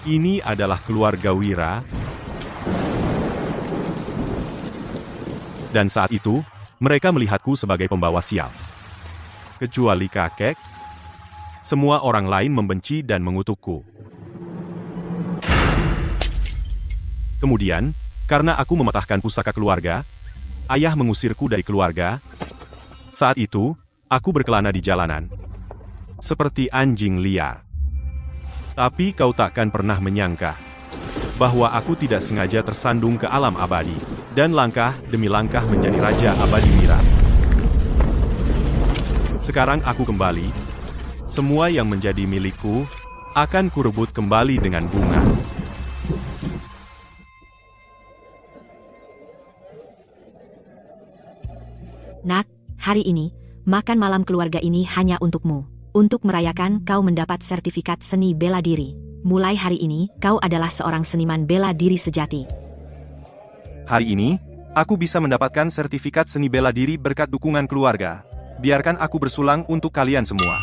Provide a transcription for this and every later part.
Ini adalah keluarga Wira. Dan saat itu, mereka melihatku sebagai pembawa sial. Kecuali kakek, semua orang lain membenci dan mengutukku. Kemudian, karena aku mematahkan pusaka keluarga, ayah mengusirku dari keluarga. Saat itu, aku berkelana di jalanan. Seperti anjing liar. Tapi kau takkan pernah menyangka bahwa aku tidak sengaja tersandung ke alam abadi, dan langkah demi langkah menjadi Raja Abadi Wira. Sekarang aku kembali, semua yang menjadi milikku, akan kurebut kembali dengan bunga. Nak, hari ini, makan malam keluarga ini hanya untukmu. Untuk merayakan, kau mendapat sertifikat seni bela diri. Mulai hari ini, kau adalah seorang seniman bela diri sejati. Hari ini, aku bisa mendapatkan sertifikat seni bela diri berkat dukungan keluarga. Biarkan aku bersulang untuk kalian semua.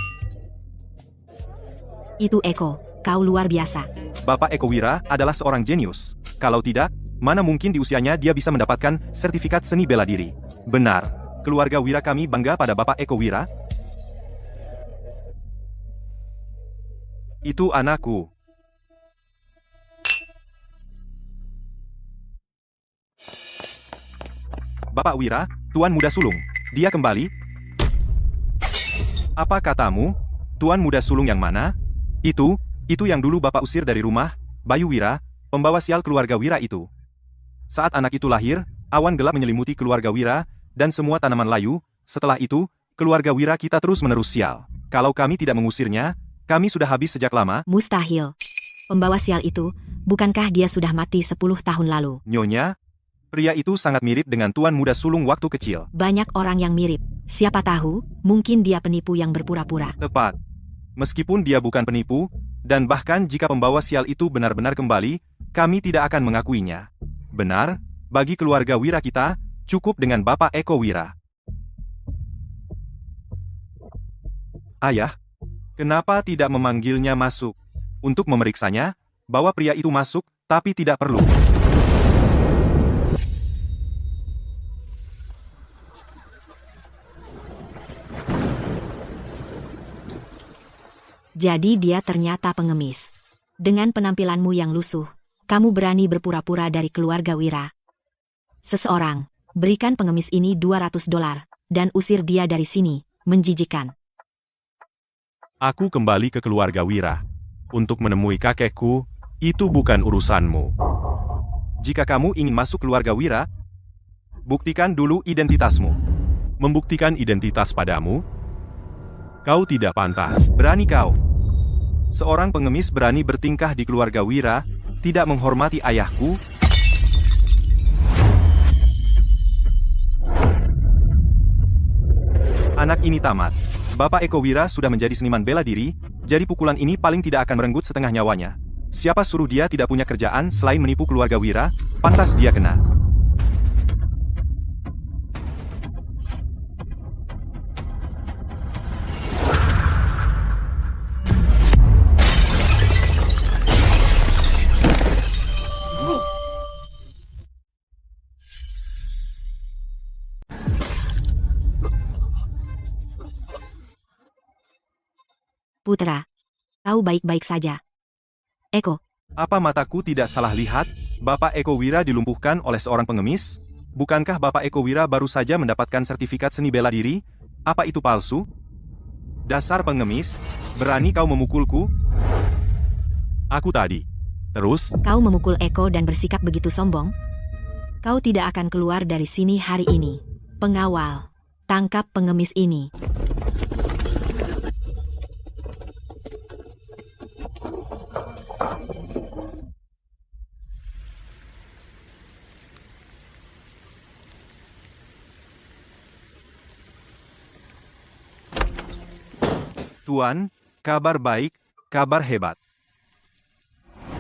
Itu Eko, kau luar biasa. Bapak Eko Wira adalah seorang jenius. Kalau tidak, mana mungkin di usianya dia bisa mendapatkan sertifikat seni bela diri. Benar, keluarga Wira kami bangga pada Bapak Eko Wira. Itu anakku. Bapak Wira, Tuan Muda Sulung, dia kembali. Apa katamu? Tuan Muda Sulung yang mana? Itu yang dulu Bapak usir dari rumah, Bayu Wira, pembawa sial keluarga Wira itu. Saat anak itu lahir, awan gelap menyelimuti keluarga Wira, dan semua tanaman layu. Setelah itu, keluarga Wira kita terus-menerus sial. Kalau kami tidak mengusirnya, kami sudah habis sejak lama. Mustahil. Pembawa sial itu, bukankah dia sudah mati 10 tahun lalu? Nyonya, pria itu sangat mirip dengan Tuan Muda Sulung waktu kecil. Banyak orang yang mirip. Siapa tahu, mungkin dia penipu yang berpura-pura. Tepat. Meskipun dia bukan penipu, dan bahkan jika pembawa sial itu benar-benar kembali, kami tidak akan mengakuinya. Benar, bagi keluarga Wira kita, cukup dengan Bapak Eko Wira. Ayah, kenapa tidak memanggilnya masuk? Untuk memeriksanya, bawa pria itu masuk, tapi tidak perlu. Jadi dia ternyata pengemis. Dengan penampilanmu yang lusuh, kamu berani berpura-pura dari keluarga Wira. Seseorang, berikan pengemis ini $200, dan usir dia dari sini, menjijikan. Aku kembali ke keluarga Wira. Untuk menemui kakekku, itu bukan urusanmu. Jika kamu ingin masuk keluarga Wira, buktikan dulu identitasmu. Membuktikan identitas padamu? Kau tidak pantas. Berani kau. Seorang pengemis berani bertingkah di keluarga Wira, tidak menghormati ayahku. Anak ini tamat. Bapak Eko Wira sudah menjadi seniman bela diri, jadi pukulan ini paling tidak akan merenggut setengah nyawanya. Siapa suruh dia tidak punya kerjaan selain menipu keluarga Wira, pantas dia kena. Putra, kau baik-baik saja. Eko, Apa mataku tidak salah lihat? Bapak Eko Wira dilumpuhkan oleh seorang pengemis? Bukankah Bapak Eko Wira baru saja mendapatkan sertifikat seni bela diri? Apa itu palsu? Dasar pengemis, berani kau memukulku? Aku tadi. Terus, kau memukul Eko dan bersikap begitu sombong? Kau tidak akan keluar dari sini hari ini. Pengawal, tangkap pengemis ini. Tuan, kabar baik, kabar hebat.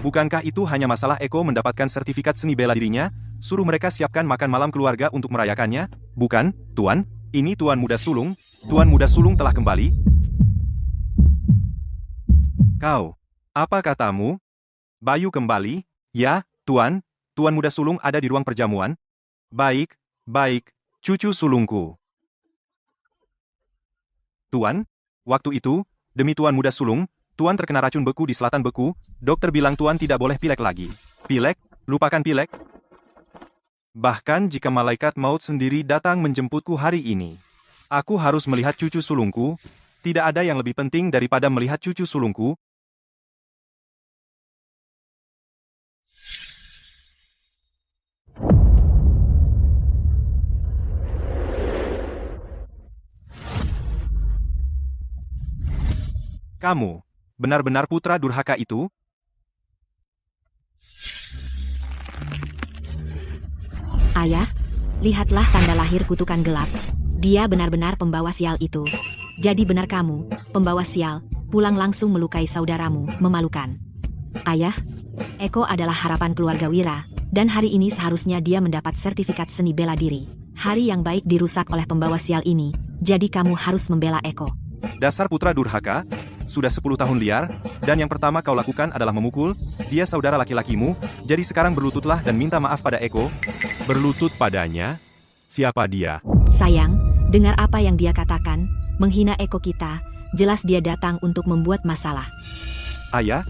Bukankah itu hanya masalah Eko mendapatkan sertifikat seni bela dirinya? Suruh mereka siapkan makan malam keluarga untuk merayakannya? Bukan, Tuan, ini Tuan Muda Sulung. Tuan Muda Sulung telah kembali. Kau, apa katamu? Bayu kembali? Ya, Tuan. Tuan Muda Sulung ada di ruang perjamuan. Baik, baik, cucu sulungku. Tuan, waktu itu, demi Tuan Muda Sulung, Tuan terkena racun beku di selatan beku, dokter bilang Tuan tidak boleh pilek lagi. Pilek? Lupakan pilek. Bahkan jika malaikat maut sendiri datang menjemputku hari ini, aku harus melihat cucu sulungku. Tidak ada yang lebih penting daripada melihat cucu sulungku. Kamu, benar-benar putra durhaka itu? Ayah, lihatlah tanda lahir kutukan gelap. Dia benar-benar pembawa sial itu. Jadi benar kamu, pembawa sial, pulang langsung melukai saudaramu, memalukan. Ayah, Eko adalah harapan keluarga Wira, dan hari ini seharusnya dia mendapat sertifikat seni bela diri. Hari yang baik dirusak oleh pembawa sial ini, jadi kamu harus membela Eko. Dasar putra durhaka, sudah 10 tahun liar, dan yang pertama kau lakukan adalah memukul, dia saudara laki-lakimu, jadi sekarang berlututlah dan minta maaf pada Eko. Berlutut padanya? Siapa dia? Sayang, dengar apa yang dia katakan, menghina Eko kita, jelas dia datang untuk membuat masalah. Ayah,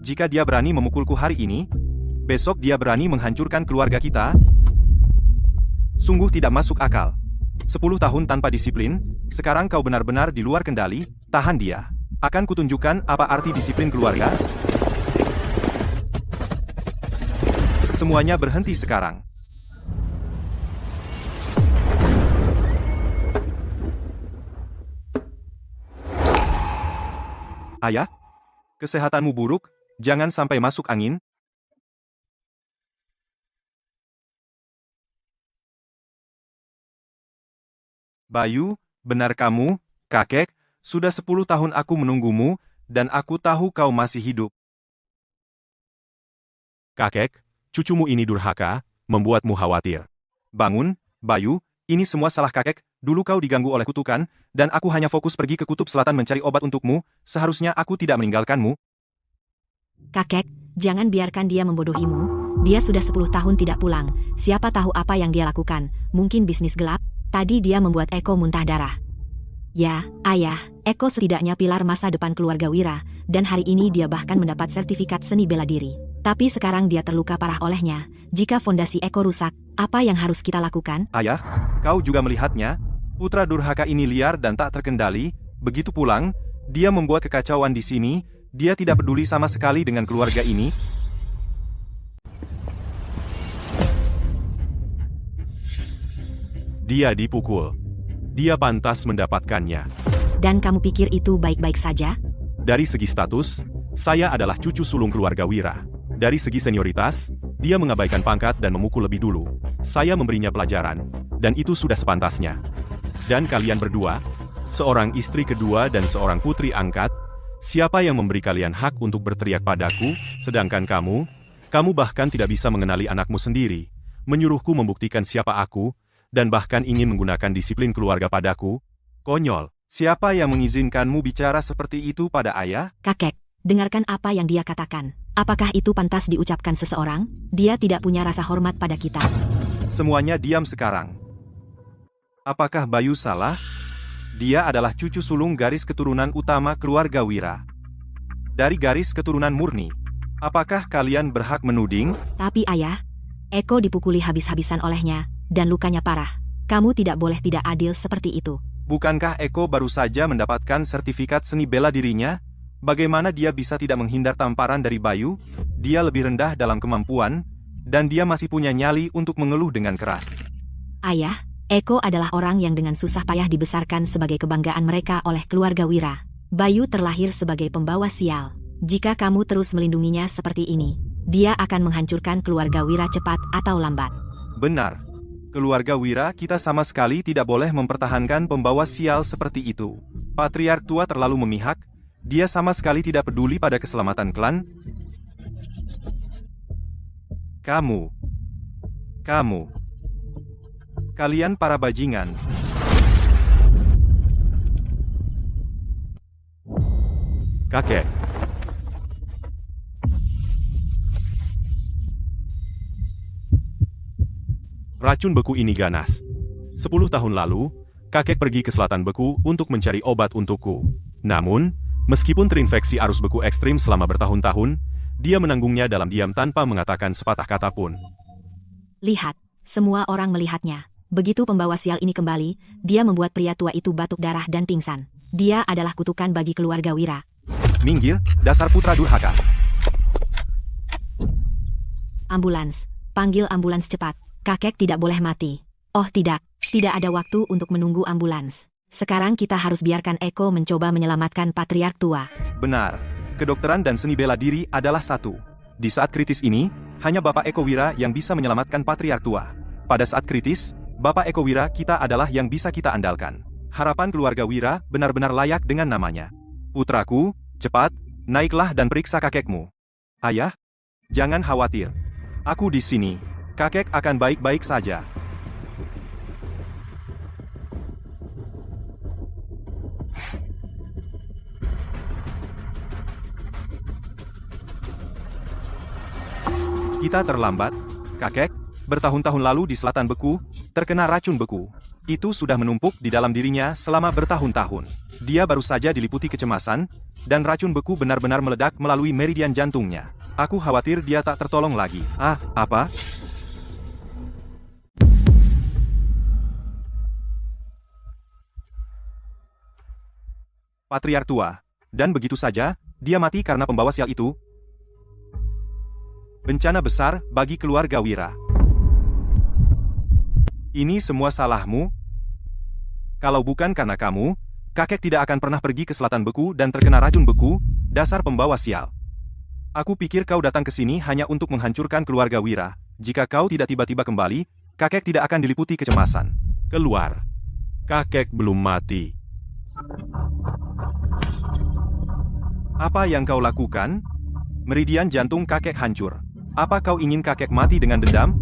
jika dia berani memukulku hari ini, besok dia berani menghancurkan keluarga kita. Sungguh tidak masuk akal. 10 tahun tanpa disiplin, sekarang kau benar-benar di luar kendali, tahan dia. Akan kutunjukkan apa arti disiplin keluarga. Semuanya berhenti sekarang. Ayah, kesehatanmu buruk, jangan sampai masuk angin. Bayu, benar kamu, kakek, sudah 10 tahun aku menunggumu, dan aku tahu kau masih hidup. Kakek, cucumu ini durhaka, membuatmu khawatir. Bangun, Bayu, ini semua salah kakek, dulu kau diganggu oleh kutukan, dan aku hanya fokus pergi ke kutub selatan mencari obat untukmu, seharusnya aku tidak meninggalkanmu. Kakek, jangan biarkan dia membodohimu. Dia sudah 10 tahun tidak pulang, siapa tahu apa yang dia lakukan, mungkin bisnis gelap. Tadi dia membuat Eko muntah darah. Ya, ayah, Eko setidaknya pilar masa depan keluarga Wira, dan hari ini dia bahkan mendapat sertifikat seni bela diri. Tapi sekarang dia terluka parah olehnya. Jika fondasi Eko rusak, apa yang harus kita lakukan? Ayah, kau juga melihatnya, putra durhaka ini liar dan tak terkendali, begitu pulang, dia membuat kekacauan di sini, dia tidak peduli sama sekali dengan keluarga ini. Dia dipukul. Dia pantas mendapatkannya. Dan kamu pikir itu baik-baik saja? Dari segi status, saya adalah cucu sulung keluarga Wira. Dari segi senioritas, dia mengabaikan pangkat dan memukul lebih dulu. Saya memberinya pelajaran, dan itu sudah sepantasnya. Dan kalian berdua, seorang istri kedua dan seorang putri angkat, siapa yang memberi kalian hak untuk berteriak padaku, sedangkan kamu bahkan tidak bisa mengenali anakmu sendiri, menyuruhku membuktikan siapa aku, dan bahkan ingin menggunakan disiplin keluarga padaku? Konyol. Siapa yang mengizinkanmu bicara seperti itu pada ayah? Kakek, dengarkan apa yang dia katakan. Apakah itu pantas diucapkan seseorang? Dia tidak punya rasa hormat pada kita. Semuanya diam sekarang. Apakah Bayu salah? Dia adalah cucu sulung garis keturunan utama keluarga Wira. Dari garis keturunan murni. Apakah kalian berhak menuding? Tapi ayah, Eko dipukuli habis-habisan olehnya, dan lukanya parah. Kamu tidak boleh tidak adil seperti itu. Bukankah Eko baru saja mendapatkan sertifikat seni bela dirinya? Bagaimana dia bisa tidak menghindar tamparan dari Bayu? Dia lebih rendah dalam kemampuan, dan dia masih punya nyali untuk mengeluh dengan keras. Ayah, Eko adalah orang yang dengan susah payah dibesarkan sebagai kebanggaan mereka oleh keluarga Wira. Bayu terlahir sebagai pembawa sial. Jika kamu terus melindunginya seperti ini, dia akan menghancurkan keluarga Wira cepat atau lambat. Benar. Keluarga Wira kita sama sekali tidak boleh mempertahankan pembawa sial seperti itu. Patriark tua terlalu memihak, dia sama sekali tidak peduli pada keselamatan klan. Kalian para bajingan. Kakek. Racun beku ini ganas. 10 tahun lalu, kakek pergi ke selatan beku untuk mencari obat untukku. Namun, meskipun terinfeksi arus beku ekstrim selama bertahun-tahun, dia menanggungnya dalam diam tanpa mengatakan sepatah kata pun. Lihat, semua orang melihatnya. Begitu pembawa sial ini kembali, dia membuat pria tua itu batuk darah dan pingsan. Dia adalah kutukan bagi keluarga Wira. Minggir, dasar putra durhaka. Ambulans. Panggil ambulans cepat. Kakek tidak boleh mati. Oh tidak, tidak ada waktu untuk menunggu ambulans. Sekarang kita harus biarkan Eko mencoba menyelamatkan patriark tua. Benar, kedokteran dan seni bela diri adalah satu. Di saat kritis ini, hanya Bapak Eko Wira yang bisa menyelamatkan patriark tua. Pada saat kritis, Bapak Eko Wira kita adalah yang bisa kita andalkan. Harapan keluarga Wira benar-benar layak dengan namanya. Putraku, cepat, naiklah dan periksa kakekmu. Ayah, jangan khawatir. Aku di sini. Kakek akan baik-baik saja. Kita terlambat, kakek. Bertahun-tahun lalu di selatan beku, terkena racun beku. Itu sudah menumpuk di dalam dirinya selama bertahun-tahun. Dia baru saja diliputi kecemasan, dan racun beku benar-benar meledak melalui meridian jantungnya. Aku khawatir dia tak tertolong lagi. Apa? Patriark tua. Dan begitu saja, dia mati karena pembawa sial itu. Bencana besar bagi keluarga Wira. Ini semua salahmu? Kalau bukan karena kamu, kakek tidak akan pernah pergi ke selatan beku dan terkena racun beku, dasar pembawa sial. Aku pikir kau datang ke sini hanya untuk menghancurkan keluarga Wira. Jika kau tidak tiba-tiba kembali, kakek tidak akan diliputi kecemasan. Keluar. Kakek belum mati. Apa yang kau lakukan? Meridian jantung kakek hancur. Apa kau ingin kakek mati dengan dendam?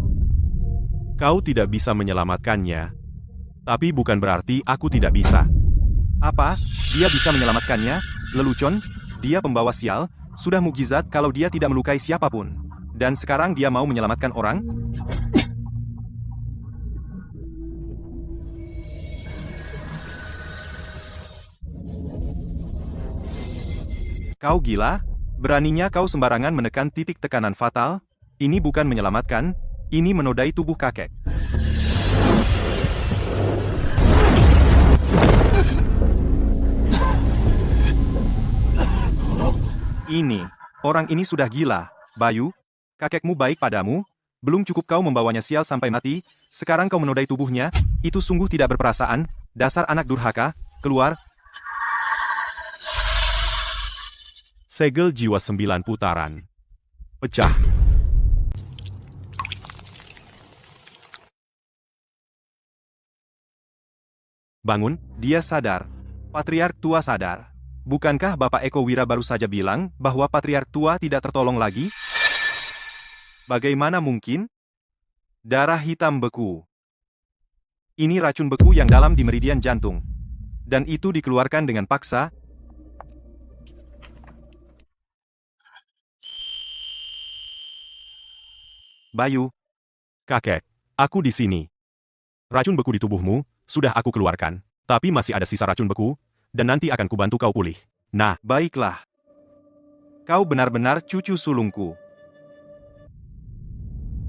Kau tidak bisa menyelamatkannya. Tapi bukan berarti aku tidak bisa. Apa? Dia bisa menyelamatkannya? Lelucon? Dia pembawa sial? Sudah mukjizat kalau dia tidak melukai siapapun. Dan sekarang dia mau menyelamatkan orang? Kau gila? Beraninya kau sembarangan menekan titik tekanan fatal? Ini bukan menyelamatkan, ini menodai tubuh kakek. Orang ini sudah gila. Bayu, kakekmu baik padamu, belum cukup kau membawanya sial sampai mati, sekarang kau menodai tubuhnya, itu sungguh tidak berperasaan, dasar anak durhaka, keluar. Segel jiwa 9 putaran. Pecah. Bangun, dia sadar. Patriark tua sadar. Bukankah Bapak Eko Wira baru saja bilang bahwa Patriark tua tidak tertolong lagi? Bagaimana mungkin? Darah hitam beku. Ini racun beku yang dalam di meridian jantung. Dan itu dikeluarkan dengan paksa. Bayu. Kakek, aku di sini. Racun beku di tubuhmu, sudah aku keluarkan. Tapi masih ada sisa racun beku, dan nanti akan kubantu kau pulih. Nah, baiklah. Kau benar-benar cucu sulungku.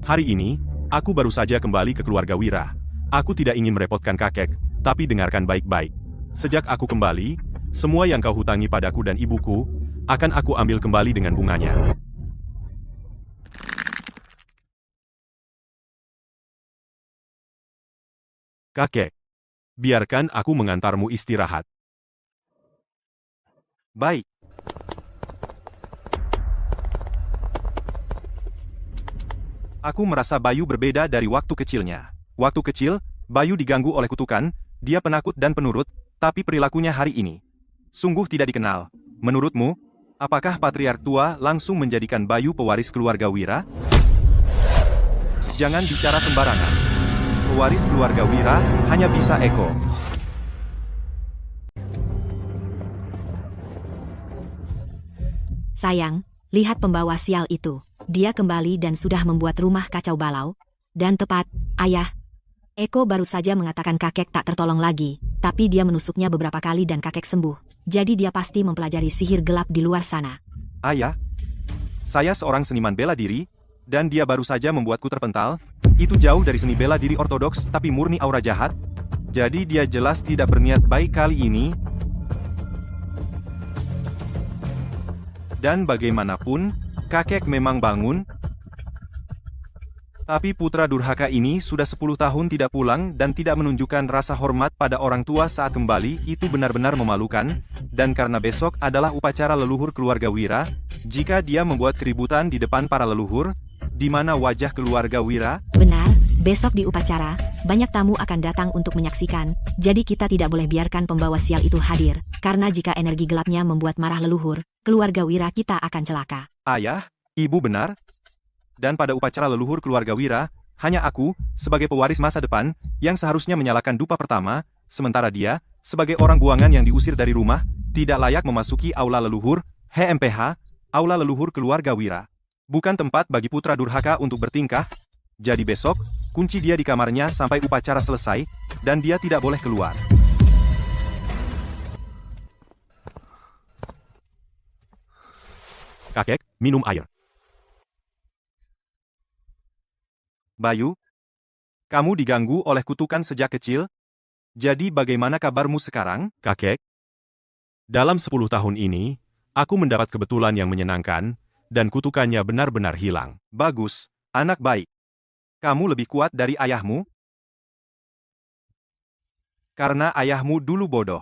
Hari ini, aku baru saja kembali ke keluarga Wira. Aku tidak ingin merepotkan kakek, tapi dengarkan baik-baik. Sejak aku kembali, semua yang kau hutangi padaku dan ibuku, akan aku ambil kembali dengan bunganya. Kakek, biarkan aku mengantarmu istirahat. Baik. Aku merasa Bayu berbeda dari waktu kecilnya. Waktu kecil, Bayu diganggu oleh kutukan, dia penakut dan penurut, tapi perilakunya hari ini sungguh tidak dikenal. Menurutmu, apakah Patriark tua langsung menjadikan Bayu pewaris keluarga Wira? Jangan bicara sembarangan. Pewaris keluarga Wira hanya bisa Eko. Sayang, lihat pembawa sial itu. Dia kembali dan sudah membuat rumah kacau balau. Dan tepat, ayah, Eko baru saja mengatakan kakek tak tertolong lagi, tapi dia menusuknya beberapa kali dan kakek sembuh. Jadi dia pasti mempelajari sihir gelap di luar sana. Ayah, saya seorang seniman bela diri, dan dia baru saja membuatku terpental. Itu jauh dari seni bela diri ortodoks tapi murni aura jahat. Jadi dia jelas tidak berniat baik kali ini. Dan bagaimanapun, kakek memang bangun. Tapi putra durhaka ini sudah 10 tahun tidak pulang dan tidak menunjukkan rasa hormat pada orang tua saat kembali. Itu benar-benar memalukan. Dan karena besok adalah upacara leluhur keluarga Wira, jika dia membuat keributan di depan para leluhur, di mana wajah keluarga Wira? Benar, besok di upacara, banyak tamu akan datang untuk menyaksikan, jadi kita tidak boleh biarkan pembawa sial itu hadir, karena jika energi gelapnya membuat marah leluhur, keluarga Wira kita akan celaka. Ayah, ibu benar. Dan pada upacara leluhur keluarga Wira, hanya aku, sebagai pewaris masa depan, yang seharusnya menyalakan dupa pertama, sementara dia, sebagai orang buangan yang diusir dari rumah, tidak layak memasuki aula leluhur, HMPH, aula leluhur keluarga Wira. Bukan tempat bagi putra durhaka untuk bertingkah. Jadi besok, kunci dia di kamarnya sampai upacara selesai, dan dia tidak boleh keluar. Kakek, minum air. Bayu, kamu diganggu oleh kutukan sejak kecil? Jadi bagaimana kabarmu sekarang? Kakek, dalam 10 tahun ini, aku mendapat kebetulan yang menyenangkan, dan kutukannya benar-benar hilang. Bagus, anak baik. Kamu lebih kuat dari ayahmu? Karena ayahmu dulu bodoh.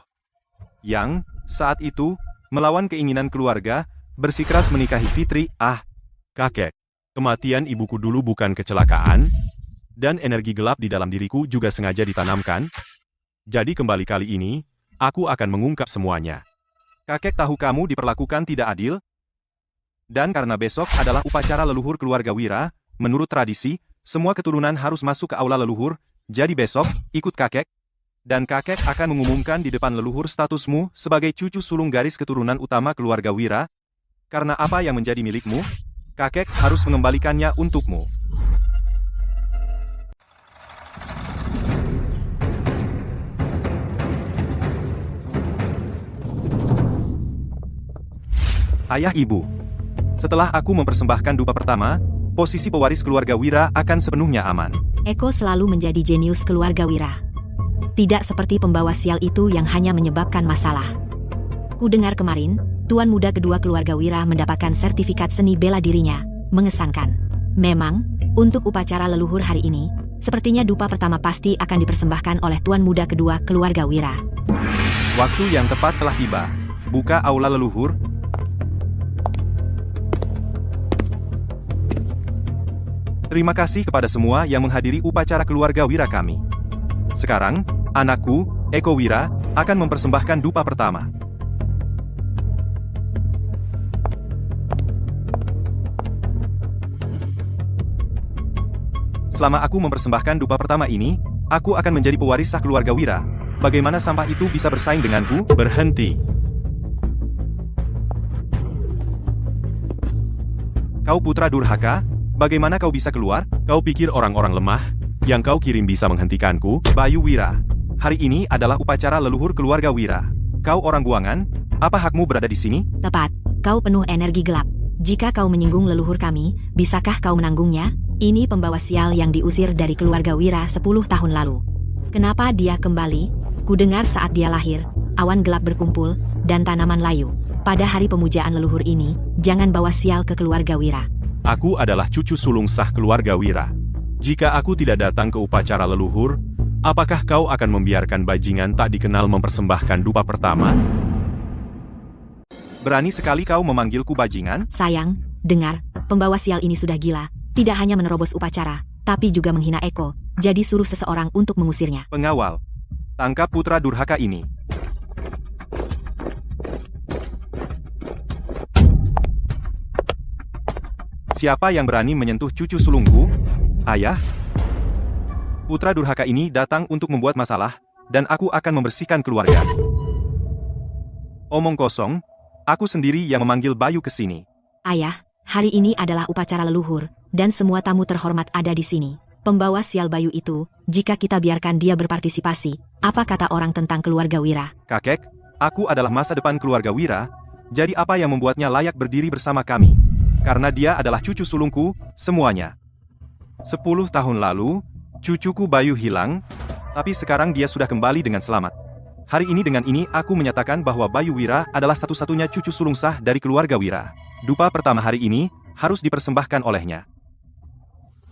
Yang, saat itu, melawan keinginan keluarga, bersikeras menikahi Fitri. Kakek, kematian ibuku dulu bukan kecelakaan, dan energi gelap di dalam diriku juga sengaja ditanamkan. Jadi kembali kali ini, aku akan mengungkap semuanya. Kakek tahu kamu diperlakukan tidak adil. Dan karena besok adalah upacara leluhur keluarga Wira, menurut tradisi, semua keturunan harus masuk ke aula leluhur, jadi besok, ikut kakek. Dan kakek akan mengumumkan di depan leluhur statusmu sebagai cucu sulung garis keturunan utama keluarga Wira. Karena apa yang menjadi milikmu, kakek harus mengembalikannya untukmu. Ayah ibu, setelah aku mempersembahkan dupa pertama, posisi pewaris keluarga Wira akan sepenuhnya aman. Eko selalu menjadi jenius keluarga Wira. Tidak seperti pembawa sial itu yang hanya menyebabkan masalah. Ku dengar kemarin, tuan muda kedua keluarga Wira mendapatkan sertifikat seni bela dirinya. Mengesankan. Memang, untuk upacara leluhur hari ini, sepertinya dupa pertama pasti akan dipersembahkan oleh tuan muda kedua keluarga Wira. Waktu yang tepat telah tiba. Buka aula leluhur. Terima kasih kepada semua yang menghadiri upacara keluarga Wira kami. Sekarang, anakku, Eko Wira, akan mempersembahkan dupa pertama. Selama aku mempersembahkan dupa pertama ini, aku akan menjadi pewaris sah keluarga Wira. Bagaimana sampah itu bisa bersaing denganku? Berhenti. Kau putra durhaka, bagaimana kau bisa keluar? Kau pikir orang-orang lemah, yang kau kirim bisa menghentikanku? Bayu Wira, hari ini adalah upacara leluhur keluarga Wira. Kau orang buangan, apa hakmu berada di sini? Tepat, kau penuh energi gelap. Jika kau menyinggung leluhur kami, bisakah kau menanggungnya? Ini pembawa sial yang diusir dari keluarga Wira 10 tahun lalu. Kenapa dia kembali? Kudengar saat dia lahir, awan gelap berkumpul, dan tanaman layu. Pada hari pemujaan leluhur ini, jangan bawa sial ke keluarga Wira. Aku adalah cucu sulung sah keluarga Wira. Jika aku tidak datang ke upacara leluhur, apakah kau akan membiarkan bajingan tak dikenal mempersembahkan dupa pertama? Berani sekali kau memanggilku bajingan? Sayang, dengar, pembawa sial ini sudah gila. Tidak hanya menerobos upacara, tapi juga menghina Eko. Jadi suruh seseorang untuk mengusirnya. Pengawal, tangkap putra durhaka ini. Siapa yang berani menyentuh cucu sulungku? Ayah? Putra durhaka ini datang untuk membuat masalah, dan aku akan membersihkan keluarga. Omong kosong, aku sendiri yang memanggil Bayu ke sini. Ayah, hari ini adalah upacara leluhur, dan semua tamu terhormat ada di sini. Pembawa sial Bayu itu, jika kita biarkan dia berpartisipasi, apa kata orang tentang keluarga Wira? Kakek, aku adalah masa depan keluarga Wira, jadi apa yang membuatnya layak berdiri bersama kami? Karena dia adalah cucu sulungku, semuanya. 10 tahun lalu, cucuku Bayu hilang, tapi sekarang dia sudah kembali dengan selamat. Hari ini dengan ini aku menyatakan bahwa Bayu Wira adalah satu-satunya cucu sulung sah dari keluarga Wira. Dupa pertama hari ini, harus dipersembahkan olehnya.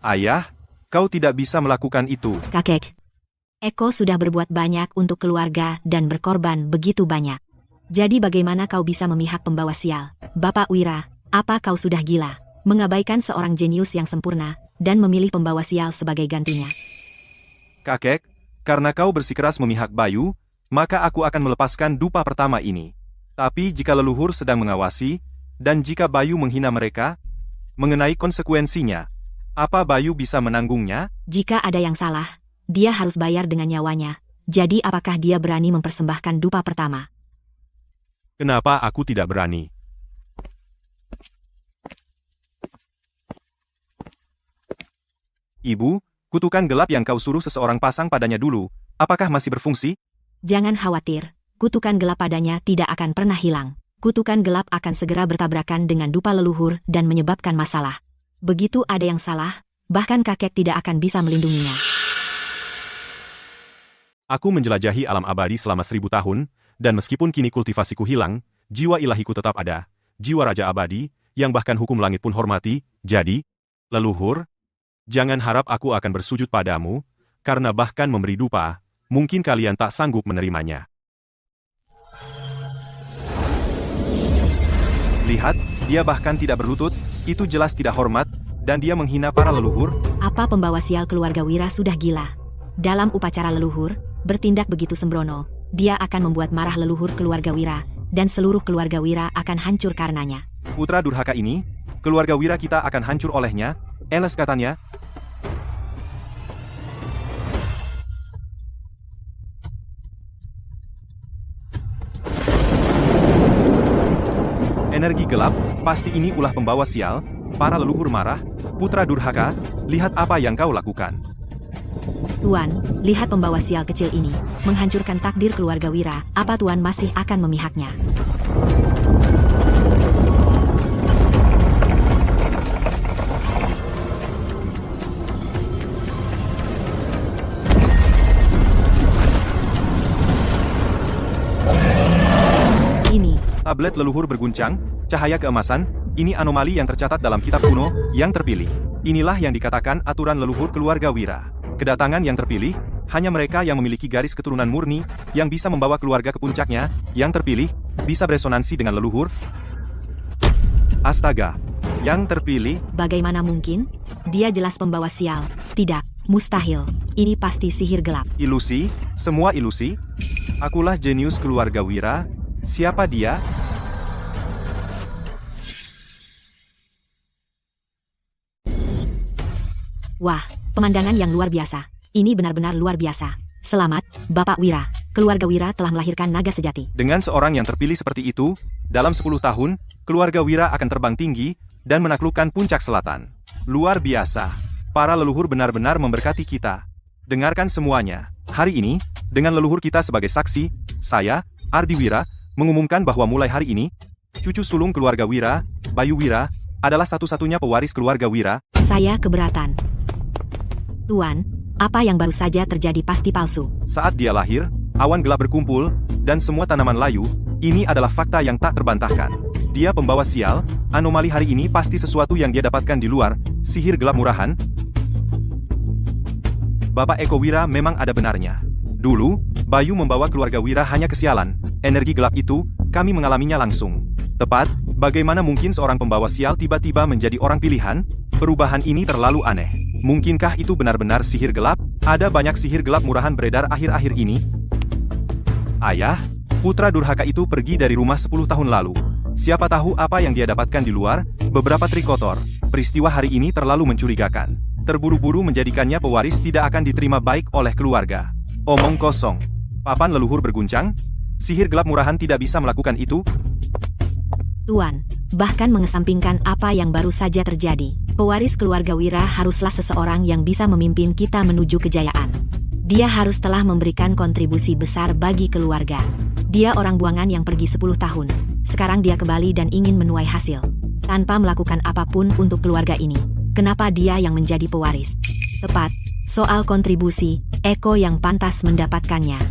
Ayah, kau tidak bisa melakukan itu. Kakek, Eko sudah berbuat banyak untuk keluarga dan berkorban begitu banyak. Jadi bagaimana kau bisa memihak pembawa sial? Bapak Wira, apa kau sudah gila? Mengabaikan seorang jenius yang sempurna, dan memilih pembawa sial sebagai gantinya. Kakek, karena kau bersikeras memihak Bayu, maka aku akan melepaskan dupa pertama ini. Tapi jika leluhur sedang mengawasi, dan jika Bayu menghina mereka, mengenai konsekuensinya, apa Bayu bisa menanggungnya? Jika ada yang salah, dia harus bayar dengan nyawanya. Jadi apakah dia berani mempersembahkan dupa pertama? Kenapa aku tidak berani? Ibu, kutukan gelap yang kau suruh seseorang pasang padanya dulu, apakah masih berfungsi? Jangan khawatir, kutukan gelap padanya tidak akan pernah hilang. Kutukan gelap akan segera bertabrakan dengan dupa leluhur dan menyebabkan masalah. Begitu ada yang salah, bahkan kakek tidak akan bisa melindunginya. Aku menjelajahi alam abadi selama 1000 tahun, dan meskipun kini kultivasiku hilang, jiwa ilahiku tetap ada, jiwa raja abadi, yang bahkan hukum langit pun hormati. Jadi, leluhur, jangan harap aku akan bersujud padamu, karena bahkan memberi dupa, mungkin kalian tak sanggup menerimanya. Lihat, dia bahkan tidak berlutut, itu jelas tidak hormat, dan dia menghina para leluhur. Apa pembawa sial keluarga Wira sudah gila? Dalam upacara leluhur, bertindak begitu sembrono, dia akan membuat marah leluhur keluarga Wira, dan seluruh keluarga Wira akan hancur karenanya. Putra durhaka ini, keluarga Wira kita akan hancur olehnya, Eles katanya. Energi gelap, pasti ini ulah pembawa sial, para leluhur marah, putra durhaka, lihat apa yang kau lakukan. Tuan, lihat pembawa sial kecil ini, menghancurkan takdir keluarga Wira, apa Tuan masih akan memihaknya? Ini. Tablet leluhur berguncang, cahaya keemasan, ini anomali yang tercatat dalam kitab kuno, yang terpilih. Inilah yang dikatakan aturan leluhur keluarga Wira. Kedatangan yang terpilih, hanya mereka yang memiliki garis keturunan murni, yang bisa membawa keluarga ke puncaknya, yang terpilih, bisa beresonansi dengan leluhur. Astaga, yang terpilih. Bagaimana mungkin? Dia jelas pembawa sial. Tidak, mustahil. Ini pasti sihir gelap. Ilusi, semua ilusi. Akulah jenius keluarga Wira. Siapa dia? Wah, pemandangan yang luar biasa. Ini benar-benar luar biasa. Selamat, Bapak Wira. Keluarga Wira telah melahirkan naga sejati. Dengan seorang yang terpilih seperti itu, dalam 10 tahun, keluarga Wira akan terbang tinggi dan menaklukkan puncak selatan. Luar biasa. Para leluhur benar-benar memberkati kita. Dengarkan semuanya. Hari ini, dengan leluhur kita sebagai saksi, saya, Ardi Wira, mengumumkan bahwa mulai hari ini, cucu sulung keluarga Wira, Bayu Wira, adalah satu-satunya pewaris keluarga Wira. Saya keberatan. Tuan, apa yang baru saja terjadi pasti palsu. Saat dia lahir, awan gelap berkumpul, dan semua tanaman layu. Ini adalah fakta yang tak terbantahkan. Dia pembawa sial, anomali hari ini pasti sesuatu yang dia dapatkan di luar, sihir gelap murahan. Bapak Eko Wira memang ada benarnya. Dulu, Bayu membawa keluarga Wira hanya kesialan. Energi gelap itu, kami mengalaminya langsung. Tepat, bagaimana mungkin seorang pembawa sial tiba-tiba menjadi orang pilihan? Perubahan ini terlalu aneh. Mungkinkah itu benar-benar sihir gelap? Ada banyak sihir gelap murahan beredar akhir-akhir ini. Ayah, putra durhaka itu pergi dari rumah 10 tahun lalu. Siapa tahu apa yang dia dapatkan di luar, beberapa trik kotor. Peristiwa hari ini terlalu mencurigakan. Terburu-buru menjadikannya pewaris tidak akan diterima baik oleh keluarga. Omong kosong. Papan leluhur berguncang? Sihir gelap murahan tidak bisa melakukan itu? Tuan, bahkan mengesampingkan apa yang baru saja terjadi, pewaris keluarga Wira haruslah seseorang yang bisa memimpin kita menuju kejayaan. Dia harus telah memberikan kontribusi besar bagi keluarga. Dia orang buangan yang pergi 10 tahun. Sekarang dia kembali dan ingin menuai hasil. Tanpa melakukan apapun untuk keluarga ini. Kenapa dia yang menjadi pewaris? Tepat, soal kontribusi, Eko yang pantas mendapatkannya.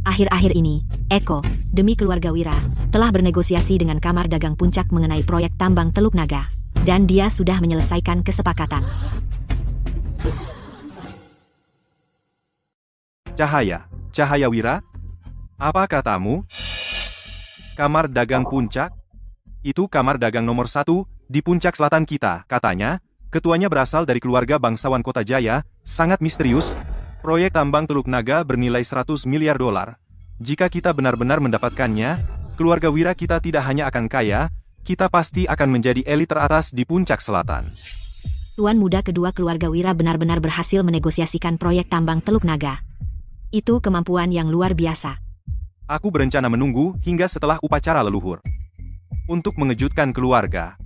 Akhir-akhir ini, Eko, demi keluarga Wira, telah bernegosiasi dengan Kamar Dagang Puncak mengenai proyek tambang Teluk Naga. Dan dia sudah menyelesaikan kesepakatan. Cahaya Wira? Apa katamu? Kamar Dagang Puncak? Itu kamar dagang nomor 1 di puncak selatan kita, katanya. Ketuanya berasal dari keluarga bangsawan Kota Jaya, sangat misterius. Proyek tambang Teluk Naga bernilai 100 miliar dolar. Jika kita benar-benar mendapatkannya, keluarga Wira kita tidak hanya akan kaya, kita pasti akan menjadi elit teratas di puncak selatan. Tuan muda kedua keluarga Wira benar-benar berhasil menegosiasikan proyek tambang Teluk Naga. Itu kemampuan yang luar biasa. Aku berencana menunggu hingga setelah upacara leluhur. Untuk mengejutkan keluarga.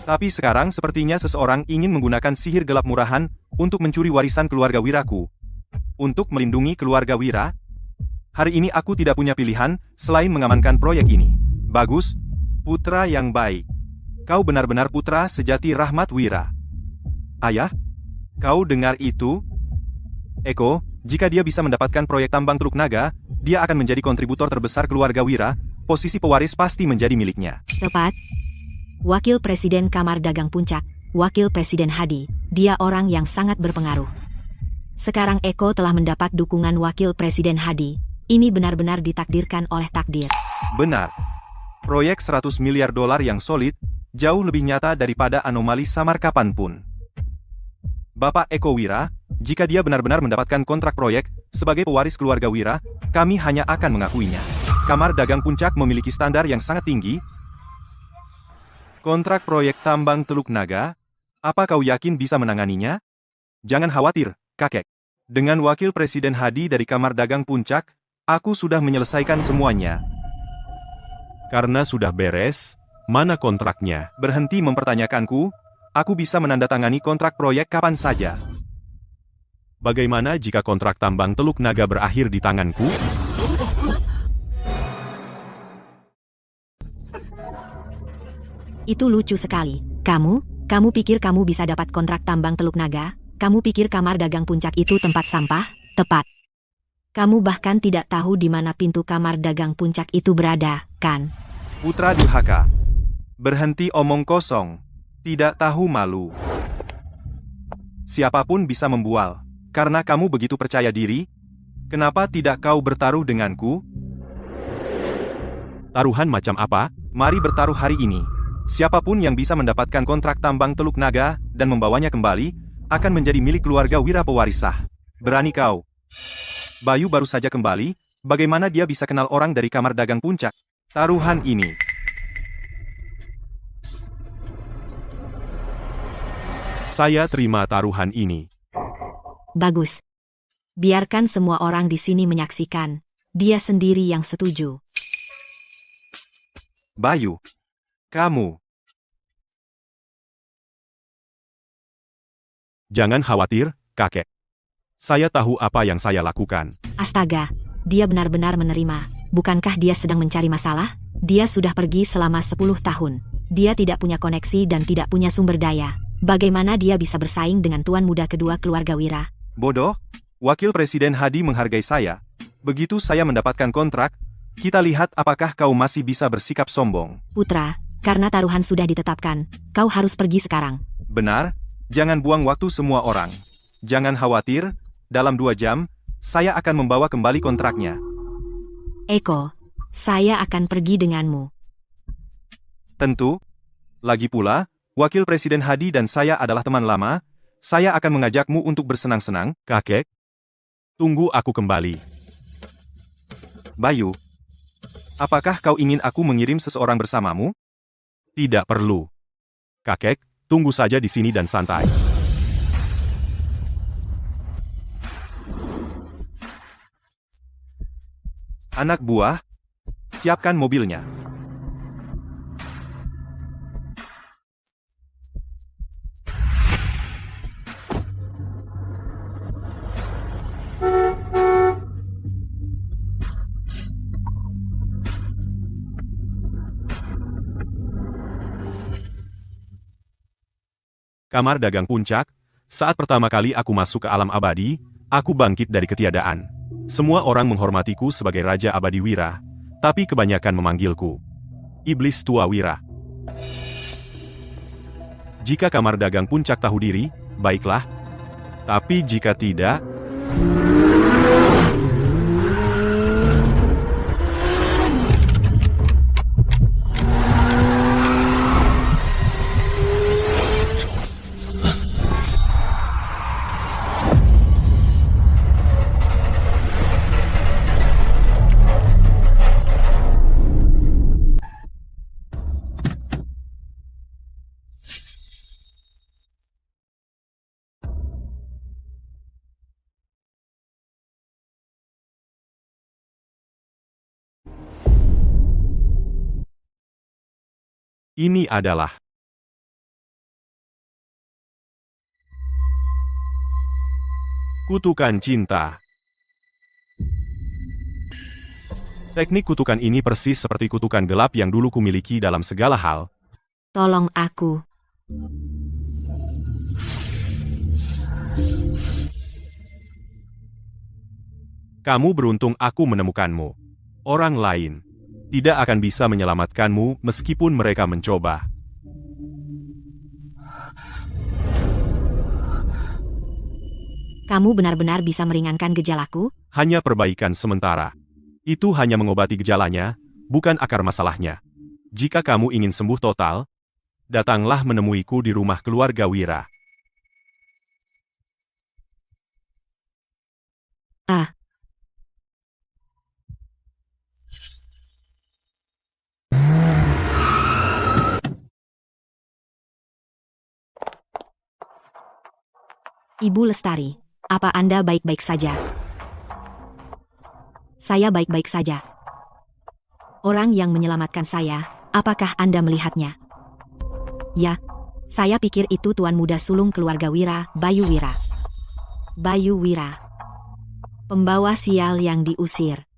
Tapi sekarang sepertinya seseorang ingin menggunakan sihir gelap murahan untuk mencuri warisan keluarga Wiraku. Untuk melindungi keluarga Wira, hari ini aku tidak punya pilihan selain mengamankan proyek ini. Bagus, putra yang baik. Kau benar-benar putra sejati Rahmat Wira. Ayah, kau dengar itu? Eko, jika dia bisa mendapatkan proyek tambang Teluk Naga, dia akan menjadi kontributor terbesar keluarga Wira. Posisi pewaris pasti menjadi miliknya. Tepat. Wakil Presiden Kamar Dagang Puncak, Wakil Presiden Hadi, dia orang yang sangat berpengaruh. Sekarang Eko telah mendapat dukungan Wakil Presiden Hadi. Ini benar-benar ditakdirkan oleh takdir. Benar. Proyek 100 miliar dolar yang solid, jauh lebih nyata daripada anomali samar kapanpun. Bapak Eko Wira, jika dia benar-benar mendapatkan kontrak proyek, sebagai pewaris keluarga Wira, kami hanya akan mengakuinya. Kamar Dagang Puncak memiliki standar yang sangat tinggi. Kontrak proyek tambang Teluk Naga, apa kau yakin bisa menanganinya? Jangan khawatir, kakek. Dengan Wakil Presiden Hadi dari Kamar Dagang Puncak, aku sudah menyelesaikan semuanya. Karena sudah beres, mana kontraknya? Berhenti mempertanyakanku, aku bisa menandatangani kontrak proyek kapan saja. Bagaimana jika kontrak tambang Teluk Naga berakhir di tanganku? Itu lucu sekali. Kamu pikir kamu bisa dapat kontrak tambang Teluk Naga? Kamu pikir Kamar Dagang Puncak itu tempat sampah? Tepat. Kamu bahkan tidak tahu di mana pintu Kamar Dagang Puncak itu berada, kan? Putra durhaka. Berhenti omong kosong. Tidak tahu malu. Siapapun bisa membual. Karena kamu begitu percaya diri, kenapa tidak kau bertaruh denganku? Taruhan macam apa? Mari bertaruh hari ini. Siapapun yang bisa mendapatkan kontrak tambang Teluk Naga dan membawanya kembali, akan menjadi milik keluarga Wira pewarisah. Berani kau? Bayu baru saja kembali, bagaimana dia bisa kenal orang dari Kamar Dagang Puncak? Taruhan ini. Saya terima taruhan ini. Bagus. Biarkan semua orang di sini menyaksikan. Dia sendiri yang setuju. Bayu. Kamu. Jangan khawatir, kakek. Saya tahu apa yang saya lakukan. Astaga, dia benar-benar menerima. Bukankah dia sedang mencari masalah? Dia sudah pergi selama 10 tahun. Dia tidak punya koneksi dan tidak punya sumber daya. Bagaimana dia bisa bersaing dengan tuan muda kedua keluarga Wira? Bodoh, Wakil Presiden Hadi menghargai saya. Begitu saya mendapatkan kontrak, kita lihat apakah kau masih bisa bersikap sombong. Putra, karena taruhan sudah ditetapkan, kau harus pergi sekarang. Benar, jangan buang waktu semua orang. Jangan khawatir, dalam 2 jam, saya akan membawa kembali kontraknya. Eko, saya akan pergi denganmu. Tentu. Lagi pula, Wakil Presiden Hadi dan saya adalah teman lama, saya akan mengajakmu untuk bersenang-senang. Kakek, tunggu aku kembali. Bayu, apakah kau ingin aku mengirim seseorang bersamamu? Tidak perlu. Kakek, tunggu saja di sini dan santai. Anak buah, siapkan mobilnya. Kamar Dagang Puncak, saat pertama kali aku masuk ke alam abadi, aku bangkit dari ketiadaan. Semua orang menghormatiku sebagai Raja Abadi Wira, tapi kebanyakan memanggilku Iblis Tua Wira. Jika Kamar Dagang Puncak tahu diri, baiklah. Tapi jika tidak, ini adalah kutukan cinta. Teknik kutukan ini persis seperti kutukan gelap yang dulu kumiliki dalam segala hal. Tolong aku. Kamu beruntung aku menemukanmu. Orang lain tidak akan bisa menyelamatkanmu meskipun mereka mencoba. Kamu benar-benar bisa meringankan gejalaku? Hanya perbaikan sementara. Itu hanya mengobati gejalanya, bukan akar masalahnya. Jika kamu ingin sembuh total, datanglah menemuiku di rumah keluarga Wira. Ah. Ibu Lestari, apa Anda baik-baik saja? Saya baik-baik saja. Orang yang menyelamatkan saya, apakah Anda melihatnya? Ya, saya pikir itu Tuan Muda Sulung keluarga Wira, Bayu Wira. Bayu Wira. Pembawa sial yang diusir.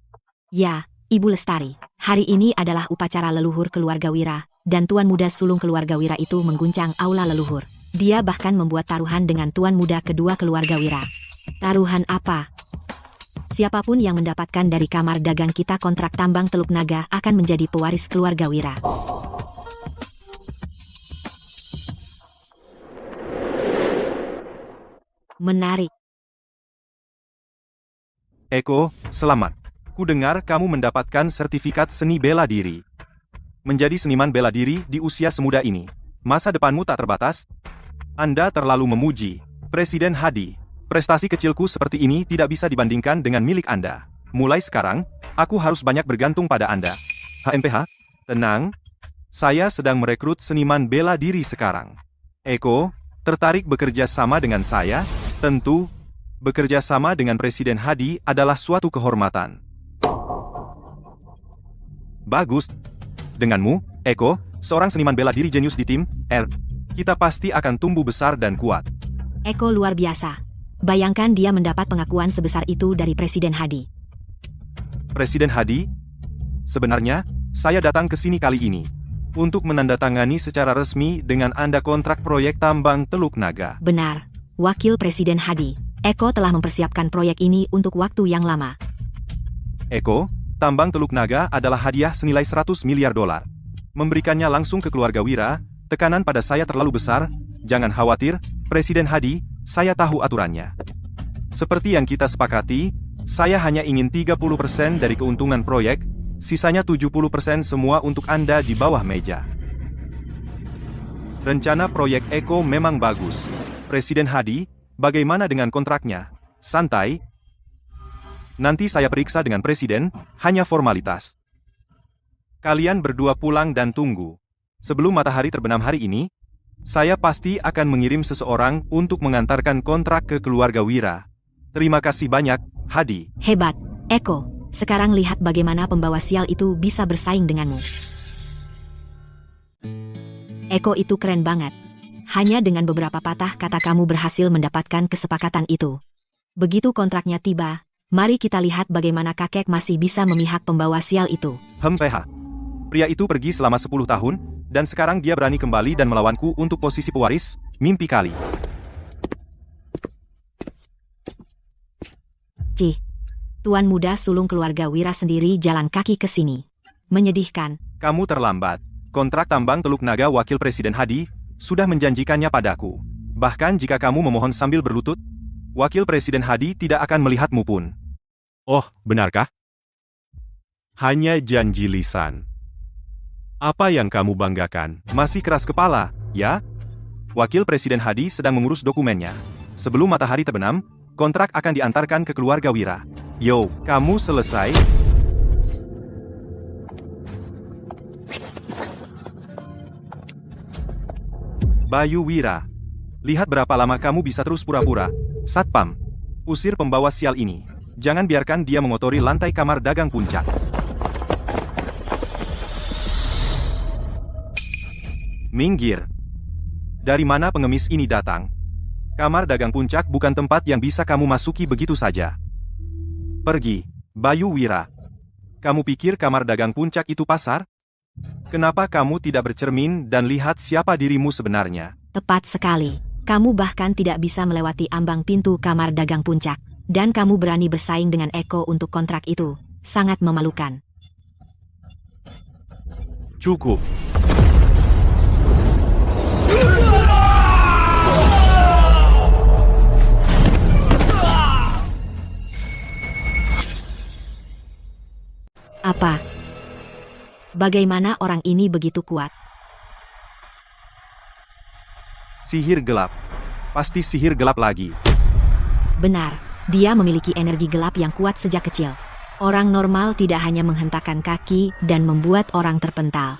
Ya, Ibu Lestari, hari ini adalah upacara leluhur keluarga Wira, dan Tuan Muda Sulung keluarga Wira itu mengguncang aula leluhur. Dia bahkan membuat taruhan dengan Tuan Muda kedua keluarga Wira. Taruhan apa? Siapapun yang mendapatkan dari kamar dagang kita kontrak tambang Teluk Naga akan menjadi pewaris keluarga Wira. Menarik. Eko, selamat. Kudengar kamu mendapatkan sertifikat seni bela diri. Menjadi seniman bela diri di usia semuda ini, masa depanmu tak terbatas. Anda terlalu memuji, Presiden Hadi. Prestasi kecilku seperti ini tidak bisa dibandingkan dengan milik Anda. Mulai sekarang, aku harus banyak bergantung pada Anda. HMPH, tenang. Saya sedang merekrut seniman bela diri sekarang. Eko, tertarik bekerja sama dengan saya? Tentu, bekerja sama dengan Presiden Hadi adalah suatu kehormatan. Bagus. Denganmu, Eko, seorang seniman bela diri jenius di tim R, kita pasti akan tumbuh besar dan kuat. Eko luar biasa. Bayangkan dia mendapat pengakuan sebesar itu dari Presiden Hadi. Presiden Hadi? Sebenarnya, saya datang ke sini kali ini untuk menandatangani secara resmi dengan Anda kontrak proyek tambang Teluk Naga. Benar, Wakil Presiden Hadi. Eko telah mempersiapkan proyek ini untuk waktu yang lama. Eko, tambang Teluk Naga adalah hadiah senilai 100 miliar dolar. Memberikannya langsung ke keluarga Wira, tekanan pada saya terlalu besar. Jangan khawatir, Presiden Hadi, saya tahu aturannya. Seperti yang kita sepakati, saya hanya ingin 30% dari keuntungan proyek, sisanya 70% semua untuk Anda di bawah meja. Rencana proyek Eko memang bagus. Presiden Hadi, bagaimana dengan kontraknya? Santai. Nanti saya periksa dengan Presiden, hanya formalitas. Kalian berdua pulang dan tunggu. Sebelum matahari terbenam hari ini, saya pasti akan mengirim seseorang untuk mengantarkan kontrak ke keluarga Wira. Terima kasih banyak, Hadi. Hebat, Eko. Sekarang lihat bagaimana pembawa sial itu bisa bersaing denganmu. Eko itu keren banget. Hanya dengan beberapa patah kata kamu berhasil mendapatkan kesepakatan itu. Begitu kontraknya tiba, mari kita lihat bagaimana kakek masih bisa memihak pembawa sial itu. PH. Pria itu pergi selama 10 tahun, dan sekarang dia berani kembali dan melawanku untuk posisi pewaris. mimpi kali. Cih. Tuan muda sulung keluarga Wira sendiri jalan kaki ke sini. Menyedihkan. Kamu terlambat. Kontrak tambang Teluk Naga Wakil Presiden Hadi sudah menjanjikannya padaku. Bahkan jika kamu memohon sambil berlutut, Wakil Presiden Hadi tidak akan melihatmu pun. Oh, benarkah? Hanya janji lisan. Apa yang kamu banggakan? Masih keras kepala, ya? Wakil Presiden Hadi sedang mengurus dokumennya. Sebelum matahari terbenam, kontrak akan diantarkan ke keluarga Wira. Yo, kamu selesai? Bayu Wira. Lihat berapa lama kamu bisa terus pura-pura. Satpam, usir pembawa sial ini. Jangan biarkan dia mengotori lantai kamar dagang puncak. Minggir. Dari mana pengemis ini datang? Kamar dagang puncak bukan tempat yang bisa kamu masuki begitu saja. Pergi, Bayu Wira. Kamu pikir kamar dagang puncak itu pasar? Kenapa kamu tidak bercermin dan lihat siapa dirimu sebenarnya? Tepat sekali. Kamu bahkan tidak bisa melewati ambang pintu kamar dagang puncak. Dan kamu berani bersaing dengan Eko untuk kontrak itu. Sangat memalukan. Cukup. Apa? Bagaimana orang ini begitu kuat? Sihir gelap. Pasti sihir gelap lagi. Benar, dia memiliki energi gelap yang kuat sejak kecil. Orang normal tidak hanya menghentakkan kaki dan membuat orang terpental.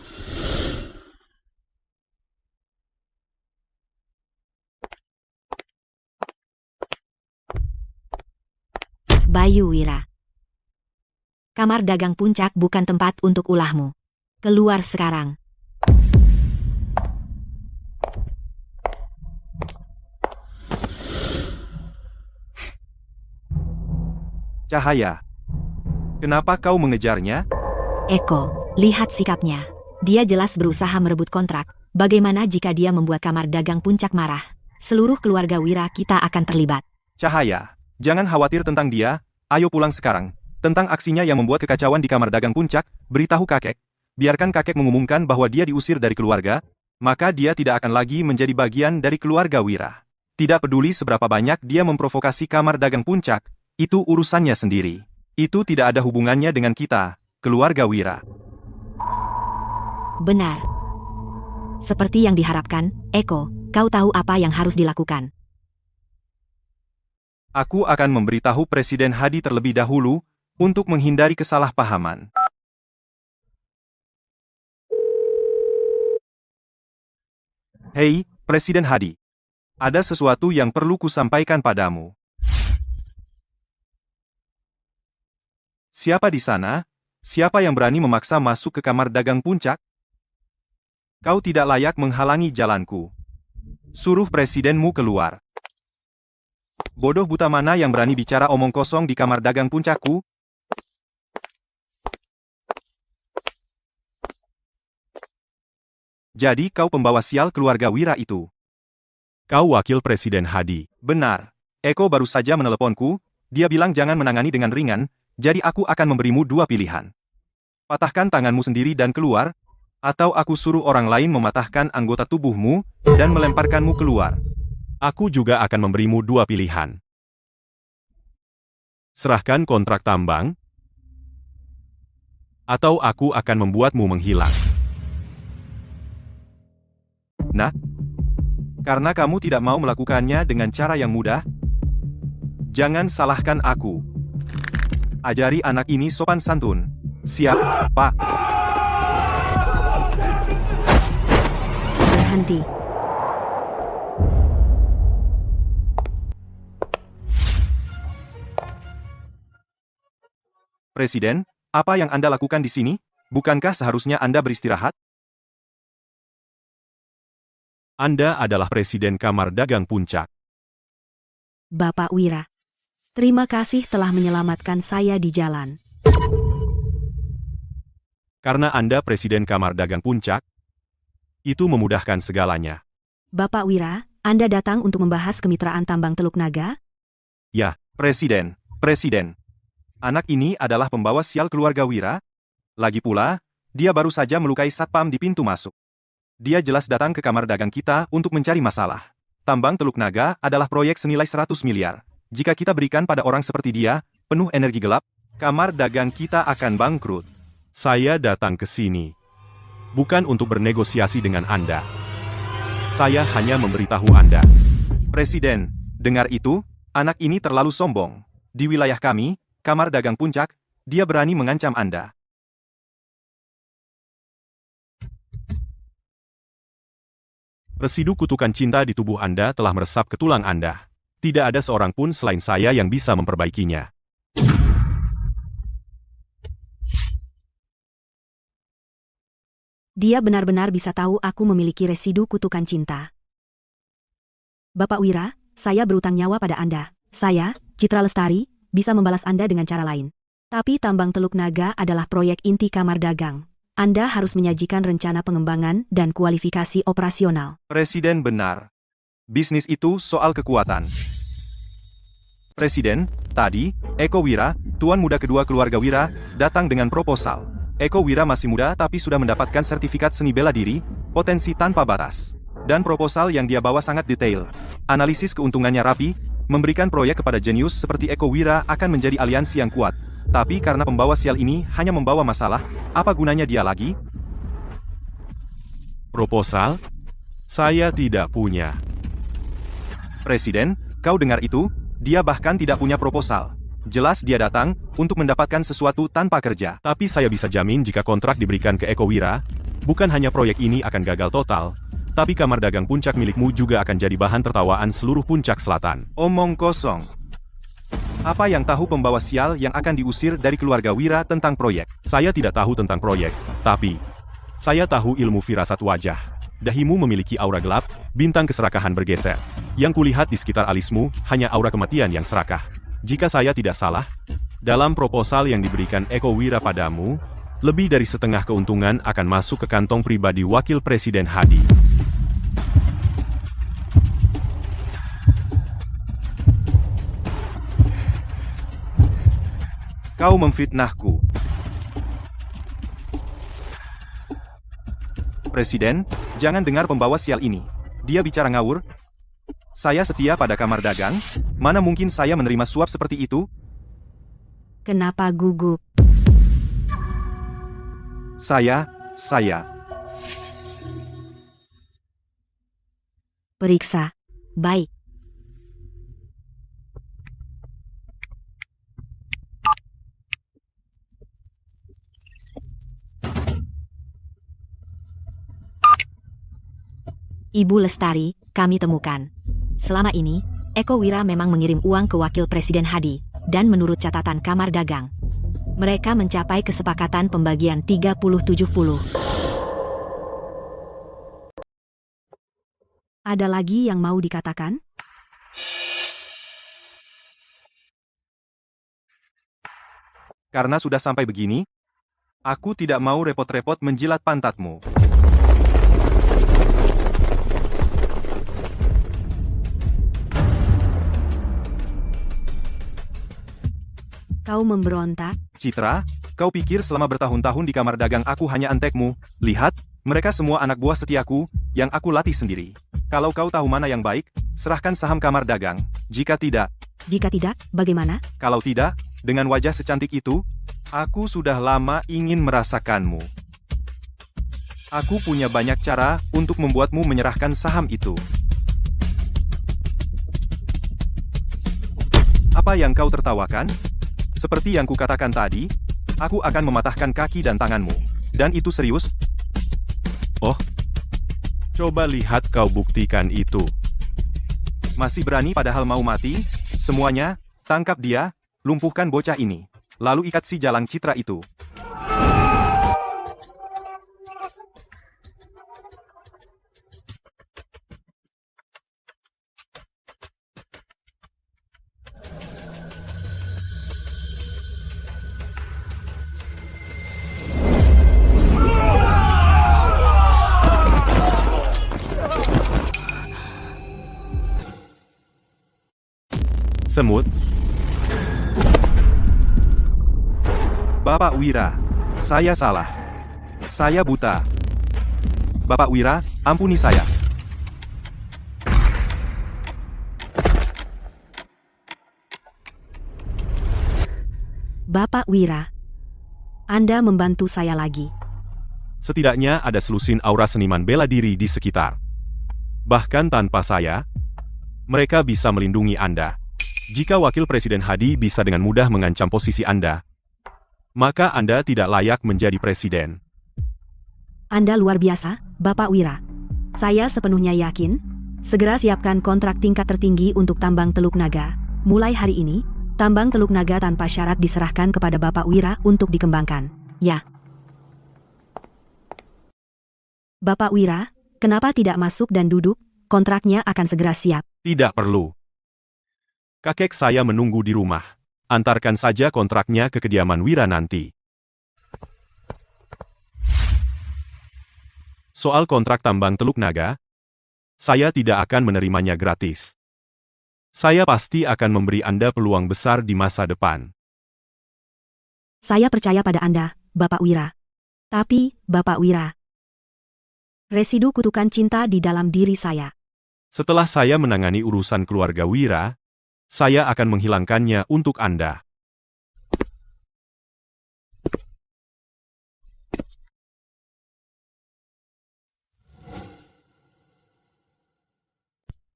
Bayu Wira. Kamar dagang puncak bukan tempat untuk ulahmu. Keluar sekarang. Cahaya. Kenapa kau mengejarnya? Eko, lihat sikapnya. Dia jelas berusaha merebut kontrak. Bagaimana jika dia membuat kamar dagang puncak marah? Seluruh keluarga Wira kita akan terlibat. Cahaya, jangan khawatir tentang dia. Ayo pulang sekarang. Tentang aksinya yang membuat kekacauan di kamar dagang puncak, beritahu kakek. Biarkan kakek mengumumkan bahwa dia diusir dari keluarga, maka dia tidak akan lagi menjadi bagian dari keluarga Wira. Tidak peduli seberapa banyak dia memprovokasi kamar dagang puncak, itu urusannya sendiri. Itu tidak ada hubungannya dengan kita, keluarga Wira. Benar. Seperti yang diharapkan, Eko, kau tahu apa yang harus dilakukan. Aku akan memberitahu Presiden Hadi terlebih dahulu, untuk menghindari kesalahpahaman. Hei, Presiden Hadi. Ada sesuatu yang perlu kusampaikan padamu. Siapa di sana? Siapa yang berani memaksa masuk ke kamar dagang puncak? Kau tidak layak menghalangi jalanku. Suruh presidenmu keluar. Bodoh buta mana yang berani bicara omong kosong di kamar dagang puncakku? Jadi kau pembawa sial keluarga Wira itu? Kau wakil Presiden Hadi. Benar. Eko baru saja meneleponku, dia bilang jangan menangani dengan ringan, jadi aku akan memberimu dua pilihan. Patahkan tanganmu sendiri dan keluar, atau aku suruh orang lain mematahkan anggota tubuhmu, dan melemparkanmu keluar. Aku juga akan memberimu dua pilihan. Serahkan kontrak tambang, atau aku akan membuatmu menghilang. Nah, karena kamu tidak mau melakukannya dengan cara yang mudah, jangan salahkan aku. Ajari anak ini sopan santun. Siap, Pak. Berhenti. Presiden, apa yang Anda lakukan di sini? Bukankah seharusnya Anda beristirahat? Anda adalah Presiden Kamar Dagang Puncak. Bapak Wira. Terima kasih telah menyelamatkan saya di jalan. Karena Anda Presiden Kamar Dagang Puncak, itu memudahkan segalanya. Bapak Wira, Anda datang untuk membahas kemitraan tambang Teluk Naga? Ya, Presiden. Anak ini adalah pembawa sial keluarga Wira. Lagi pula, dia baru saja melukai satpam di pintu masuk. Dia jelas datang ke kamar dagang kita untuk mencari masalah. Tambang Teluk Naga adalah proyek senilai 100 miliar. Jika kita berikan pada orang seperti dia, penuh energi gelap, kamar dagang kita akan bangkrut. Saya datang ke sini bukan untuk bernegosiasi dengan Anda. Saya hanya memberitahu Anda. Presiden, dengar itu, anak ini terlalu sombong. Di wilayah kami, kamar dagang Puncak, dia berani mengancam Anda. Residu kutukan cinta di tubuh Anda telah meresap ke tulang Anda. Tidak ada seorang pun selain saya yang bisa memperbaikinya. Dia benar-benar bisa tahu aku memiliki residu kutukan cinta. Bapak Wira, saya berutang nyawa pada Anda. Saya, Citra Lestari, bisa membalas Anda dengan cara lain. Tapi tambang Teluk Naga adalah proyek inti kamar dagang. Anda harus menyajikan rencana pengembangan dan kualifikasi operasional. Presiden benar. Bisnis itu soal kekuatan. Presiden, tadi, Eko Wira, tuan muda kedua keluarga Wira, datang dengan proposal. Eko Wira masih muda tapi sudah mendapatkan sertifikat seni bela diri, potensi tanpa batas. Dan proposal yang dia bawa sangat detail. Analisis keuntungannya rapi, memberikan proyek kepada jenius seperti Eko Wira akan menjadi aliansi yang kuat. Tapi karena pembawa sial ini hanya membawa masalah, apa gunanya dia lagi? Proposal? Saya tidak punya. Presiden, kau dengar itu? Dia bahkan tidak punya proposal. Jelas dia datang untuk mendapatkan sesuatu tanpa kerja. Tapi saya bisa jamin jika kontrak diberikan ke Eko Wira, bukan hanya proyek ini akan gagal total, tapi kamar dagang Puncak milikmu juga akan jadi bahan tertawaan seluruh Puncak Selatan. Omong kosong. Apa yang tahu pembawa sial yang akan diusir dari keluarga Wira tentang proyek? Saya tidak tahu tentang proyek, tapi saya tahu ilmu firasat wajah. Dahimu memiliki aura gelap, bintang keserakahan bergeser. Yang kulihat di sekitar alismu hanya aura kematian yang serakah. Jika saya tidak salah, dalam proposal yang diberikan Eko Wira padamu, lebih dari setengah keuntungan akan masuk ke kantong pribadi Wakil Presiden Hadi. Kau memfitnahku. Presiden, jangan dengar pembawa sial ini. Dia bicara ngawur. Saya setia pada kamar dagang, mana mungkin saya menerima suap seperti itu? Kenapa gugup? Saya. Periksa. Baik. Ibu Lestari, kami temukan. Selama ini, Eko Wira memang mengirim uang ke Wakil Presiden Hadi, dan menurut catatan kamar dagang, mereka mencapai kesepakatan pembagian 30-70. Ada lagi yang mau dikatakan? Karena sudah sampai begini, aku tidak mau repot-repot menjilat pantatmu. Kau memberontak? Citra, kau pikir selama bertahun-tahun di kamar dagang aku hanya antekmu? Lihat, mereka semua anak buah setiaku, yang aku latih sendiri. Kalau kau tahu mana yang baik, serahkan saham kamar dagang. Jika tidak, bagaimana? Kalau tidak, dengan wajah secantik itu, aku sudah lama ingin merasakanmu. Aku punya banyak cara untuk membuatmu menyerahkan saham itu. Apa yang kau tertawakan? Seperti yang kukatakan tadi, aku akan mematahkan kaki dan tanganmu. Dan itu serius? Oh, coba lihat kau buktikan itu. Masih berani padahal mau mati? Semuanya, tangkap dia, lumpuhkan bocah ini. Lalu ikat si jalang Citra itu. Semut, Bapak Wira, saya salah. Saya buta. Bapak Wira, ampuni saya. Bapak Wira, Anda membantu saya lagi. setidaknya ada selusin aura seniman bela diri di sekitar. Bahkan tanpa saya, mereka bisa melindungi Anda. Jika Wakil Presiden Hadi bisa dengan mudah mengancam posisi Anda, maka Anda tidak layak menjadi presiden. Anda luar biasa, Bapak Wira. Saya sepenuhnya yakin. Segera siapkan kontrak tingkat tertinggi untuk tambang Teluk Naga. Mulai hari ini, tambang Teluk Naga tanpa syarat diserahkan kepada Bapak Wira untuk dikembangkan. Ya, Bapak Wira, kenapa tidak masuk dan duduk? Kontraknya akan segera siap. Tidak perlu. Kakek saya menunggu di rumah. Antarkan saja kontraknya ke kediaman Wira nanti. Soal kontrak tambang Teluk Naga, saya tidak akan menerimanya gratis. Saya pasti akan memberi Anda peluang besar di masa depan. Saya percaya pada Anda, Bapak Wira. Tapi, Bapak Wira, residu kutukan cinta di dalam diri saya. Setelah saya menangani urusan keluarga Wira, saya akan menghilangkannya untuk Anda.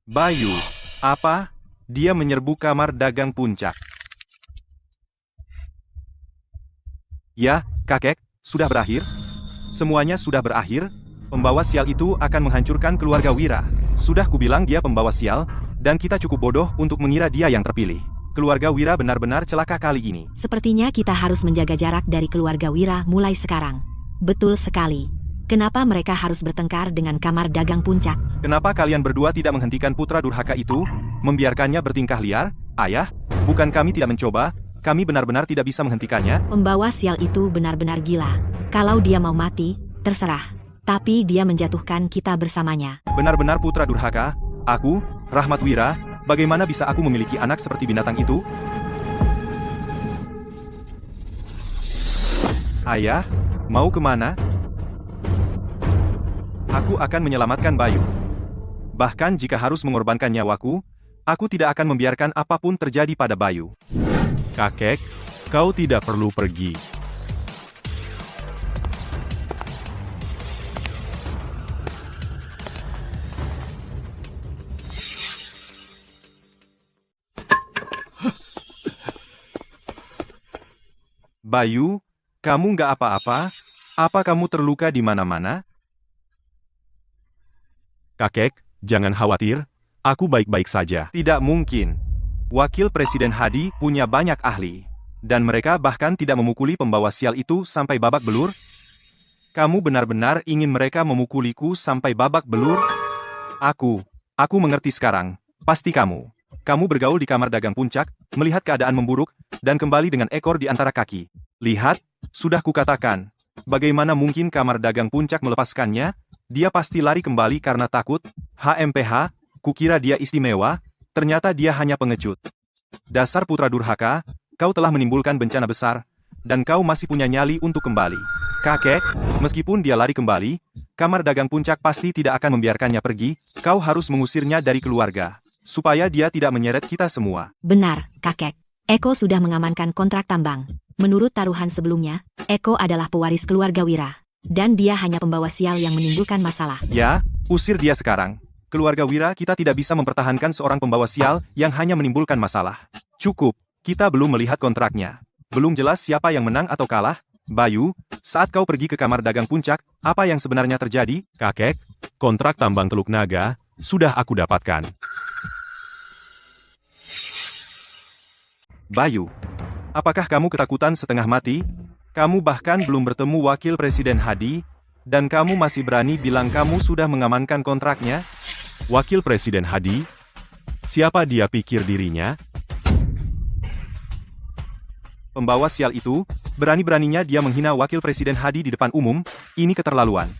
Bayu, apa? Dia menyerbu kamar dagang puncak. Ya, kakek, sudah berakhir. Semuanya sudah berakhir. Pembawa sial itu akan menghancurkan keluarga Wira. Sudah kubilang dia pembawa sial, dan kita cukup bodoh untuk mengira dia yang terpilih. Keluarga Wira benar-benar celaka kali ini. sepertinya kita harus menjaga jarak dari keluarga Wira mulai sekarang. Betul sekali. Kenapa mereka harus bertengkar dengan kamar dagang puncak? Kenapa kalian berdua tidak menghentikan putra durhaka itu? Membiarkannya bertingkah liar? Ayah, bukan kami tidak mencoba, kami benar-benar tidak bisa menghentikannya. Pembawa sial itu benar-benar gila. Kalau dia mau mati, terserah. Tapi dia menjatuhkan kita bersamanya. Benar-benar putra durhaka. Aku, Rahmat Wira, bagaimana bisa aku memiliki anak seperti binatang itu? Ayah, mau kemana? Aku akan menyelamatkan Bayu. Bahkan jika harus mengorbankan nyawaku, aku tidak akan membiarkan apapun terjadi pada Bayu. Kakek, kau tidak perlu pergi. Bayu, kamu nggak apa-apa? Apa kamu terluka di mana-mana? Kakek, jangan khawatir, aku baik-baik saja. Tidak mungkin. Wakil Presiden Hadi punya banyak ahli. Dan mereka bahkan tidak memukuli pembawa sial itu sampai babak belur? Kamu benar-benar ingin mereka memukuliku sampai babak belur? Aku mengerti sekarang. Pasti kamu. Kamu bergaul di kamar dagang puncak, melihat keadaan memburuk, dan kembali dengan ekor di antara kaki. Lihat, sudah kukatakan. Bagaimana mungkin kamar dagang puncak melepaskannya? Dia pasti lari kembali karena takut. HMPH, kukira dia istimewa, ternyata dia hanya pengecut. Dasar putra durhaka, kau telah menimbulkan bencana besar, dan kau masih punya nyali untuk kembali. Kakek, meskipun dia lari kembali, kamar dagang puncak pasti tidak akan membiarkannya pergi, kau harus mengusirnya dari keluarga, supaya dia tidak menyeret kita semua. Benar, kakek. Eko sudah mengamankan kontrak tambang. Menurut taruhan sebelumnya, Eko adalah pewaris keluarga Wira. Dan dia hanya pembawa sial yang menimbulkan masalah. Ya, usir dia sekarang. Keluarga Wira kita tidak bisa mempertahankan seorang pembawa sial yang hanya menimbulkan masalah. Cukup, kita belum melihat kontraknya. Belum jelas siapa yang menang atau kalah. Bayu, saat kau pergi ke kamar dagang puncak, apa yang sebenarnya terjadi? Kakek, kontrak tambang Teluk Naga sudah aku dapatkan. Bayu, apakah kamu ketakutan setengah mati? Kamu bahkan belum bertemu Wakil Presiden Hadi, dan kamu masih berani bilang kamu sudah mengamankan kontraknya? Wakil Presiden Hadi? Siapa dia pikir dirinya? Pembawa sial itu, berani-beraninya dia menghina Wakil Presiden Hadi di depan umum, ini keterlaluan.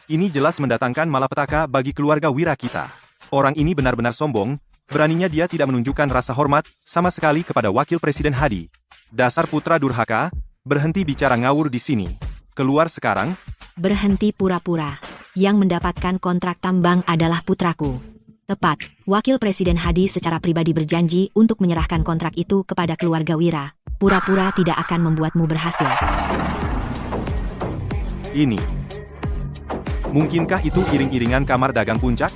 Ini jelas mendatangkan malapetaka bagi keluarga Wira kita. Orang ini benar-benar sombong, Beraninya dia tidak menunjukkan rasa hormat sama sekali kepada Wakil Presiden Hadi. Dasar putra durhaka, berhenti bicara ngawur di sini. Keluar sekarang. Berhenti pura-pura. Yang mendapatkan kontrak tambang adalah putraku. Tepat, Wakil Presiden Hadi secara pribadi berjanji untuk menyerahkan kontrak itu kepada keluarga Wira. Pura-pura tidak akan membuatmu berhasil. Ini. Mungkinkah itu iring-iringan kamar dagang puncak?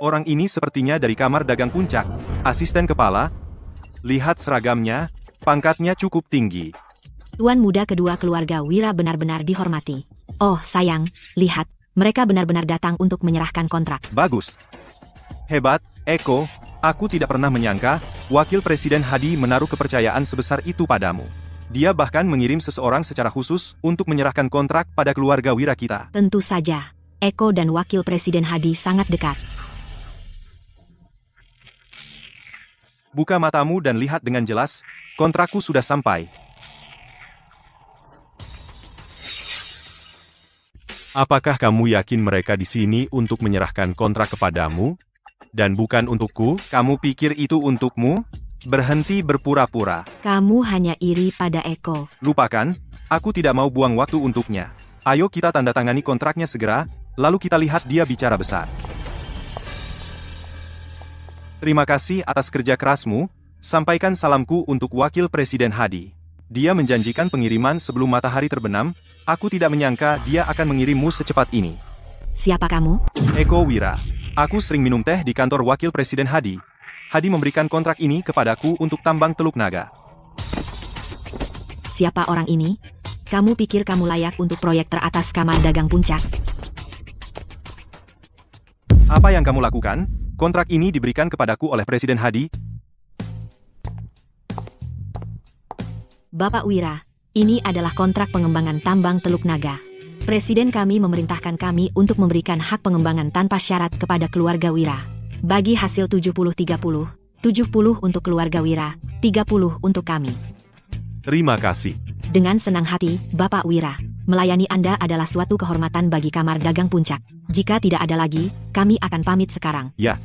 Orang ini sepertinya dari kamar dagang puncak. Asisten kepala. Lihat seragamnya, pangkatnya cukup tinggi. Tuan muda kedua keluarga Wira benar-benar dihormati. Oh sayang, lihat, mereka benar-benar datang untuk menyerahkan kontrak. Bagus. Hebat, Eko. Aku tidak pernah menyangka, Wakil Presiden Hadi menaruh kepercayaan sebesar itu padamu. Dia bahkan mengirim seseorang secara khusus untuk menyerahkan kontrak pada keluarga Wira kita. Tentu saja, Eko dan Wakil Presiden Hadi sangat dekat. Buka matamu dan lihat dengan jelas, kontrakku sudah sampai. Apakah kamu yakin mereka di sini untuk menyerahkan kontrak kepadamu? Dan bukan untukku? Kamu pikir itu untukmu? Berhenti berpura-pura. Kamu hanya iri pada Eko. Lupakan, aku tidak mau buang waktu untuknya. Ayo kita tanda tangani kontraknya segera, lalu kita lihat dia bicara besar. Terima kasih atas kerja kerasmu, sampaikan salamku untuk Wakil Presiden Hadi. Dia menjanjikan pengiriman sebelum matahari terbenam, aku tidak menyangka dia akan mengirimmu secepat ini. Siapa kamu? Eko Wira. Aku sering minum teh di kantor Wakil Presiden Hadi. Hadi memberikan kontrak ini kepadaku untuk tambang Teluk Naga. Siapa orang ini? Kamu pikir kamu layak untuk proyek teratas kamar dagang puncak? Apa yang kamu lakukan? Kontrak ini diberikan kepadaku oleh Presiden Hadi. Bapak Wira, ini adalah kontrak pengembangan tambang Teluk Naga. Presiden kami memerintahkan kami untuk memberikan hak pengembangan tanpa syarat kepada keluarga Wira. Bagi hasil 70-30, 70 untuk keluarga Wira, 30 untuk kami. Terima kasih. Dengan senang hati, Bapak Wira. Melayani Anda adalah suatu kehormatan bagi kamar dagang puncak. Jika tidak ada lagi, kami akan pamit sekarang. Ya.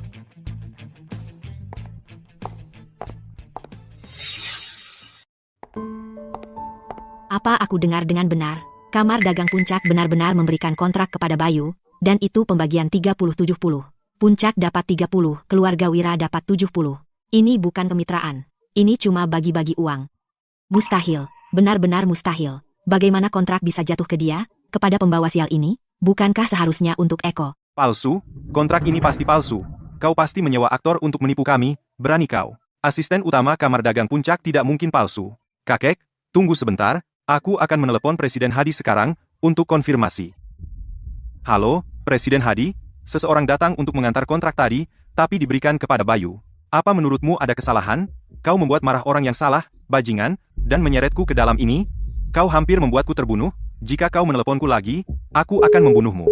Apa aku dengar dengan benar? Kamar dagang puncak benar-benar memberikan kontrak kepada Bayu, dan itu pembagian 30-70. Puncak dapat 30, keluarga Wira dapat 70. Ini bukan kemitraan. Ini cuma bagi-bagi uang. Mustahil, benar-benar mustahil. Bagaimana kontrak bisa jatuh ke dia, kepada pembawa sial ini? Bukankah seharusnya untuk Eko? Palsu? Kontrak ini pasti palsu. Kau pasti menyewa aktor untuk menipu kami, berani kau. Asisten utama kamar dagang puncak tidak mungkin palsu. Kakek, tunggu sebentar, aku akan menelepon Presiden Hadi sekarang, untuk konfirmasi. Halo, Presiden Hadi, seseorang datang untuk mengantar kontrak tadi, tapi diberikan kepada Bayu. Apa menurutmu ada kesalahan? Kau membuat marah orang yang salah, bajingan, dan menyeretku ke dalam ini? Kau hampir membuatku terbunuh, jika kau meneleponku lagi, aku akan membunuhmu.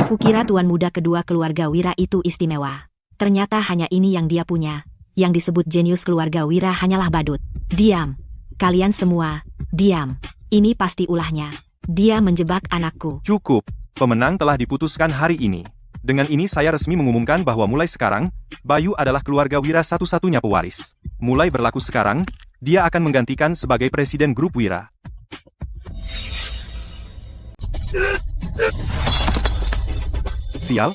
Kukira tuan muda kedua keluarga Wira itu istimewa. Ternyata hanya ini yang dia punya. Yang disebut jenius keluarga Wira hanyalah badut. Diam. Kalian semua, diam. Ini pasti ulahnya. Dia menjebak anakku. Cukup. Pemenang telah diputuskan hari ini. Dengan ini saya resmi mengumumkan bahwa mulai sekarang, Bayu adalah keluarga Wira satu-satunya pewaris. Mulai berlaku sekarang, dia akan menggantikan sebagai presiden grup Wira. Sial?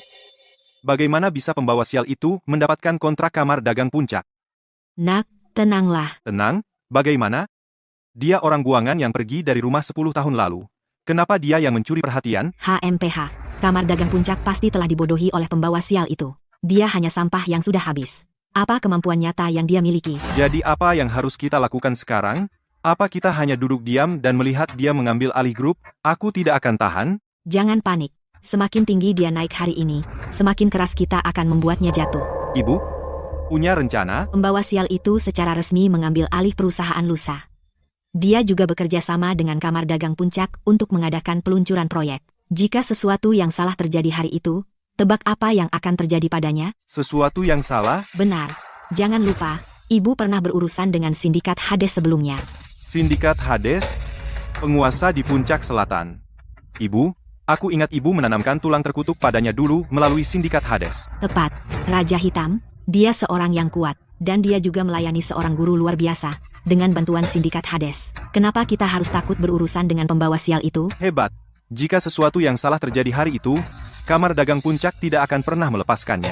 Bagaimana bisa pembawa sial itu mendapatkan kontrak kamar dagang puncak? Nak, tenanglah. Tenang? Bagaimana? Dia orang buangan yang pergi dari rumah 10 tahun lalu. Kenapa dia yang mencuri perhatian? HMPH, kamar dagang puncak pasti telah dibodohi oleh pembawa sial itu. Dia hanya sampah yang sudah habis. Apa kemampuan nyata yang dia miliki? Jadi apa yang harus kita lakukan sekarang? Apa kita hanya duduk diam dan melihat dia mengambil alih grup? Aku tidak akan tahan. Jangan panik. Semakin tinggi dia naik hari ini, semakin keras kita akan membuatnya jatuh. Ibu, punya rencana? Pembawa sial itu secara resmi mengambil alih perusahaan lusa. Dia juga bekerja sama dengan kamar dagang puncak untuk mengadakan peluncuran proyek. Jika sesuatu yang salah terjadi hari itu, tebak apa yang akan terjadi padanya? Sesuatu yang salah? Benar. Jangan lupa, ibu pernah berurusan dengan sindikat Hades sebelumnya. Sindikat Hades? penguasa di puncak selatan. Ibu, aku ingat ibu menanamkan tulang terkutuk padanya dulu melalui sindikat Hades. Tepat, Raja Hitam, dia seorang yang kuat, dan dia juga melayani seorang guru luar biasa, dengan bantuan sindikat Hades. Kenapa kita harus takut berurusan dengan pembawa sial itu? Hebat. Jika sesuatu yang salah terjadi hari itu, Kamar Dagang Puncak tidak akan pernah melepaskannya.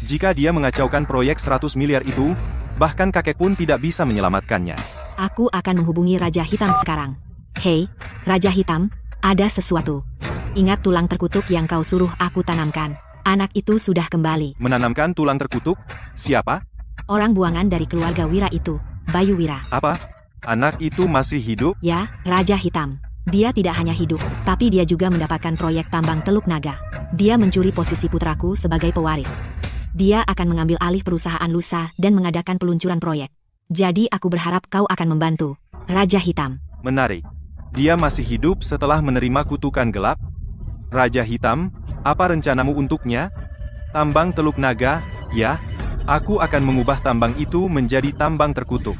Jika dia mengacaukan proyek 100 miliar itu, bahkan kakek pun tidak bisa menyelamatkannya. Aku akan menghubungi Raja Hitam sekarang. Hei, Raja Hitam, ada sesuatu. Ingat tulang terkutuk yang kau suruh aku tanamkan. Anak itu sudah kembali. Menanamkan tulang terkutuk? Siapa? Orang buangan dari keluarga Wira itu, Bayu Wira. Apa? Anak itu masih hidup? Ya, Raja Hitam. Dia tidak hanya hidup, tapi dia juga mendapatkan proyek tambang Teluk Naga. Dia mencuri posisi putraku sebagai pewaris. Dia akan mengambil alih perusahaan lusa dan mengadakan peluncuran proyek. Jadi aku berharap kau akan membantu, Raja Hitam. Menarik. Dia masih hidup setelah menerima kutukan gelap? Raja Hitam, apa rencanamu untuknya? Tambang Teluk Naga, ya. Aku akan mengubah tambang itu menjadi tambang terkutuk.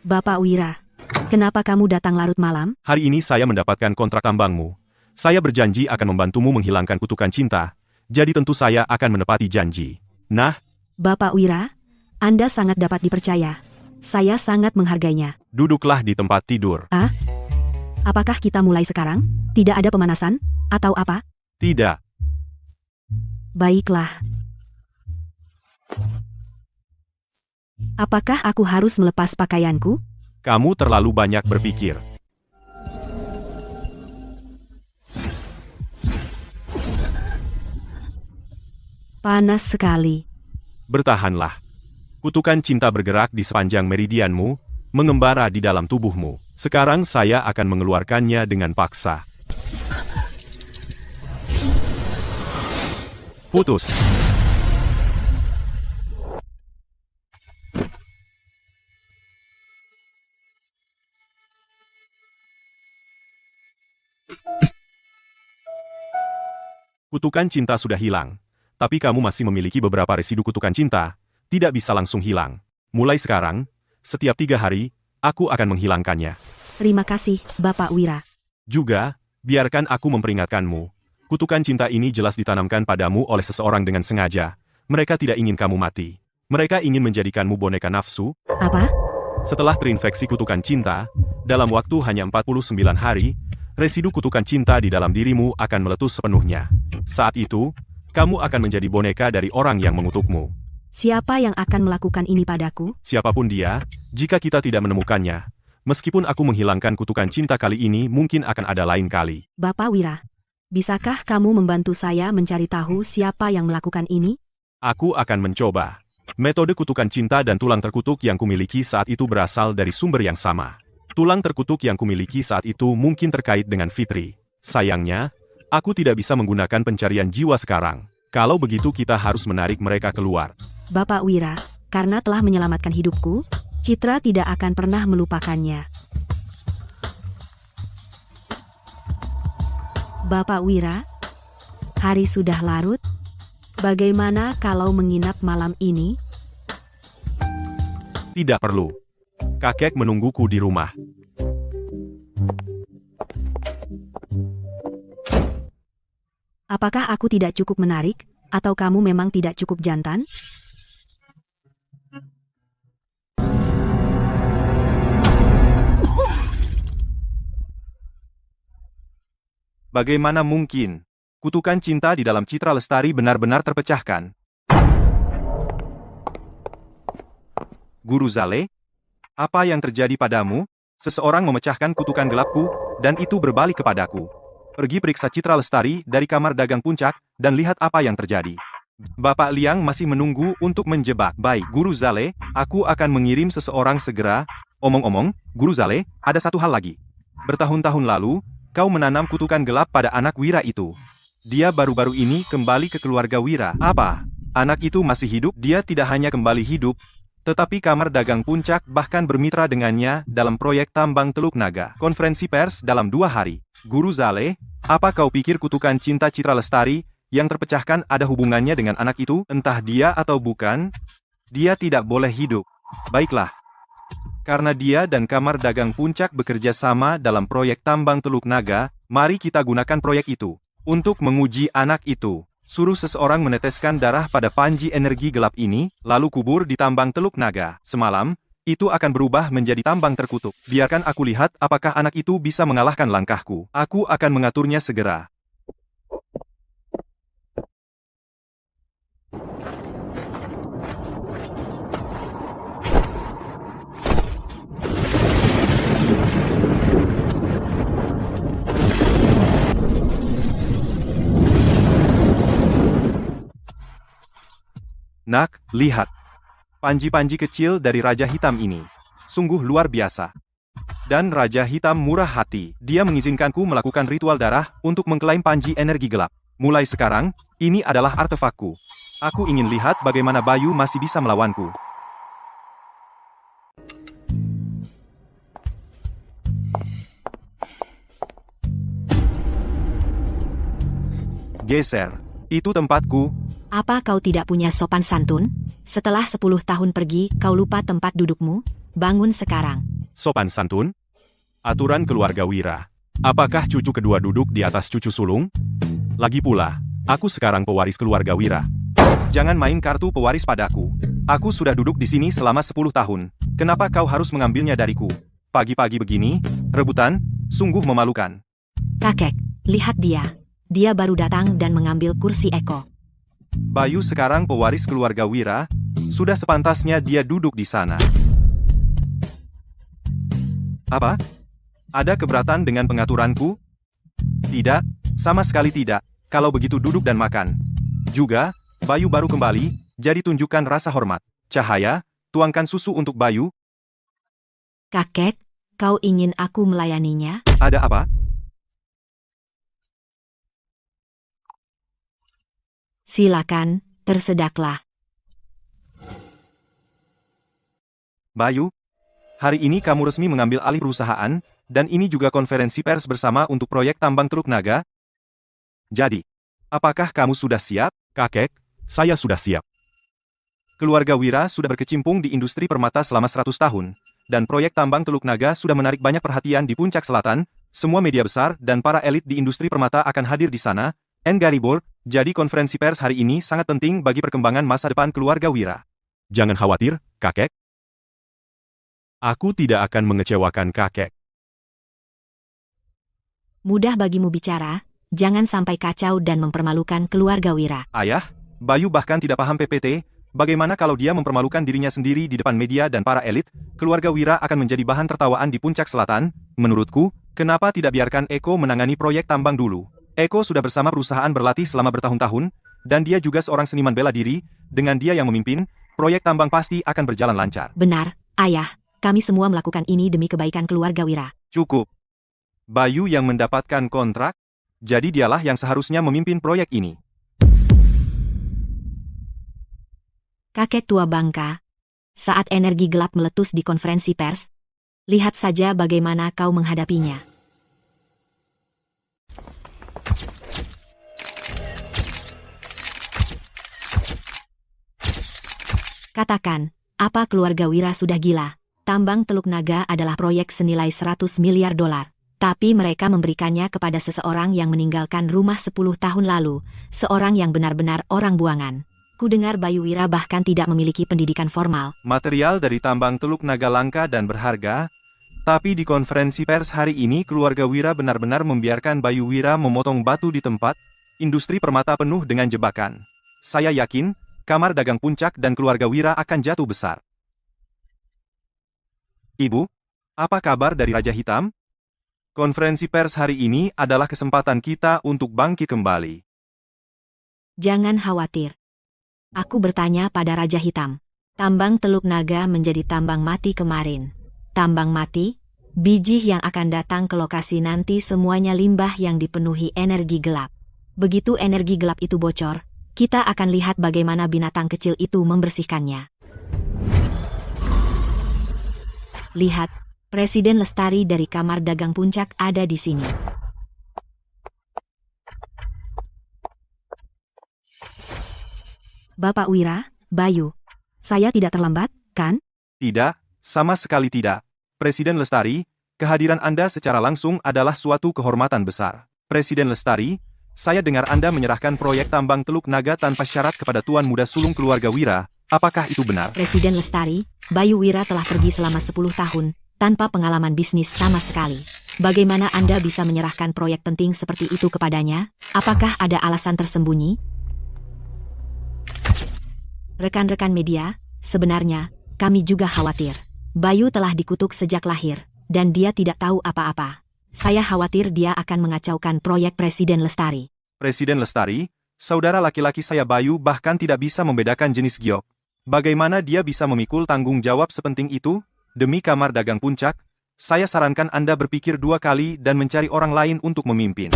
Bapak Wira, kenapa kamu datang larut malam? Hari ini saya mendapatkan kontrak tambangmu. Saya berjanji akan membantumu menghilangkan kutukan cinta, jadi tentu saya akan menepati janji. Nah, Bapak Wira, Anda sangat dapat dipercaya. Saya sangat menghargainya. duduklah di tempat tidur. Apakah kita mulai sekarang? Tidak ada pemanasan? Atau apa? Tidak, Baiklah. Apakah aku harus melepas pakaianku? kamu terlalu banyak berpikir. Panas sekali. Bertahanlah. Kutukan cinta bergerak di sepanjang meridianmu, mengembara di dalam tubuhmu. Sekarang saya akan mengeluarkannya dengan paksa. Putus. Kutukan cinta sudah hilang, tapi kamu masih memiliki beberapa residu kutukan cinta, tidak bisa langsung hilang. Mulai sekarang, setiap 3 hari, aku akan menghilangkannya. Terima kasih, Bapak Wira. Juga, biarkan aku memperingatkanmu. Kutukan cinta ini jelas ditanamkan padamu oleh seseorang dengan sengaja. Mereka tidak ingin kamu mati. Mereka ingin menjadikanmu boneka nafsu. Apa? Setelah terinfeksi kutukan cinta, dalam waktu hanya 49 hari, residu kutukan cinta di dalam dirimu akan meletus sepenuhnya. Saat itu, kamu akan menjadi boneka dari orang yang mengutukmu. Siapa yang akan melakukan ini padaku? Siapapun dia, jika kita tidak menemukannya, meskipun aku menghilangkan kutukan cinta kali ini mungkin akan ada lain kali. Bapak Wira, bisakah kamu membantu saya mencari tahu siapa yang melakukan ini? Aku akan mencoba. Metode kutukan cinta dan tulang terkutuk yang kumiliki saat itu berasal dari sumber yang sama. Tulang terkutuk yang kumiliki saat itu mungkin terkait dengan Fitri. Sayangnya, aku tidak bisa menggunakan pencarian jiwa sekarang. Kalau begitu kita harus menarik mereka keluar. Bapak Wira, karena telah menyelamatkan hidupku, Citra tidak akan pernah melupakannya. Bapak Wira, hari sudah larut. Bagaimana kalau menginap malam ini? Tidak perlu. Kakek menungguku di rumah. Apakah aku tidak cukup menarik, atau kamu memang tidak cukup jantan? Bagaimana mungkin? Kutukan cinta di dalam Citra Lestari benar-benar terpecahkan. Guru Zale? Apa yang terjadi padamu? Seseorang memecahkan kutukan gelapku, dan itu berbalik kepadaku. Pergi periksa Citra Lestari dari Kamar Dagang Puncak, dan lihat apa yang terjadi. Bapak Liang masih menunggu untuk menjebak. Baik, Guru Zale, aku akan mengirim seseorang segera. Omong-omong, Guru Zale, ada satu hal lagi. Bertahun-tahun lalu, kau menanam kutukan gelap pada anak Wira itu. Dia baru-baru ini kembali ke keluarga Wira. Apa? Anak itu masih hidup? Dia tidak hanya kembali hidup, tetapi Kamar Dagang Puncak bahkan bermitra dengannya dalam proyek tambang Teluk Naga. Konferensi pers dalam 2 hari. Guru Zale, apa kau pikir kutukan cinta Citra Lestari Yang terpecahkan ada hubungannya dengan anak itu, entah dia atau bukan. Dia tidak boleh hidup. Baiklah. Karena dia dan Kamar Dagang Puncak bekerja sama dalam proyek tambang Teluk Naga, mari kita gunakan proyek itu. Untuk menguji anak itu, suruh seseorang meneteskan darah pada panji energi gelap ini, lalu kubur di tambang Teluk Naga. Semalam, itu akan berubah menjadi tambang terkutuk. Biarkan aku lihat apakah anak itu bisa mengalahkan langkahku. Aku akan mengaturnya segera. Nak, lihat. Panji-panji kecil dari Raja Hitam ini. Sungguh luar biasa. Dan Raja Hitam murah hati. Dia mengizinkanku melakukan ritual darah untuk mengklaim panji energi gelap. Mulai sekarang, ini adalah artefakku. Aku ingin lihat bagaimana Bayu masih bisa melawanku. Geser. Itu tempatku. Apa kau tidak punya sopan santun? Setelah 10 tahun pergi, kau lupa tempat dudukmu? Bangun sekarang. Sopan santun? Aturan keluarga Wira. Apakah cucu kedua duduk di atas cucu sulung? Lagi pula, aku sekarang pewaris keluarga Wira. Jangan main kartu pewaris padaku. Aku sudah duduk di sini selama 10 tahun. Kenapa kau harus mengambilnya dariku? Pagi-pagi begini, rebutan, sungguh memalukan. Kakek, lihat dia. Dia baru datang dan mengambil kursi Eko. Bayu sekarang pewaris keluarga Wira, sudah sepantasnya dia duduk di sana. Apa? Ada keberatan dengan pengaturanku? Tidak, sama sekali tidak. Kalau begitu duduk dan makan. Juga, Bayu baru kembali, jadi tunjukkan rasa hormat. Cahaya, tuangkan susu untuk Bayu. Kakek, kau ingin aku melayaninya? Ada apa? Silakan, tersedaklah. Bayu, hari ini kamu resmi mengambil alih perusahaan, dan ini juga konferensi pers bersama untuk proyek tambang Teluk Naga. Jadi, apakah kamu sudah siap? Kakek, saya sudah siap. Keluarga Wira sudah berkecimpung di industri permata selama 100 tahun, dan proyek tambang Teluk Naga sudah menarik banyak perhatian di Puncak Selatan. Semua media besar dan para elit di industri permata akan hadir di sana. Garibor, jadi konferensi pers hari ini sangat penting bagi perkembangan masa depan keluarga Wira. Jangan khawatir, kakek. Aku tidak akan mengecewakan kakek. Mudah bagimu bicara, jangan sampai kacau dan mempermalukan keluarga Wira. Ayah, Bayu bahkan tidak paham PPT, bagaimana kalau dia mempermalukan dirinya sendiri di depan media dan para elit, keluarga Wira akan menjadi bahan tertawaan di Puncak Selatan. Menurutku, kenapa tidak biarkan Eko menangani proyek tambang dulu? Eko sudah bersama perusahaan berlatih selama bertahun-tahun, dan dia juga seorang seniman bela diri. Dengan dia yang memimpin, proyek tambang pasti akan berjalan lancar. Benar, Ayah. Kami semua melakukan ini demi kebaikan keluarga Wira. Cukup. Bayu yang mendapatkan kontrak, jadi dialah yang seharusnya memimpin proyek ini. Kakek tua bangka. Saat energi gelap meletus di konferensi pers, lihat saja bagaimana kau menghadapinya. Katakan, apa keluarga Wira sudah gila? Tambang Teluk Naga adalah proyek senilai 100 miliar dolar. Tapi mereka memberikannya kepada seseorang yang meninggalkan rumah 10 tahun lalu, seorang yang benar-benar orang buangan. Kudengar Bayu Wira bahkan tidak memiliki pendidikan formal. Material dari tambang Teluk Naga langka dan berharga, tapi di konferensi pers hari ini keluarga Wira benar-benar membiarkan Bayu Wira memotong batu di tempat, industri permata penuh dengan jebakan. Saya yakin, Kamar Dagang Puncak dan keluarga Wira akan jatuh besar. Ibu, apa kabar dari Raja Hitam? Konferensi pers hari ini adalah kesempatan kita untuk bangkit kembali. Jangan khawatir. Aku bertanya pada Raja Hitam. Tambang Teluk Naga menjadi tambang mati kemarin. Tambang mati? Biji yang akan datang ke lokasi nanti semuanya limbah yang dipenuhi energi gelap. Begitu energi gelap itu bocor, kita akan lihat bagaimana binatang kecil itu membersihkannya. Lihat, Presiden Lestari dari Kamar Dagang Puncak ada di sini. Bapak Wira, Bayu. Saya tidak terlambat, kan? Tidak, sama sekali tidak. Presiden Lestari, kehadiran Anda secara langsung adalah suatu kehormatan besar. Presiden Lestari, saya dengar Anda menyerahkan proyek tambang Teluk Naga tanpa syarat kepada Tuan Muda Sulung keluarga Wira. Apakah itu benar? Presiden Lestari, Bayu Wira telah pergi selama 10 tahun, tanpa pengalaman bisnis sama sekali. Bagaimana Anda bisa menyerahkan proyek penting seperti itu kepadanya? Apakah ada alasan tersembunyi? Rekan-rekan media, sebenarnya, kami juga khawatir. Bayu telah dikutuk sejak lahir, dan dia tidak tahu apa-apa. Saya khawatir dia akan mengacaukan proyek Presiden Lestari. Presiden Lestari, saudara laki-laki saya Bayu bahkan tidak bisa membedakan jenis giok. Bagaimana dia bisa memikul tanggung jawab sepenting itu? Demi Kamar Dagang Puncak, saya sarankan Anda berpikir 2 kali dan mencari orang lain untuk memimpin.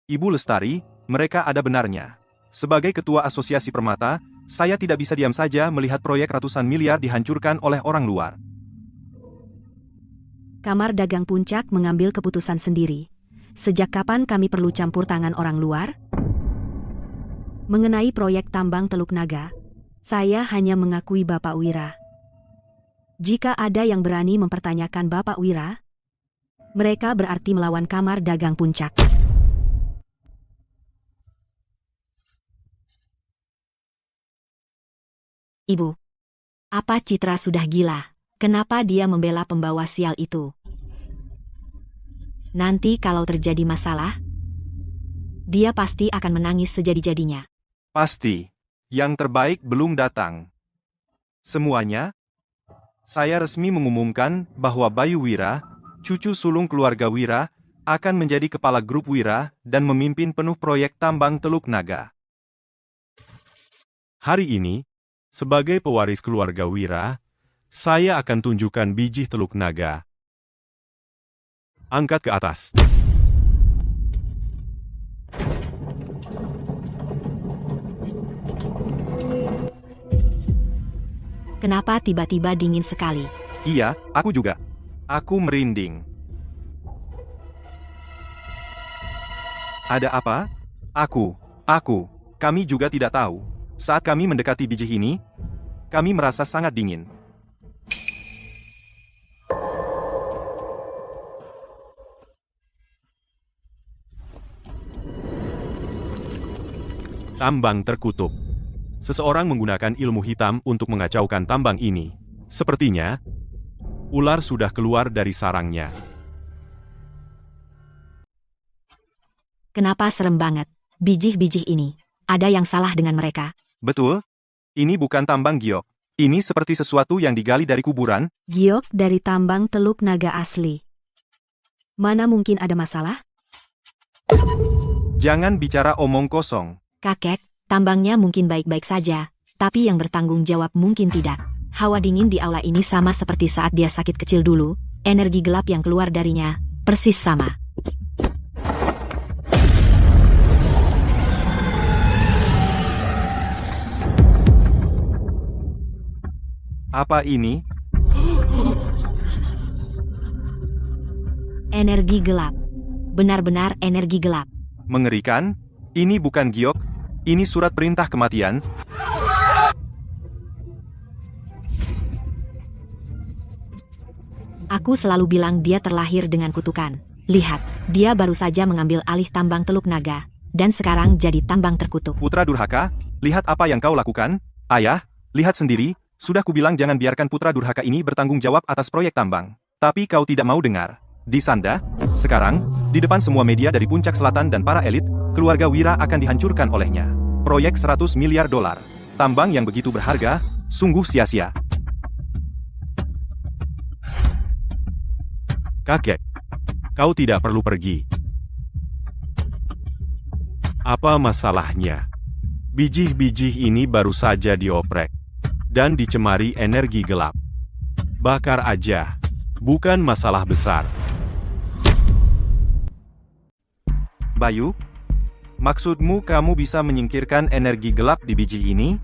Ibu Lestari, mereka ada benarnya. Sebagai Ketua Asosiasi Permata, saya tidak bisa diam saja melihat proyek ratusan miliar dihancurkan oleh orang luar. Kamar Dagang Puncak mengambil keputusan sendiri. Sejak kapan kami perlu campur tangan orang luar? Mengenai proyek tambang Teluk Naga, saya hanya mengakui Bapak Wira. Jika ada yang berani mempertanyakan Bapak Wira, mereka berarti melawan Kamar Dagang Puncak. Ibu, apa Citra sudah gila? Kenapa dia membela pembawa sial itu? Nanti kalau terjadi masalah, dia pasti akan menangis sejadi-jadinya. Pasti. Yang terbaik belum datang. Semuanya, saya resmi mengumumkan bahwa Bayu Wira, cucu sulung keluarga Wira, akan menjadi kepala grup Wira dan memimpin penuh proyek tambang Teluk Naga. Hari ini, sebagai pewaris keluarga Wira, saya akan tunjukkan biji Teluk Naga. Angkat ke atas. Kenapa tiba-tiba dingin sekali? Iya, aku juga. Aku merinding. Ada apa? Kami juga tidak tahu. Saat kami mendekati biji ini, kami merasa sangat dingin. Tambang terkutuk. Seseorang menggunakan ilmu hitam untuk mengacaukan tambang ini. Sepertinya, ular sudah keluar dari sarangnya. Kenapa serem banget? Biji-biji ini. Ada yang salah dengan mereka. Betul? Ini bukan tambang giok. Ini seperti sesuatu yang digali dari kuburan. Giok dari tambang Teluk Naga asli. Mana mungkin ada masalah? Jangan bicara omong kosong. Kakek, tambangnya mungkin baik-baik saja, tapi yang bertanggung jawab mungkin tidak. Hawa dingin di aula ini sama seperti saat dia sakit kecil dulu, energi gelap yang keluar darinya, persis sama. Apa ini? Energi gelap. Benar-benar energi gelap. Mengerikan? Ini bukan giok, ini surat perintah kematian. Aku selalu bilang dia terlahir dengan kutukan. Lihat, dia baru saja mengambil alih tambang Teluk Naga, dan sekarang jadi tambang terkutuk. Putra durhaka, lihat apa yang kau lakukan. Ayah, lihat sendiri, sudah kubilang jangan biarkan putra durhaka ini bertanggung jawab atas proyek tambang. Tapi kau tidak mau dengar. Di Sanda, sekarang, di depan semua media dari Puncak Selatan dan para elit, keluarga Wira akan dihancurkan olehnya. Proyek 100 miliar dolar. Tambang yang begitu berharga, sungguh sia-sia. Kakek, kau tidak perlu pergi. Apa masalahnya? Biji-biji ini baru saja dioprek dan dicemari energi gelap. Bakar aja, bukan masalah besar. Bayu, maksudmu kamu bisa menyingkirkan energi gelap di biji ini?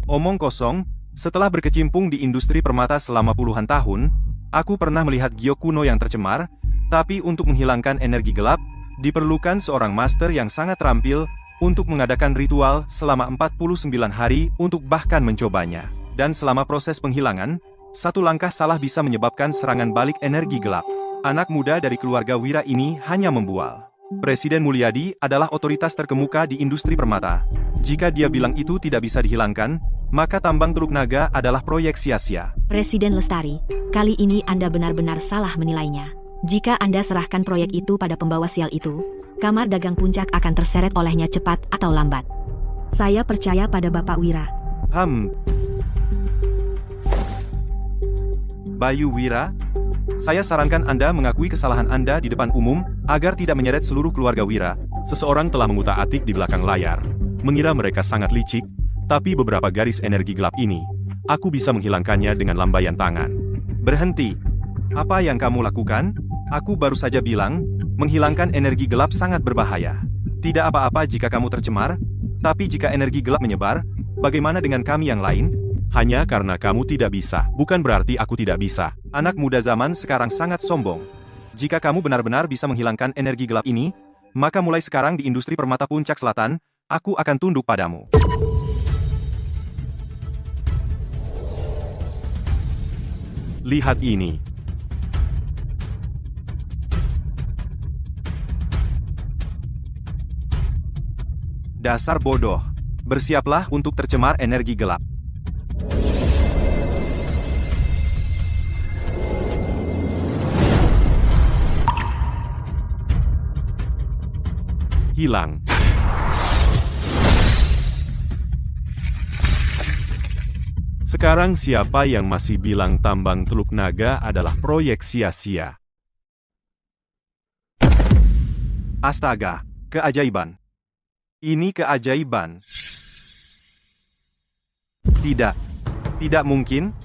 Omong kosong, setelah berkecimpung di industri permata selama puluhan tahun, aku pernah melihat giok kuno yang tercemar, Tapi untuk menghilangkan energi gelap, diperlukan seorang master yang sangat terampil untuk mengadakan ritual selama 49 hari untuk bahkan mencobanya. Dan selama proses penghilangan, satu langkah salah bisa menyebabkan serangan balik energi gelap. Anak muda dari keluarga Wira ini hanya membual. Presiden Mulyadi adalah otoritas terkemuka di industri permata. Jika dia bilang itu tidak bisa dihilangkan, maka tambang Teluk Naga adalah proyek sia-sia. Presiden Lestari, kali ini Anda benar-benar salah menilainya. Jika Anda serahkan proyek itu pada pembawa sial itu, Kamar Dagang Puncak akan terseret olehnya cepat atau lambat. Saya percaya pada Bapak Wira. Bayu Wira, saya sarankan Anda mengakui kesalahan Anda di depan umum, agar tidak menyeret seluruh keluarga Wira. Seseorang telah mengutak-atik di belakang layar, mengira mereka sangat licik, tapi beberapa garis energi gelap ini, aku bisa menghilangkannya dengan lambaian tangan. Berhenti. Apa yang kamu lakukan? Aku baru saja bilang, menghilangkan energi gelap sangat berbahaya. Tidak apa-apa jika kamu tercemar, tapi jika energi gelap menyebar, bagaimana dengan kami yang lain? Hanya karena kamu tidak bisa, bukan berarti aku tidak bisa. Anak muda zaman sekarang sangat sombong. Jika kamu benar-benar bisa menghilangkan energi gelap ini, maka mulai sekarang di industri permata Puncak Selatan, aku akan tunduk padamu. Lihat ini. Dasar bodoh. Bersiaplah untuk tercemar energi gelap. Hilang. Sekarang siapa yang masih bilang tambang Teluk Naga adalah proyek sia-sia? Astaga, keajaiban. Ini keajaiban. Tidak mungkin.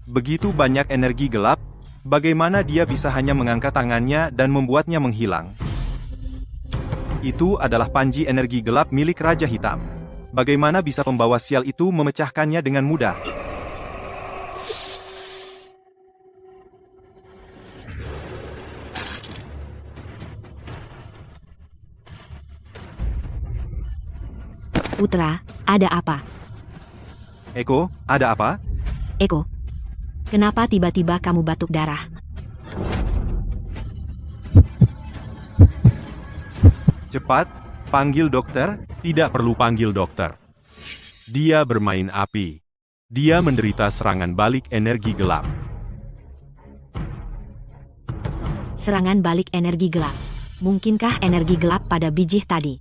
Begitu banyak energi gelap, bagaimana dia bisa hanya mengangkat tangannya dan membuatnya menghilang? Itu adalah panji energi gelap milik Raja Hitam. Bagaimana bisa pembawa sial itu memecahkannya dengan mudah? Putra, ada apa? Eko, ada apa? Eko, kenapa tiba-tiba kamu batuk darah? Cepat, panggil dokter. Tidak perlu panggil dokter. Dia bermain api. Dia menderita serangan balik energi gelap. Serangan balik energi gelap. Mungkinkah energi gelap pada biji tadi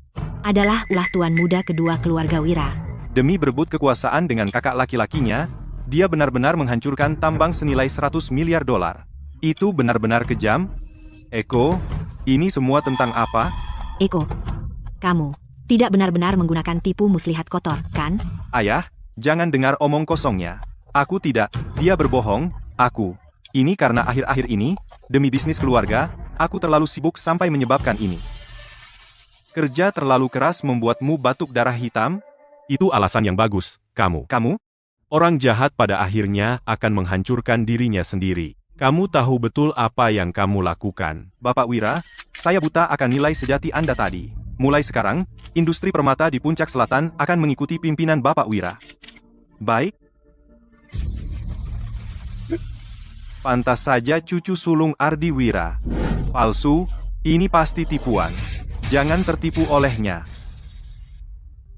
adalah ulah tuan muda kedua keluarga Wira? Demi berebut kekuasaan dengan kakak laki-lakinya, dia benar-benar menghancurkan tambang senilai 100 miliar dolar. Itu benar-benar kejam. Eko, ini semua tentang apa? Eko, kamu tidak benar-benar menggunakan tipu muslihat kotor, kan? Ayah, jangan dengar omong kosongnya. Aku tidak, dia berbohong, aku. Ini karena akhir-akhir ini, demi bisnis keluarga, aku terlalu sibuk sampai menyebabkan ini. Kerja terlalu keras membuatmu batuk darah hitam? Itu alasan yang bagus, kamu. Kamu? Orang jahat pada akhirnya akan menghancurkan dirinya sendiri. Kamu tahu betul apa yang kamu lakukan. Bapak Wira, saya buta akan nilai sejati Anda tadi. Mulai sekarang, industri permata di Puncak Selatan akan mengikuti pimpinan Bapak Wira. Baik. Pantas saja cucu sulung Ardi Wira. Palsu, ini pasti tipuan. Jangan tertipu olehnya.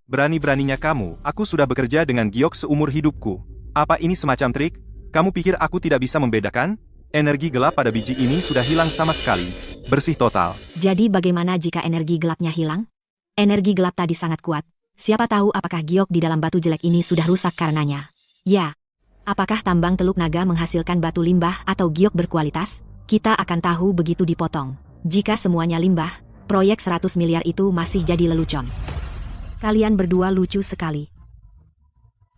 Berani-beraninya kamu, aku sudah bekerja dengan giok seumur hidupku. Apa ini semacam trik? Kamu pikir aku tidak bisa membedakan? Energi gelap pada biji ini sudah hilang sama sekali. Bersih total. Jadi bagaimana jika energi gelapnya hilang? Energi gelap tadi sangat kuat. Siapa tahu apakah giok di dalam batu jelek ini sudah rusak karenanya. Ya. Apakah tambang Teluk Naga menghasilkan batu limbah atau giok berkualitas? Kita akan tahu begitu dipotong. Jika semuanya limbah, proyek 100 miliar itu masih jadi lelucon. Kalian berdua lucu sekali.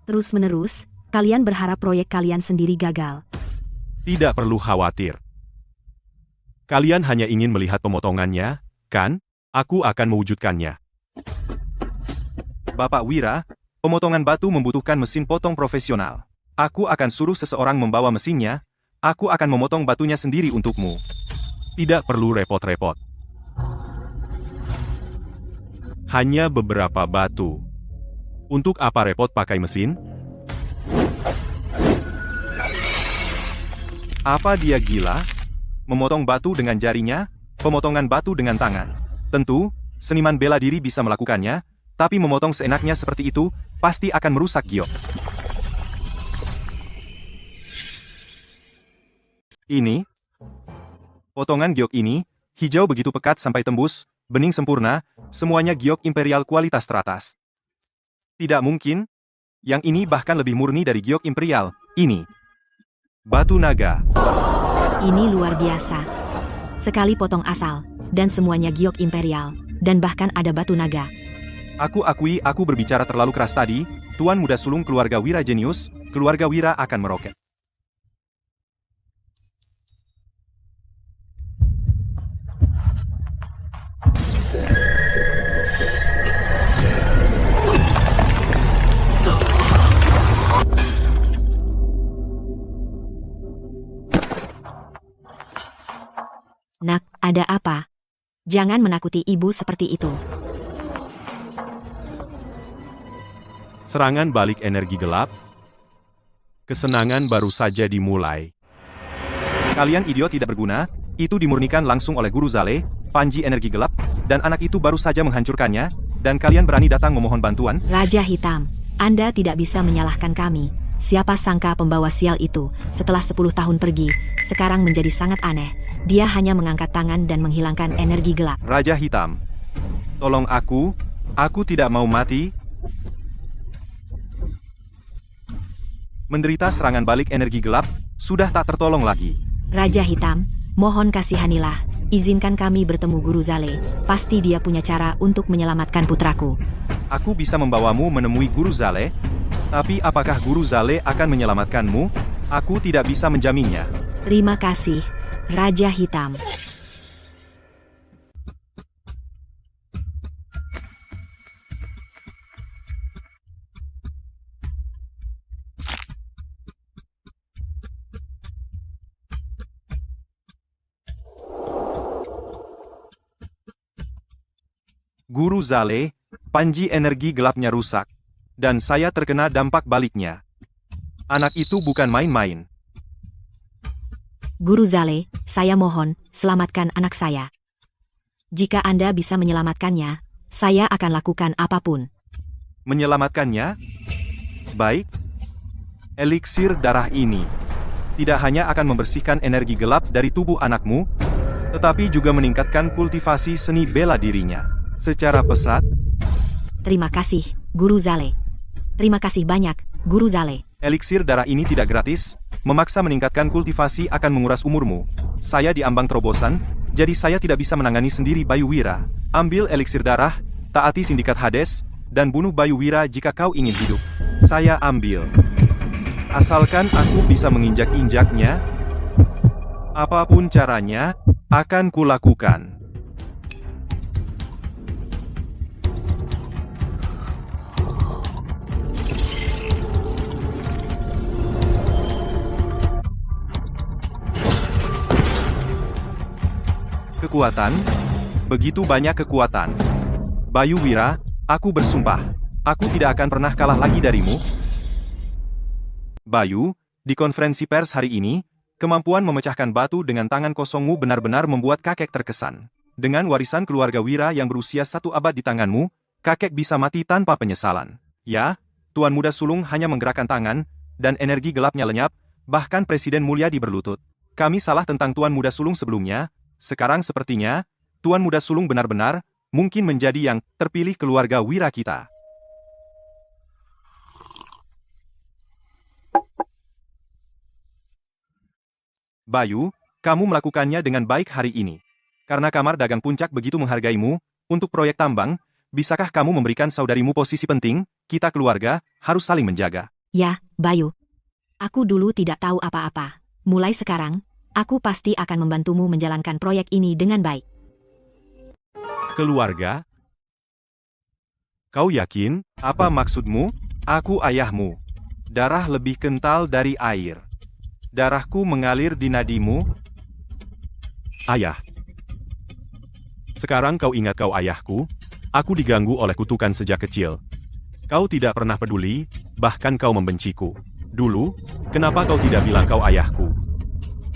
Terus-menerus, kalian berharap proyek kalian sendiri gagal. Tidak perlu khawatir. Kalian hanya ingin melihat pemotongannya, kan? Aku akan mewujudkannya. Bapak Wira, pemotongan batu membutuhkan mesin potong profesional. Aku akan suruh seseorang membawa mesinnya, aku akan memotong batunya sendiri untukmu. Tidak perlu repot-repot. Hanya beberapa batu. Untuk apa repot pakai mesin? Apa dia gila? Memotong batu dengan jarinya, pemotongan batu dengan tangan. Tentu, seniman bela diri bisa melakukannya, tapi memotong seenaknya seperti itu, pasti akan merusak giok. Ini, potongan giok ini, hijau begitu pekat sampai tembus, bening sempurna, semuanya giok imperial kualitas teratas. Tidak mungkin, yang ini bahkan lebih murni dari giok imperial, ini. Batu naga. Ini luar biasa. Sekali potong asal, dan semuanya giok imperial, dan bahkan ada batu naga. Aku akui aku berbicara terlalu keras tadi, Tuan Muda Sulung keluarga Wira jenius, keluarga Wira akan meroket. Nak, ada apa? Jangan menakuti ibu seperti itu. Serangan balik energi gelap? Kesenangan baru saja dimulai. Kalian idiot tidak berguna, itu dimurnikan langsung oleh Guru Zale, Panji energi gelap, dan anak itu baru saja menghancurkannya, dan kalian berani datang memohon bantuan? Raja Hitam, Anda tidak bisa menyalahkan kami. Siapa sangka pembawa sial itu, setelah 10 tahun pergi, sekarang menjadi sangat aneh. Dia hanya mengangkat tangan dan menghilangkan energi gelap. Raja Hitam, tolong aku tidak mau mati. Menderita serangan balik energi gelap, sudah tak tertolong lagi. Raja Hitam, mohon kasihanilah. Izinkan kami bertemu Guru Zale. Pasti dia punya cara untuk menyelamatkan putraku. Aku bisa membawamu menemui Guru Zale, tapi apakah Guru Zale akan menyelamatkanmu? Aku tidak bisa menjaminnya. Terima kasih, Raja Hitam. Guru Zale, Panji energi gelapnya rusak, dan saya terkena dampak baliknya. Anak itu bukan main-main. Guru Zale, saya mohon, selamatkan anak saya. Jika Anda bisa menyelamatkannya, saya akan lakukan apapun. Menyelamatkannya? Baik. Eliksir darah ini tidak hanya akan membersihkan energi gelap dari tubuh anakmu, tetapi juga meningkatkan kultivasi seni bela dirinya. Secara pesat, Terima kasih, Guru Zale. Terima kasih banyak, Guru Zale. eliksir darah ini tidak gratis, memaksa meningkatkan kultivasi akan menguras umurmu. Saya diambang terobosan, jadi saya tidak bisa menangani sendiri Bayu Wira. Ambil eliksir darah, taati sindikat Hades, dan bunuh Bayu Wira jika kau ingin hidup. Saya ambil. Asalkan aku bisa menginjak-injaknya, apapun caranya, akan kulakukan. Kekuatan, begitu banyak kekuatan. Bayu Wira, aku bersumpah, aku tidak akan pernah kalah lagi darimu. Bayu, di konferensi pers hari ini, kemampuan memecahkan batu dengan tangan kosongmu benar-benar membuat kakek terkesan. Dengan warisan keluarga Wira yang berusia 1 abad di tanganmu, kakek bisa mati tanpa penyesalan. Ya, Tuan Muda Sulung hanya menggerakkan tangan, dan energi gelapnya lenyap, bahkan Presiden Mulyadi berlutut. Kami salah tentang Tuan Muda Sulung sebelumnya. Sekarang sepertinya, Tuan Muda Sulung benar-benar, mungkin menjadi yang terpilih keluarga Wira kita. Bayu, kamu melakukannya dengan baik hari ini. Karena Kamar Dagang Puncak begitu menghargaimu, untuk proyek tambang, bisakah kamu memberikan saudarimu posisi penting? Kita keluarga, harus saling menjaga. Ya, Bayu. Aku dulu tidak tahu apa-apa. Mulai sekarang, aku pasti akan membantumu menjalankan proyek ini dengan baik. Keluarga? Kau yakin? Apa maksudmu? Aku ayahmu. Darah lebih kental dari air. Darahku mengalir di nadimu. Ayah. Sekarang kau ingat kau ayahku? Aku diganggu oleh kutukan sejak kecil. Kau tidak pernah peduli, bahkan kau membenciku. Dulu, kenapa kau tidak bilang kau ayahku?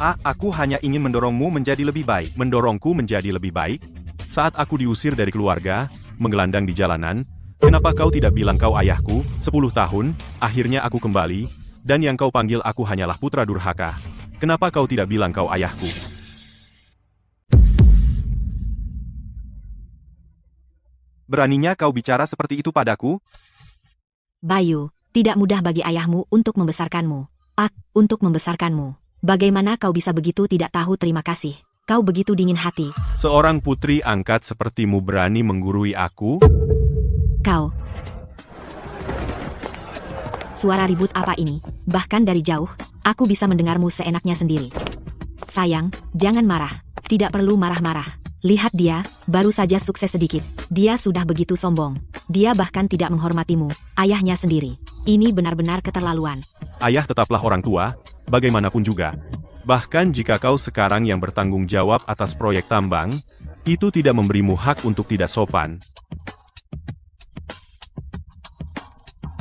Aku hanya ingin mendorongmu menjadi lebih baik. Mendorongku menjadi lebih baik? Saat aku diusir dari keluarga, menggelandang di jalanan, kenapa kau tidak bilang kau ayahku? 10 tahun, akhirnya aku kembali, dan yang kau panggil aku hanyalah putra durhaka. Kenapa kau tidak bilang kau ayahku? Beraninya kau bicara seperti itu padaku? Bayu, tidak mudah bagi ayahmu untuk membesarkanmu. Untuk membesarkanmu. Bagaimana kau bisa begitu tidak tahu terima kasih? Kau begitu dingin hati. Seorang putri angkat sepertimu berani menggurui aku? Kau. Suara ribut apa ini? Bahkan dari jauh, aku bisa mendengarmu seenaknya sendiri. Sayang, jangan marah. Tidak perlu marah-marah. Lihat dia, baru saja sukses sedikit. Dia sudah begitu sombong. Dia bahkan tidak menghormatimu, ayahnya sendiri. Ini benar-benar keterlaluan. Ayah tetaplah orang tua, bagaimanapun juga. Bahkan jika kau sekarang yang bertanggung jawab atas proyek tambang, itu tidak memberimu hak untuk tidak sopan.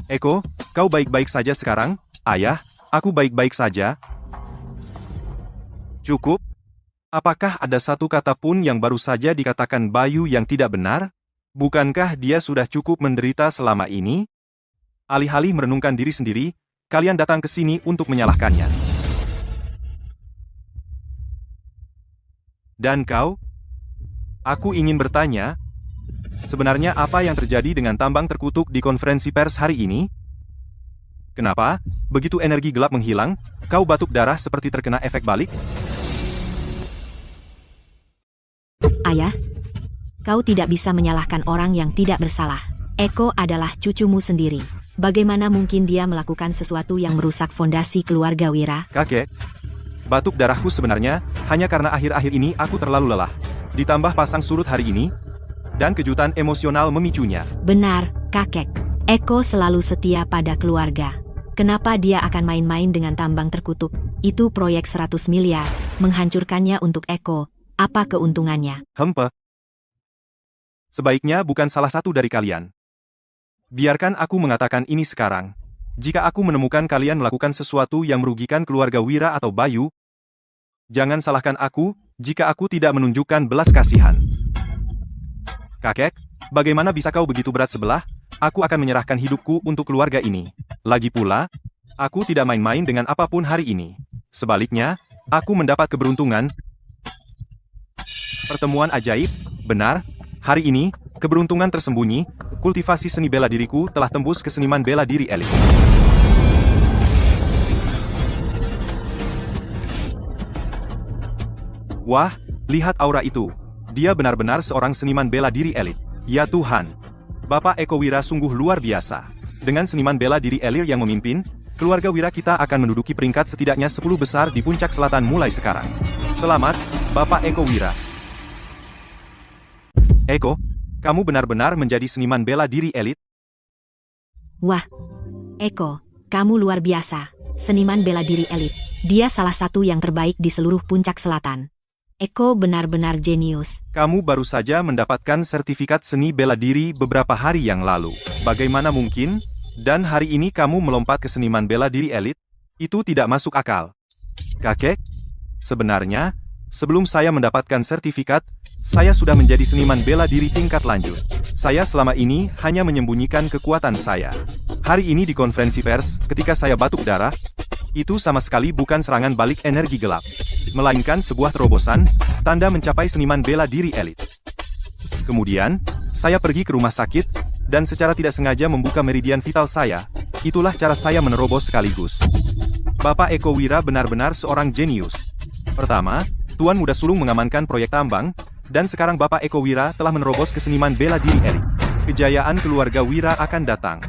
Eko, kau baik-baik saja sekarang? Ayah, aku baik-baik saja. Cukup? Apakah ada satu kata pun yang baru saja dikatakan Bayu yang tidak benar? Bukankah dia sudah cukup menderita selama ini? Alih-alih merenungkan diri sendiri, kalian datang ke sini untuk menyalahkannya. Dan kau? Aku ingin bertanya, sebenarnya apa yang terjadi dengan tambang terkutuk di konferensi pers hari ini? Kenapa, begitu energi gelap menghilang, kau batuk darah seperti terkena efek balik? Ayah, kau tidak bisa menyalahkan orang yang tidak bersalah. Eko adalah cucumu sendiri. Bagaimana mungkin dia melakukan sesuatu yang merusak fondasi keluarga Wira? Kakek, batuk darahku sebenarnya hanya karena akhir-akhir ini aku terlalu lelah. Ditambah pasang surut hari ini, dan kejutan emosional memicunya. Benar, kakek. Eko selalu setia pada keluarga. Kenapa dia akan main-main dengan tambang terkutuk? Itu proyek 100 miliar. Menghancurkannya untuk Eko. Apa keuntungannya? Sebaiknya bukan salah satu dari kalian. Biarkan aku mengatakan ini sekarang. Jika aku menemukan kalian melakukan sesuatu yang merugikan keluarga Wira atau Bayu, jangan salahkan aku jika aku tidak menunjukkan belas kasihan. Kakek, bagaimana bisa kau begitu berat sebelah? Aku akan menyerahkan hidupku untuk keluarga ini. Lagi pula, aku tidak main-main dengan apapun hari ini. Sebaliknya, aku mendapat keberuntungan. Pertemuan ajaib, benar, hari ini, keberuntungan tersembunyi, kultivasi seni bela diriku telah tembus ke seniman bela diri elit. Wah, lihat aura itu. Dia benar-benar seorang seniman bela diri elit. Ya Tuhan, Bapak Eko Wira sungguh luar biasa. Dengan seniman bela diri elit yang memimpin, keluarga Wira kita akan menduduki peringkat setidaknya 10 besar di puncak selatan mulai sekarang. Selamat, Bapak Eko Wira. Eko, kamu benar-benar menjadi seniman bela diri elit? Wah, Eko, kamu luar biasa. Seniman bela diri elit. Dia salah satu yang terbaik di seluruh puncak selatan. Eko benar-benar jenius. Kamu baru saja mendapatkan sertifikat seni bela diri beberapa hari yang lalu. Bagaimana mungkin? Dan hari ini kamu melompat ke seniman bela diri elit? Itu tidak masuk akal. Kakek, sebenarnya, sebelum saya mendapatkan sertifikat, saya sudah menjadi seniman bela diri tingkat lanjut. Saya selama ini hanya menyembunyikan kekuatan saya. Hari ini di konferensi pers, ketika saya batuk darah, itu sama sekali bukan serangan balik energi gelap, melainkan sebuah terobosan, tanda mencapai seniman bela diri elit. Kemudian, saya pergi ke rumah sakit, dan secara tidak sengaja membuka meridian vital saya. Itulah cara saya menerobos sekaligus. Bapak Eko Wira benar-benar seorang jenius. Pertama, Tuan Muda Sulung mengamankan proyek tambang, dan sekarang Bapak Eko Wira telah menerobos ke seniman bela diri elit. Kejayaan keluarga Wira akan datang.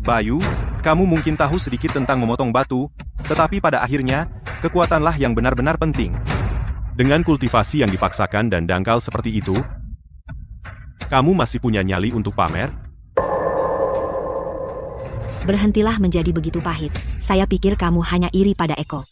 Bayu, kamu mungkin tahu sedikit tentang memotong batu, tetapi pada akhirnya, kekuatanlah yang benar-benar penting. Dengan kultivasi yang dipaksakan dan dangkal seperti itu, kamu masih punya nyali untuk pamer? Berhentilah menjadi begitu pahit. Saya pikir kamu hanya iri pada Eko.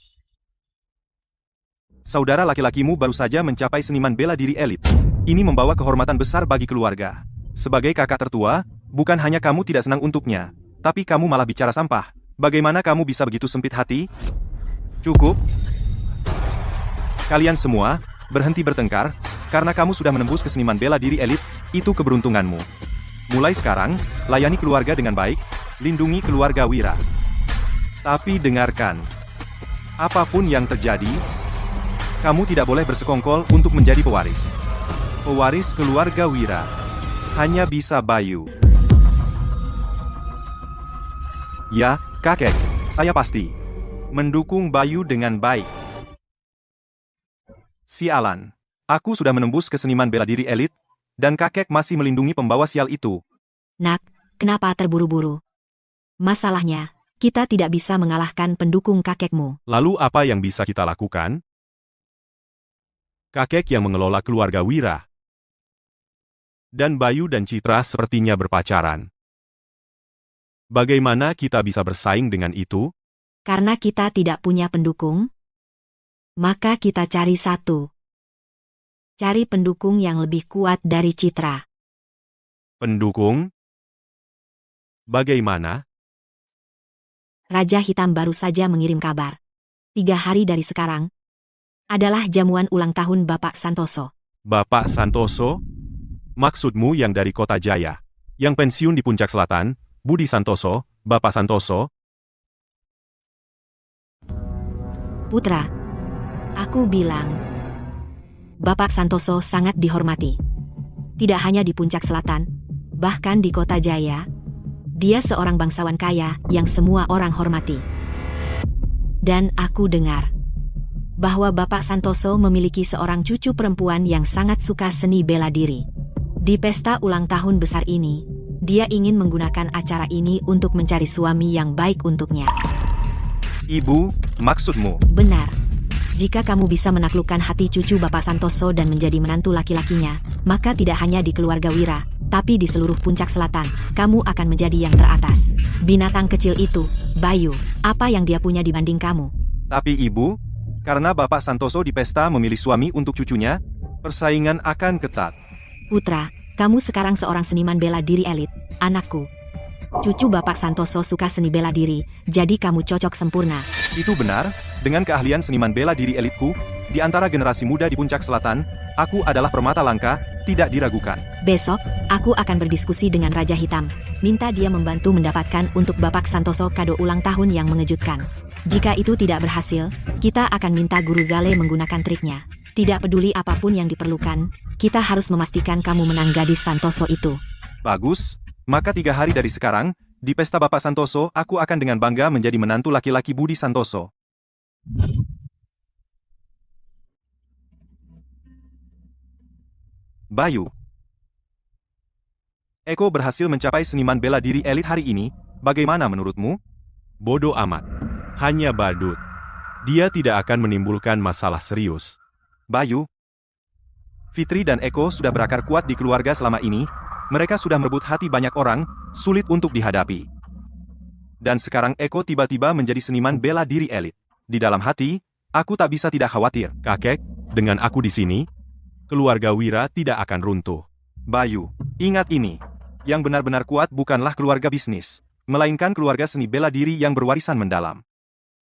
Saudara laki-lakimu baru saja mencapai seniman bela diri elit. Ini membawa kehormatan besar bagi keluarga. Sebagai kakak tertua, bukan hanya kamu tidak senang untuknya, tapi kamu malah bicara sampah. Bagaimana kamu bisa begitu sempit hati? Cukup. Kalian semua, berhenti bertengkar, karena kamu sudah menembus ke seniman bela diri elit, itu keberuntunganmu. Mulai sekarang, layani keluarga dengan baik, lindungi keluarga Wira. Tapi dengarkan, apapun yang terjadi, kamu tidak boleh bersekongkol untuk menjadi pewaris. Pewaris keluarga Wira hanya bisa Bayu. Ya, kakek, saya pasti mendukung Bayu dengan baik. Sialan, aku sudah menembus ke seniman bela diri elit, dan kakek masih melindungi pembawa sial itu. Nak, kenapa terburu-buru? Masalahnya, kita tidak bisa mengalahkan pendukung kakekmu. Lalu apa yang bisa kita lakukan? Kakek yang mengelola keluarga Wira. Dan Bayu dan Citra sepertinya berpacaran. Bagaimana kita bisa bersaing dengan itu? Karena kita tidak punya pendukung, maka kita cari satu. Cari pendukung yang lebih kuat dari Citra. Pendukung? Bagaimana? Raja Hitam baru saja mengirim kabar. 3 hari dari sekarang adalah jamuan ulang tahun Bapak Santoso. Bapak Santoso? Maksudmu yang dari Kota Jaya, yang pensiun di Puncak Selatan, Budi Santoso, Bapak Santoso? Putra, aku bilang, Bapak Santoso sangat dihormati. Tidak hanya di Puncak Selatan, bahkan di Kota Jaya, dia seorang bangsawan kaya yang semua orang hormati. Dan aku dengar bahwa Bapak Santoso memiliki seorang cucu perempuan yang sangat suka seni bela diri. Di pesta ulang tahun besar ini, dia ingin menggunakan acara ini untuk mencari suami yang baik untuknya. Ibu, maksudmu? Benar. Jika kamu bisa menaklukkan hati cucu Bapak Santoso dan menjadi menantu laki-lakinya, maka tidak hanya di keluarga Wira, tapi di seluruh Puncak Selatan, kamu akan menjadi yang teratas. Binatang kecil itu, Bayu, apa yang dia punya dibanding kamu? Tapi ibu, karena Bapak Santoso di pesta memilih suami untuk cucunya, persaingan akan ketat. Putra, kamu sekarang seorang seniman bela diri elit, anakku. Cucu Bapak Santoso suka seni bela diri, jadi kamu cocok sempurna. Itu benar, dengan keahlian seniman bela diri elitku, di antara generasi muda di Puncak Selatan, aku adalah permata langka, tidak diragukan. Besok, aku akan berdiskusi dengan Raja Hitam, minta dia membantu mendapatkan untuk Bapak Santoso kado ulang tahun yang mengejutkan. Jika itu tidak berhasil, kita akan minta Guru Zale menggunakan triknya. Tidak peduli apapun yang diperlukan, kita harus memastikan kamu menang gadis Santoso itu. Bagus, maka 3 hari dari sekarang, di pesta Bapak Santoso, aku akan dengan bangga menjadi menantu laki-laki Budi Santoso. Bayu. Eko berhasil mencapai seniman bela diri elit hari ini, bagaimana menurutmu? Bodoh amat. Hanya badut. Dia tidak akan menimbulkan masalah serius. Bayu. Fitri dan Eko sudah berakar kuat di keluarga selama ini, mereka sudah merebut hati banyak orang, sulit untuk dihadapi. Dan sekarang Eko tiba-tiba menjadi seniman bela diri elit. Di dalam hati, aku tak bisa tidak khawatir. Kakek, dengan aku di sini, keluarga Wira tidak akan runtuh. Bayu, ingat ini. Yang benar-benar kuat bukanlah keluarga bisnis, melainkan keluarga seni bela diri yang berwarisan mendalam.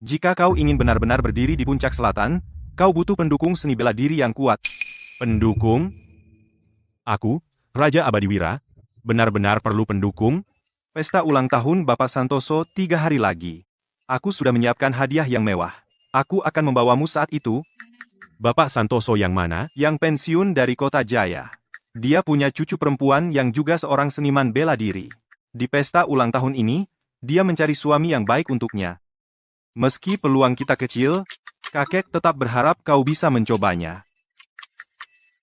Jika kau ingin benar-benar berdiri di Puncak Selatan, kau butuh pendukung seni bela diri yang kuat. Pendukung? Aku, Raja Abadi Wira, benar-benar perlu pendukung? Pesta ulang tahun Bapak Santoso 3 hari lagi. Aku sudah menyiapkan hadiah yang mewah. Aku akan membawamu saat itu. Bapak Santoso yang mana? Yang pensiun dari Kota Jaya. Dia punya cucu perempuan yang juga seorang seniman bela diri. Di pesta ulang tahun ini, dia mencari suami yang baik untuknya. Meski peluang kita kecil, kakek tetap berharap kau bisa mencobanya.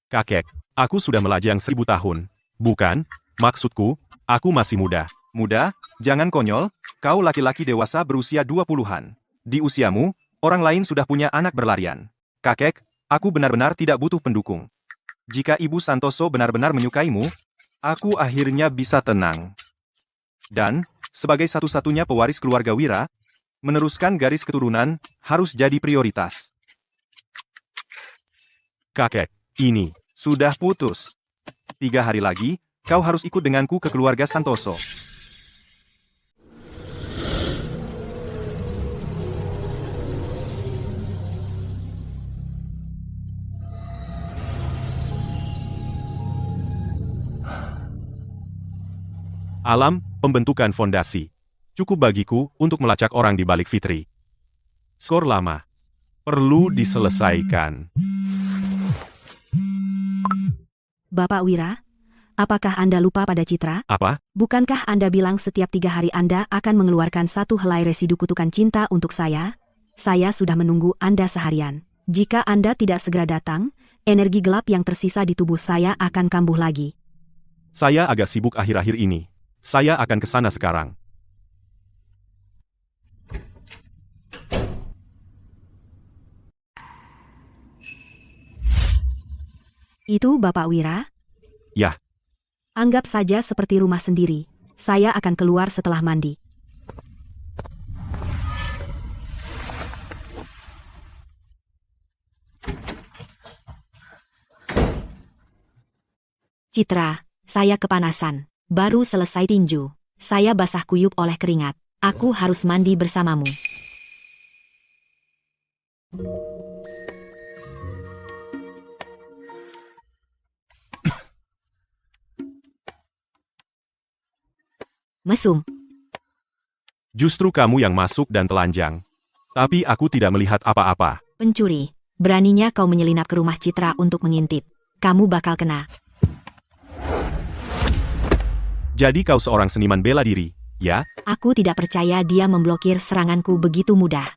Kakek, aku sudah melajang 1000 tahun. Bukan, maksudku, aku masih muda. Muda? Jangan konyol, kau laki-laki dewasa berusia 20-an. Di usiamu, orang lain sudah punya anak berlarian. Kakek, aku benar-benar tidak butuh pendukung. Jika Ibu Santoso benar-benar menyukaimu, aku akhirnya bisa tenang. Dan, sebagai satu-satunya pewaris keluarga Wira, meneruskan garis keturunan harus jadi prioritas. kakek, ini. Sudah putus. 3 hari lagi, kau harus ikut denganku ke keluarga Santoso. Alam, pembentukan fondasi. Cukup bagiku untuk melacak orang di balik Fitri. Skor lama. Perlu diselesaikan. Bapak Wira, apakah Anda lupa pada Citra? Apa? Bukankah Anda bilang setiap 3 hari Anda akan mengeluarkan 1 helai residu kutukan cinta untuk saya? Saya sudah menunggu Anda seharian. Jika Anda tidak segera datang, energi gelap yang tersisa di tubuh saya akan kambuh lagi. Saya agak sibuk akhir-akhir ini. Saya akan ke sana sekarang. Itu Bapak Wira? Yah. Anggap saja seperti rumah sendiri. Saya akan keluar setelah mandi. Citra, saya kepanasan. Baru selesai tinju. Saya basah kuyup oleh keringat. Aku harus mandi bersamamu. Mesum. Justru kamu yang masuk dan telanjang. Tapi aku tidak melihat apa-apa. Pencuri. Beraninya kau menyelinap ke rumah Citra untuk mengintip. Kamu bakal kena. Jadi kau seorang seniman bela diri, ya? Aku tidak percaya dia memblokir seranganku begitu mudah.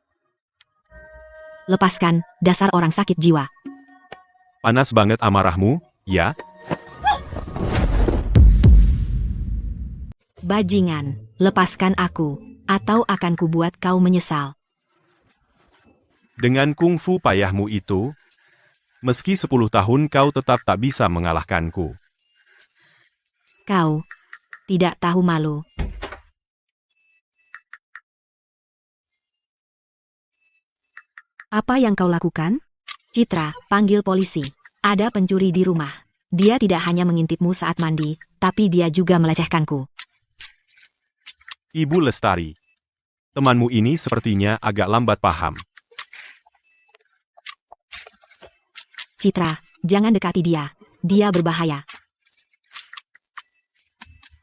Lepaskan, dasar orang sakit jiwa. Panas banget amarahmu, ya? Bajingan, lepaskan aku, atau akan kubuat kau menyesal. Dengan kungfu payahmu itu, meski 10 tahun kau tetap tak bisa mengalahkanku. Kau tidak tahu malu. Apa yang kau lakukan? Citra, panggil polisi. Ada pencuri di rumah. Dia tidak hanya mengintipmu saat mandi, tapi dia juga melecehkanku. Ibu Lestari, temanmu ini sepertinya agak lambat paham. Citra, jangan dekati dia. Dia berbahaya.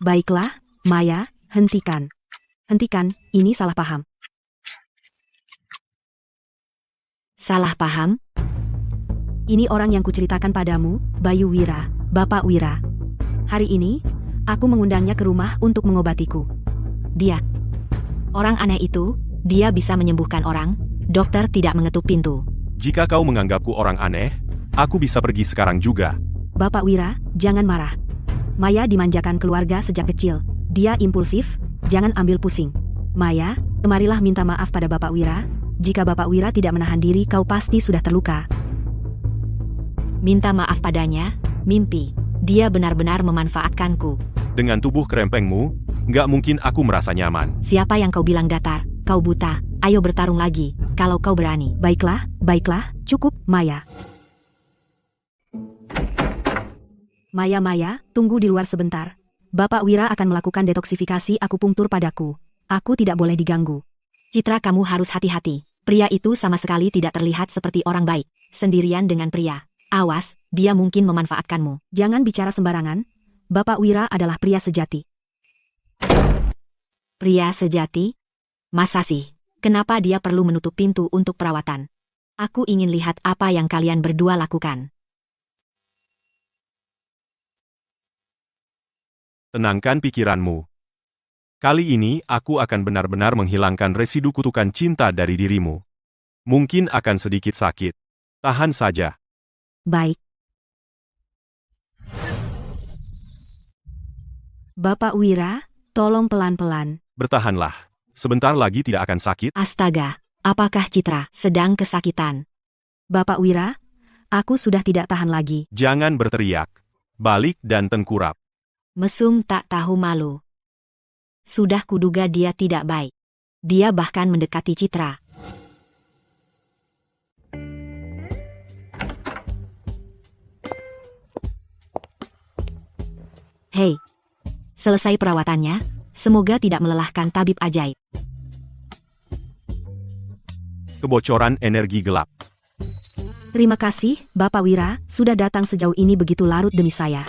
Baiklah, Maya, hentikan. Hentikan, ini salah paham. Salah paham? Ini orang yang kuceritakan padamu, Bayu Wira, Bapak Wira. Hari ini, aku mengundangnya ke rumah untuk mengobatiku. Dia. Orang aneh itu, dia bisa menyembuhkan orang. Dokter tidak mengetuk pintu. Jika kau menganggapku orang aneh, aku bisa pergi sekarang juga. Bapak Wira, jangan marah. Maya dimanjakan keluarga sejak kecil. Dia impulsif, jangan ambil pusing. Maya, kemarilah minta maaf pada Bapak Wira. Jika Bapak Wira tidak menahan diri, kau pasti sudah terluka. Minta maaf padanya, mimpi. Dia benar-benar memanfaatkanku. Dengan tubuh kerempengmu, nggak mungkin aku merasa nyaman. Siapa yang kau bilang datar? Kau buta. Ayo bertarung lagi, kalau kau berani. Baiklah, baiklah, cukup, Maya. Maya, tunggu di luar sebentar. Bapak Wira akan melakukan detoksifikasi akupunktur padaku. Aku tidak boleh diganggu. Citra, kamu harus hati-hati. Pria itu sama sekali tidak terlihat seperti orang baik. Sendirian dengan pria. Awas, dia mungkin memanfaatkanmu. Jangan bicara sembarangan. Bapak Wira adalah pria sejati. Pria sejati? Masa sih? Kenapa dia perlu menutup pintu untuk perawatan? Aku ingin lihat apa yang kalian berdua lakukan. Tenangkan pikiranmu. Kali ini aku akan benar-benar menghilangkan residu kutukan cinta dari dirimu. Mungkin akan sedikit sakit. Tahan saja. Baik. Bapak Wira, tolong pelan-pelan. Bertahanlah. Sebentar lagi tidak akan sakit. Astaga, apakah Citra sedang kesakitan? Bapak Wira, aku sudah tidak tahan lagi. Jangan berteriak. Balik dan tengkurap. Mesum tak tahu malu. Sudah kuduga dia tidak baik. Dia bahkan mendekati Citra. Hei, selesai perawatannya, semoga tidak melelahkan tabib ajaib. Kebocoran energi gelap. Terima kasih, Bapak Wira, sudah datang sejauh ini begitu larut demi saya.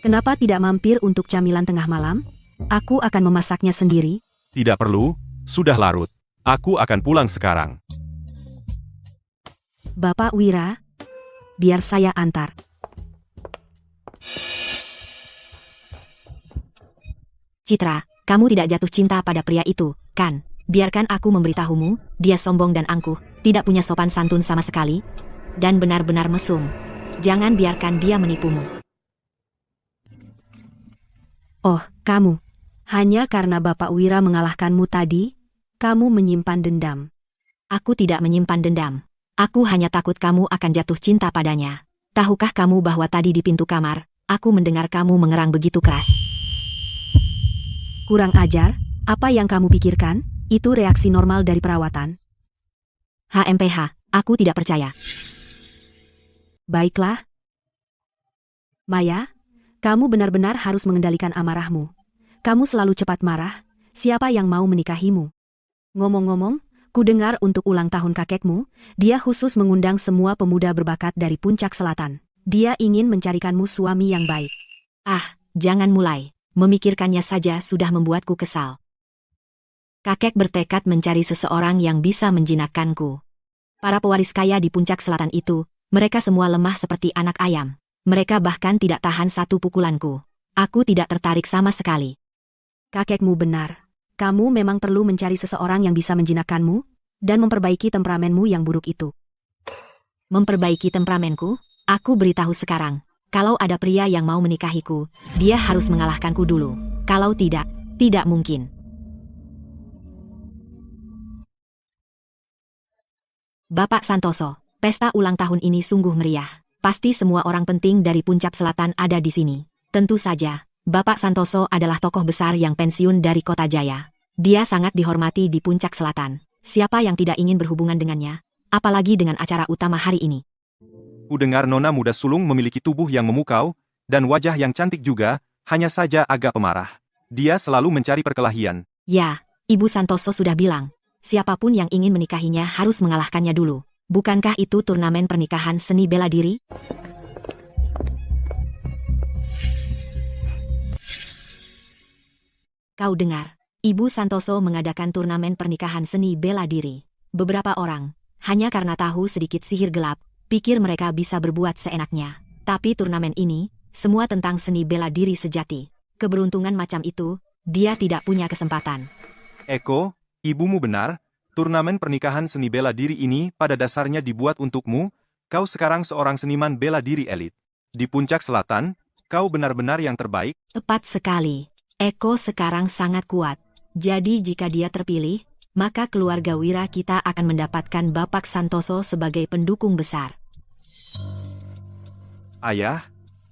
Kenapa tidak mampir untuk camilan tengah malam? Aku akan memasaknya sendiri. Tidak perlu, sudah larut. Aku akan pulang sekarang. Bapak Wira, biar saya antar. Citra, kamu tidak jatuh cinta pada pria itu, kan? Biarkan aku memberitahumu, dia sombong dan angkuh, tidak punya sopan santun sama sekali, dan benar-benar mesum. Jangan biarkan dia menipumu. Oh, kamu. Hanya karena Bapak Wira mengalahkanmu tadi, kamu menyimpan dendam. Aku tidak menyimpan dendam. Aku hanya takut kamu akan jatuh cinta padanya. Tahukah kamu bahwa tadi di pintu kamar, aku mendengar kamu mengerang begitu keras? Kurang ajar, apa yang kamu pikirkan? Itu reaksi normal dari perawatan. HMPH, aku tidak percaya. Baiklah. Maya, kamu benar-benar harus mengendalikan amarahmu. Kamu selalu cepat marah, siapa yang mau menikahimu? Ngomong-ngomong, ku dengar untuk ulang tahun kakekmu, dia khusus mengundang semua pemuda berbakat dari Puncak Selatan. Dia ingin mencarikanmu suami yang baik. Ah, jangan mulai. Memikirkannya saja sudah membuatku kesal. Kakek bertekad mencari seseorang yang bisa menjinakkanku. Para pewaris kaya di Puncak Selatan itu, mereka semua lemah seperti anak ayam. Mereka bahkan tidak tahan satu pukulanku. Aku tidak tertarik sama sekali. Kakekmu benar. Kamu memang perlu mencari seseorang yang bisa menjinakkanmu dan memperbaiki temperamenmu yang buruk itu. Memperbaiki temperamenku? Aku beritahu sekarang. Kalau ada pria yang mau menikahiku, dia harus mengalahkanku dulu. Kalau tidak, tidak mungkin. Bapak Santoso, pesta ulang tahun ini sungguh meriah. Pasti semua orang penting dari Puncak Selatan ada di sini. Tentu saja, Bapak Santoso adalah tokoh besar yang pensiun dari Kota Jaya. Dia sangat dihormati di Puncak Selatan. Siapa yang tidak ingin berhubungan dengannya? Apalagi dengan acara utama hari ini. Ku dengar nona muda sulung memiliki tubuh yang memukau, dan wajah yang cantik juga, hanya saja agak pemarah. Dia selalu mencari perkelahian. Ya, Ibu Santoso sudah bilang, siapapun yang ingin menikahinya harus mengalahkannya dulu. Bukankah itu turnamen pernikahan seni bela diri? Kau dengar, Ibu Santoso mengadakan turnamen pernikahan seni bela diri. Beberapa orang, hanya karena tahu sedikit sihir gelap, pikir mereka bisa berbuat seenaknya. Tapi turnamen ini, semua tentang seni bela diri sejati. Keberuntungan macam itu, dia tidak punya kesempatan. Eko, ibumu benar, turnamen pernikahan seni bela diri ini pada dasarnya dibuat untukmu, kau sekarang seorang seniman bela diri elit. Di Puncak Selatan, kau benar-benar yang terbaik. Tepat sekali. Eko sekarang sangat kuat. Jadi jika dia terpilih, maka keluarga Wira kita akan mendapatkan Bapak Santoso sebagai pendukung besar. Ayah,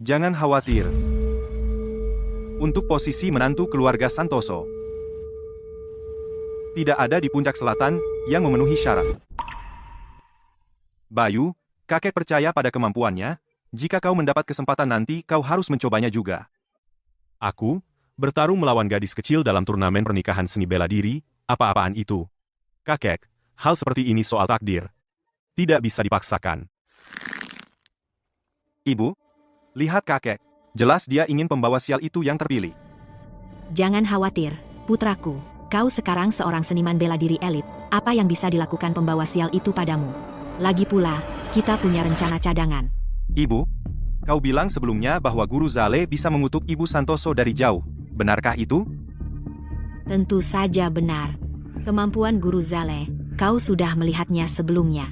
jangan khawatir. Untuk posisi menantu keluarga Santoso, tidak ada di Puncak Selatan yang memenuhi syarat. Bayu, kakek percaya pada kemampuannya. Jika kau mendapat kesempatan nanti, kau harus mencobanya juga. Aku, bertarung melawan gadis kecil dalam turnamen pernikahan seni bela diri, apa-apaan itu? Kakek, hal seperti ini soal takdir. Tidak bisa dipaksakan. Ibu, lihat kakek. Jelas dia ingin pembawa sial itu yang terpilih. Jangan khawatir, putraku. Kau sekarang seorang seniman bela diri elit. Apa yang bisa dilakukan pembawa sial itu padamu? Lagi pula, kita punya rencana cadangan. Ibu, kau bilang sebelumnya bahwa Guru Zale bisa mengutuk Ibu Santoso dari jauh. Benarkah itu? Tentu saja benar. Kemampuan Guru Zale, kau sudah melihatnya sebelumnya.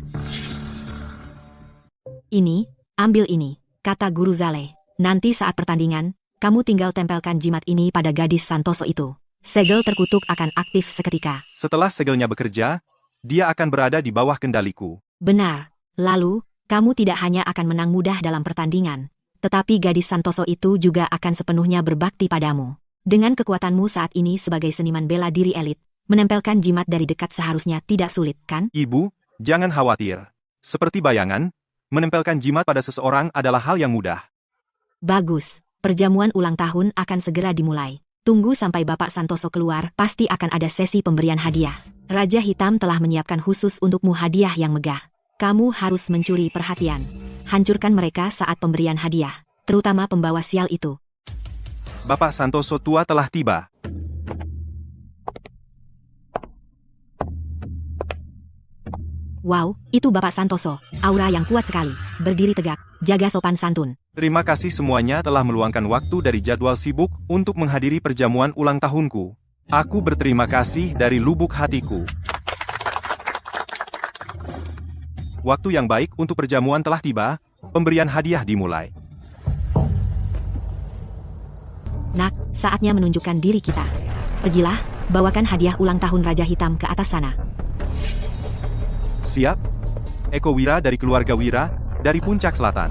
Ini, ambil ini, kata Guru Zale. Nanti saat pertandingan, kamu tinggal tempelkan jimat ini pada gadis Santoso itu. Segel terkutuk akan aktif seketika. Setelah segelnya bekerja, dia akan berada di bawah kendaliku. Benar. Lalu, kamu tidak hanya akan menang mudah dalam pertandingan, tetapi gadis Santoso itu juga akan sepenuhnya berbakti padamu. Dengan kekuatanmu saat ini sebagai seniman bela diri elit, menempelkan jimat dari dekat seharusnya tidak sulit, kan? Ibu, jangan khawatir. Seperti bayangan, menempelkan jimat pada seseorang adalah hal yang mudah. Bagus. Perjamuan ulang tahun akan segera dimulai. Tunggu sampai Bapak Santoso keluar, pasti akan ada sesi pemberian hadiah. Raja Hitam telah menyiapkan khusus untukmu hadiah yang megah. Kamu harus mencuri perhatian. Hancurkan mereka saat pemberian hadiah, terutama pembawa sial itu. Bapak Santoso tua telah tiba. Wow, itu Bapak Santoso. Aura yang kuat sekali. Berdiri tegak, jaga sopan santun. Terima kasih semuanya telah meluangkan waktu dari jadwal sibuk untuk menghadiri perjamuan ulang tahunku. Aku berterima kasih dari lubuk hatiku. Waktu yang baik untuk perjamuan telah tiba, pemberian hadiah dimulai. Nak, saatnya menunjukkan diri kita. Pergilah, bawakan hadiah ulang tahun Raja Hitam ke atas sana. Siap? Eko Wira dari keluarga Wira, dari Puncak Selatan.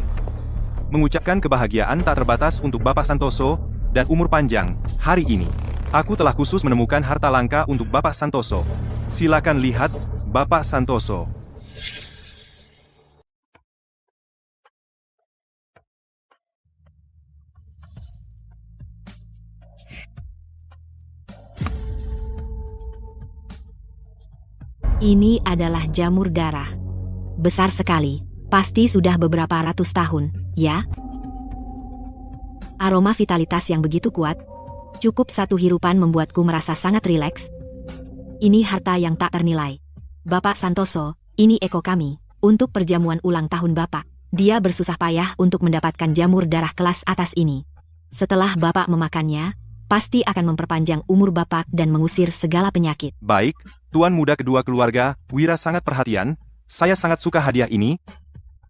Mengucapkan kebahagiaan tak terbatas untuk Bapak Santoso, dan umur panjang, hari ini. Aku telah khusus menemukan harta langka untuk Bapak Santoso. Silakan lihat, Bapak Santoso. Ini adalah jamur darah. Besar sekali, pasti sudah beberapa ratus tahun, ya? Aroma vitalitas yang begitu kuat, cukup satu hirupan membuatku merasa sangat rileks. Ini harta yang tak ternilai. Bapak Santoso, ini Eko kami, untuk perjamuan ulang tahun Bapak. Dia bersusah payah untuk mendapatkan jamur darah kelas atas ini. Setelah Bapak memakannya, pasti akan memperpanjang umur Bapak dan mengusir segala penyakit. Baik, Tuan muda kedua keluarga, Wira sangat perhatian. Saya sangat suka hadiah ini.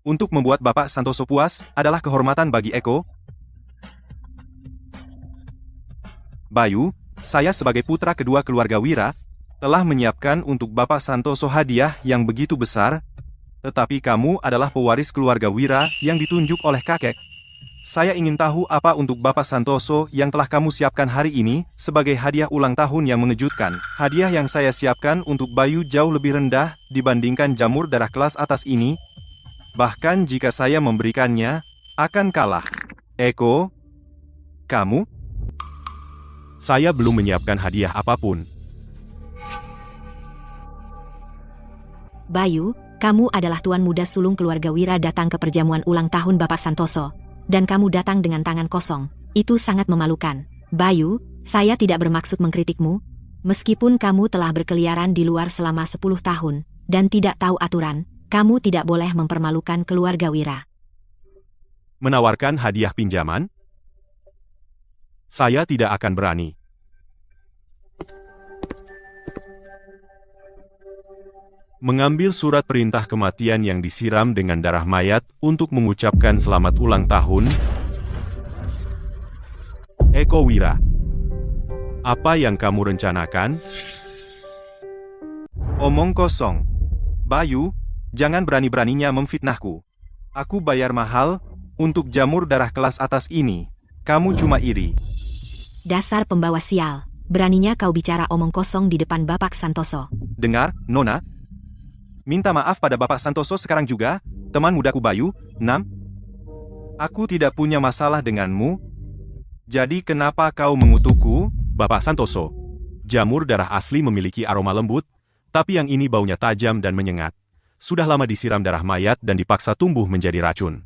Untuk membuat Bapak Santoso puas, adalah kehormatan bagi Eko. Bayu, saya sebagai putra kedua keluarga Wira, telah menyiapkan untuk Bapak Santoso hadiah yang begitu besar. Tetapi kamu adalah pewaris keluarga Wira yang ditunjuk oleh kakek. Saya ingin tahu apa untuk Bapak Santoso yang telah kamu siapkan hari ini sebagai hadiah ulang tahun yang mengejutkan. Hadiah yang saya siapkan untuk Bayu jauh lebih rendah dibandingkan jamur darah kelas atas ini. Bahkan jika saya memberikannya, akan kalah. Eko, kamu? Saya belum menyiapkan hadiah apapun. Bayu, kamu adalah tuan muda sulung keluarga Wira datang ke perjamuan ulang tahun Bapak Santoso. Dan kamu datang dengan tangan kosong. Itu sangat memalukan. Bayu, saya tidak bermaksud mengkritikmu. Meskipun kamu telah berkeliaran di luar selama 10 tahun, dan tidak tahu aturan, kamu tidak boleh mempermalukan keluarga Wira. Menawarkan hadiah pinjaman? Saya tidak akan berani. Mengambil surat perintah kematian yang disiram dengan darah mayat untuk mengucapkan selamat ulang tahun. Eko Wira, apa yang kamu rencanakan? Omong kosong. Bayu, jangan berani-beraninya memfitnahku. Aku bayar mahal untuk jamur darah kelas atas ini. Kamu cuma iri. Dasar pembawa sial. Beraninya kau bicara omong kosong di depan Bapak Santoso. Dengar, Nona. Minta maaf pada Bapak Santoso sekarang juga, teman mudaku Bayu. 6. Aku tidak punya masalah denganmu. Jadi kenapa kau mengutukku? Bapak Santoso, jamur darah asli memiliki aroma lembut, tapi yang ini baunya tajam dan menyengat. Sudah lama disiram darah mayat dan dipaksa tumbuh menjadi racun.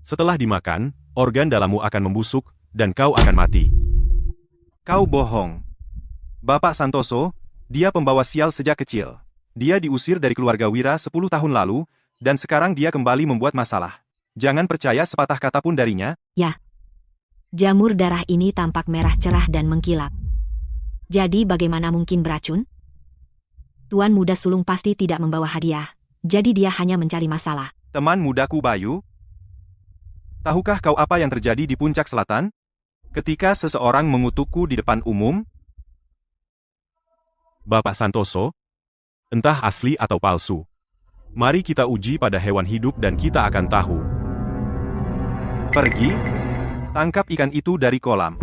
Setelah dimakan, organ dalammu akan membusuk, dan kau akan mati. Kau bohong. Bapak Santoso, dia pembawa sial sejak kecil. Dia diusir dari keluarga Wira 10 tahun lalu, dan sekarang dia kembali membuat masalah. Jangan percaya sepatah kata pun darinya. Ya. Jamur darah ini tampak merah cerah dan mengkilap. Jadi bagaimana mungkin beracun? Tuan muda sulung pasti tidak membawa hadiah, jadi dia hanya mencari masalah. Teman mudaku Bayu, tahukah kau apa yang terjadi di Puncak Selatan? Ketika seseorang mengutukku di depan umum? Bapak Santoso, entah asli atau palsu. Mari kita uji pada hewan hidup dan kita akan tahu. Pergi, tangkap ikan itu dari kolam.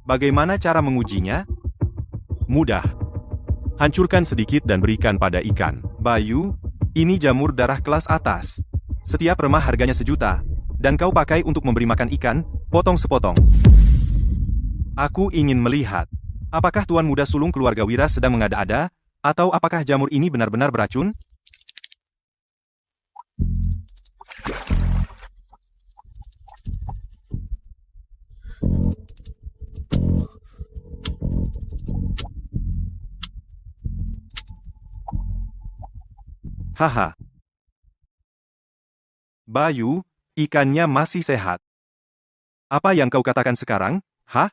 Bagaimana cara mengujinya? Mudah. Hancurkan sedikit dan berikan pada ikan. Bayu, ini jamur darah kelas atas. Setiap remah harganya 1 juta, dan kau pakai untuk memberi makan ikan, potong sepotong. Aku ingin melihat, apakah Tuan Muda Sulung keluarga Wira sedang mengada-ada, atau apakah jamur ini benar-benar beracun? Haha. Bayu, ikannya masih sehat. Apa yang kau katakan sekarang, hah?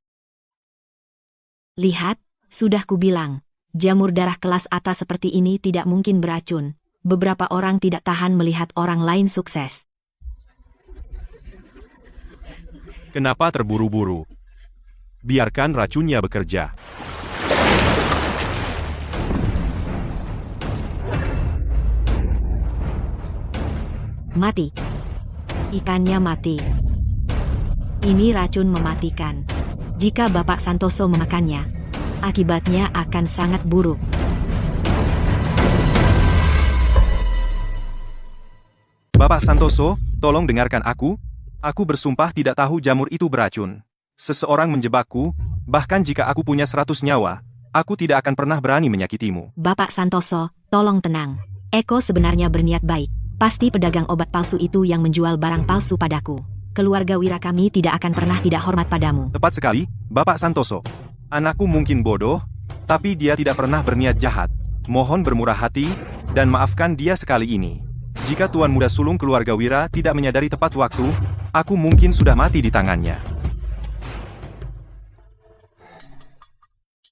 Lihat, sudah kubilang, jamur darah kelas atas seperti ini tidak mungkin beracun. Beberapa orang tidak tahan melihat orang lain sukses. Kenapa terburu-buru? Biarkan racunnya bekerja. Mati. Ikannya mati. Ini racun mematikan. Jika Bapak Santoso memakannya, akibatnya akan sangat buruk. Bapak Santoso, tolong dengarkan aku. Aku bersumpah tidak tahu jamur itu beracun. Seseorang menjebakku, bahkan jika aku punya 100 nyawa, aku tidak akan pernah berani menyakitimu. Bapak Santoso, tolong tenang. Eko sebenarnya berniat baik. Pasti pedagang obat palsu itu yang menjual barang palsu padaku. Keluarga Wira kami tidak akan pernah tidak hormat padamu. Tepat sekali, Bapak Santoso. Anakku mungkin bodoh, tapi dia tidak pernah berniat jahat. Mohon bermurah hati, dan maafkan dia sekali ini. Jika Tuan Muda Sulung keluarga Wira tidak menyadari tepat waktu, aku mungkin sudah mati di tangannya.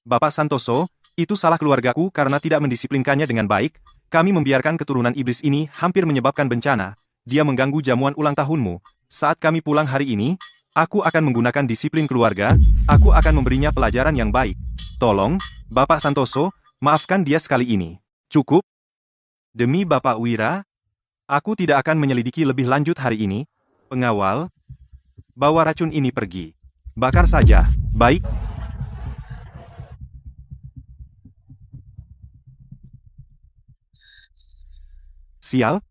Bapak Santoso, itu salah keluargaku karena tidak mendisiplinkannya dengan baik. Kami membiarkan keturunan iblis ini hampir menyebabkan bencana. Dia mengganggu jamuan ulang tahunmu. Saat kami pulang hari ini, aku akan menggunakan disiplin keluarga. Aku akan memberinya pelajaran yang baik. Tolong, Bapak Santoso, maafkan dia sekali ini. Cukup? Demi Bapak Wira, aku tidak akan menyelidiki lebih lanjut hari ini. Pengawal, bawa racun ini pergi. Bakar saja, baik? Sial?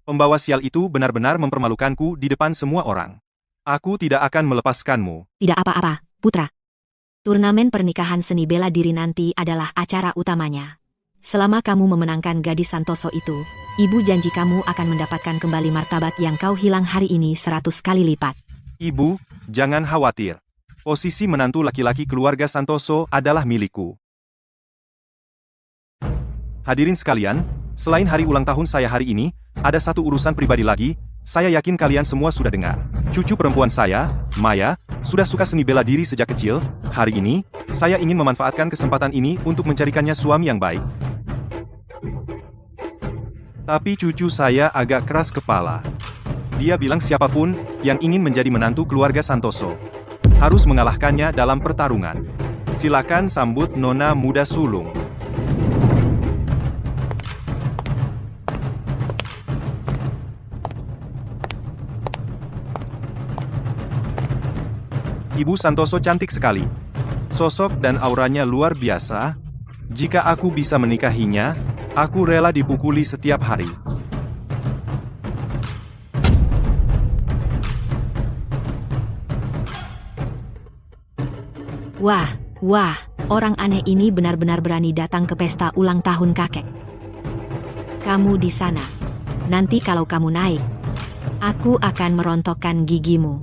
Pembawa sial itu benar-benar mempermalukanku di depan semua orang. Aku tidak akan melepaskanmu. Tidak apa-apa, putra. Turnamen pernikahan seni bela diri nanti adalah acara utamanya. Selama kamu memenangkan gadis Santoso itu, ibu janji kamu akan mendapatkan kembali martabat yang kau hilang hari ini 100 kali lipat. Ibu, jangan khawatir. Posisi menantu laki-laki keluarga Santoso adalah milikku. Hadirin sekalian, selain hari ulang tahun saya hari ini, ada satu urusan pribadi lagi. Saya yakin kalian semua sudah dengar. Cucu perempuan saya, Maya, sudah suka seni bela diri sejak kecil. Hari ini, saya ingin memanfaatkan kesempatan ini untuk mencarikannya suami yang baik. Tapi cucu saya agak keras kepala. Dia bilang siapapun yang ingin menjadi menantu keluarga Santoso harus mengalahkannya dalam pertarungan. Silakan sambut Nona Muda Sulung. Ibu Santoso cantik sekali. Sosok dan auranya luar biasa. Jika aku bisa menikahinya, aku rela dipukuli setiap hari. Wah, orang aneh ini benar-benar berani datang ke pesta ulang tahun kakek. Kamu di sana. Nanti kalau kamu naik, aku akan merontokkan gigimu.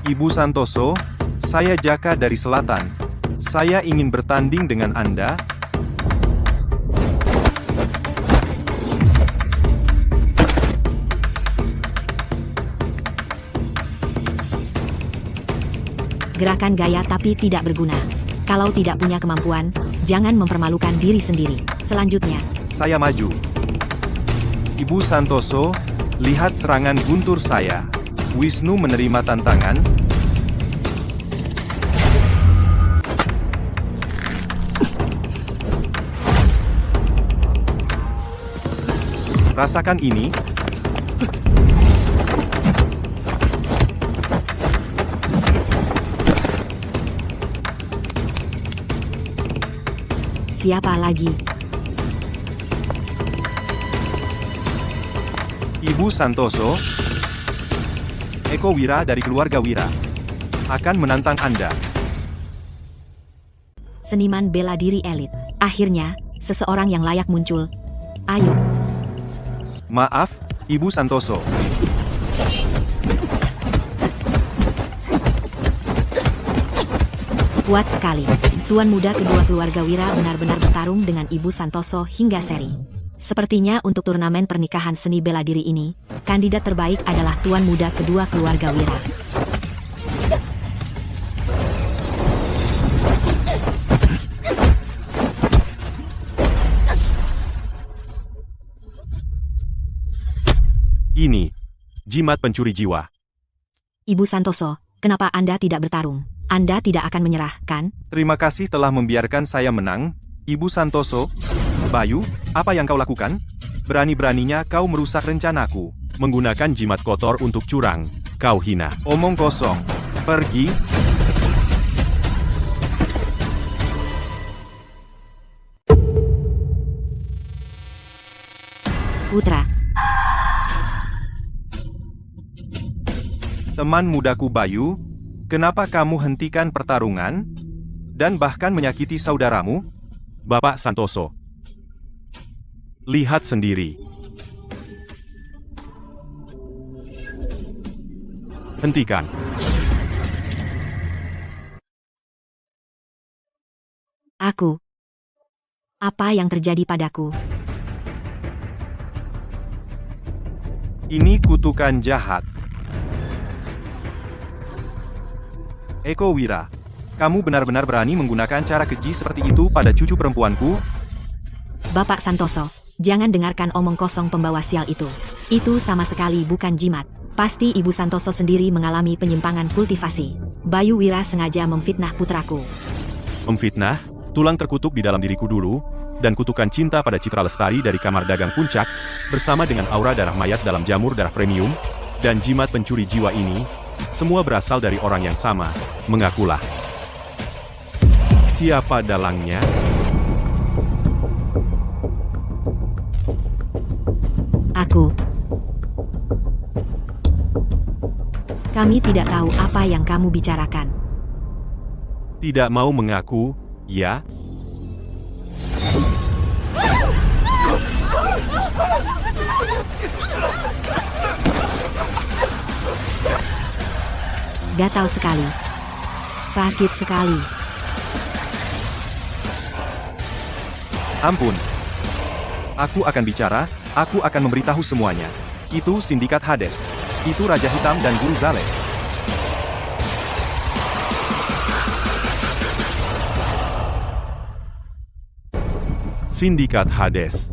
Ibu Santoso, saya Jaka dari Selatan. Saya ingin bertanding dengan Anda. Gerakan gaya tapi tidak berguna. Kalau tidak punya kemampuan, jangan mempermalukan diri sendiri. Selanjutnya, Saya maju. Ibu Santoso, lihat serangan guntur saya. Wisnu menerima tantangan. Rasakan ini. Siapa lagi? Ibu Santoso, Eko Wira dari keluarga Wira, akan menantang Anda. Seniman bela diri elit. Akhirnya, seseorang yang layak muncul. Ayo, Maaf, Ibu Santoso. kuat sekali. Tuan muda kedua keluarga Wira benar-benar bertarung dengan Ibu Santoso hingga seri. Sepertinya untuk turnamen pernikahan seni bela diri ini, kandidat terbaik adalah tuan muda kedua keluarga Wira. Ini, jimat pencuri jiwa. Ibu Santoso, kenapa Anda tidak bertarung? Anda tidak akan menyerah, kan? Terima kasih telah membiarkan saya menang, Ibu Santoso. Bayu, apa yang kau lakukan? Berani-beraninya kau merusak rencanaku. Menggunakan jimat kotor untuk curang. Kau hina. Omong kosong. Pergi. Putra, Teman mudaku Bayu, kenapa kamu hentikan pertarungan? Dan bahkan menyakiti saudaramu? Bapak Santoso. Lihat sendiri. Hentikan. aku. Apa yang terjadi padaku? Ini kutukan jahat. Eko Wira, kamu benar-benar berani menggunakan cara keji seperti itu pada cucu perempuanku? Bapak Santoso, jangan dengarkan omong kosong pembawa sial itu. Itu sama sekali bukan jimat. Pasti Ibu Santoso sendiri mengalami penyimpangan kultivasi. Bayu Wira sengaja memfitnah putraku. Memfitnah, tulang terkutuk di dalam diriku dulu, dan kutukan cinta pada Citra Lestari dari kamar dagang puncak, bersama dengan aura darah mayat dalam jamur darah premium, dan jimat pencuri jiwa ini, semua berasal dari orang yang sama, mengakulah. Siapa dalangnya? Aku. Kami tidak tahu apa yang kamu bicarakan. Tidak mau mengaku, ya? Gatal sekali. Sakit sekali. Ampun. Aku akan bicara, aku akan memberitahu semuanya. Itu sindikat Hades. Itu Raja Hitam dan Guru Zale. Sindikat Hades.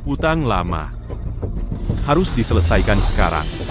Utang lama. Harus diselesaikan sekarang.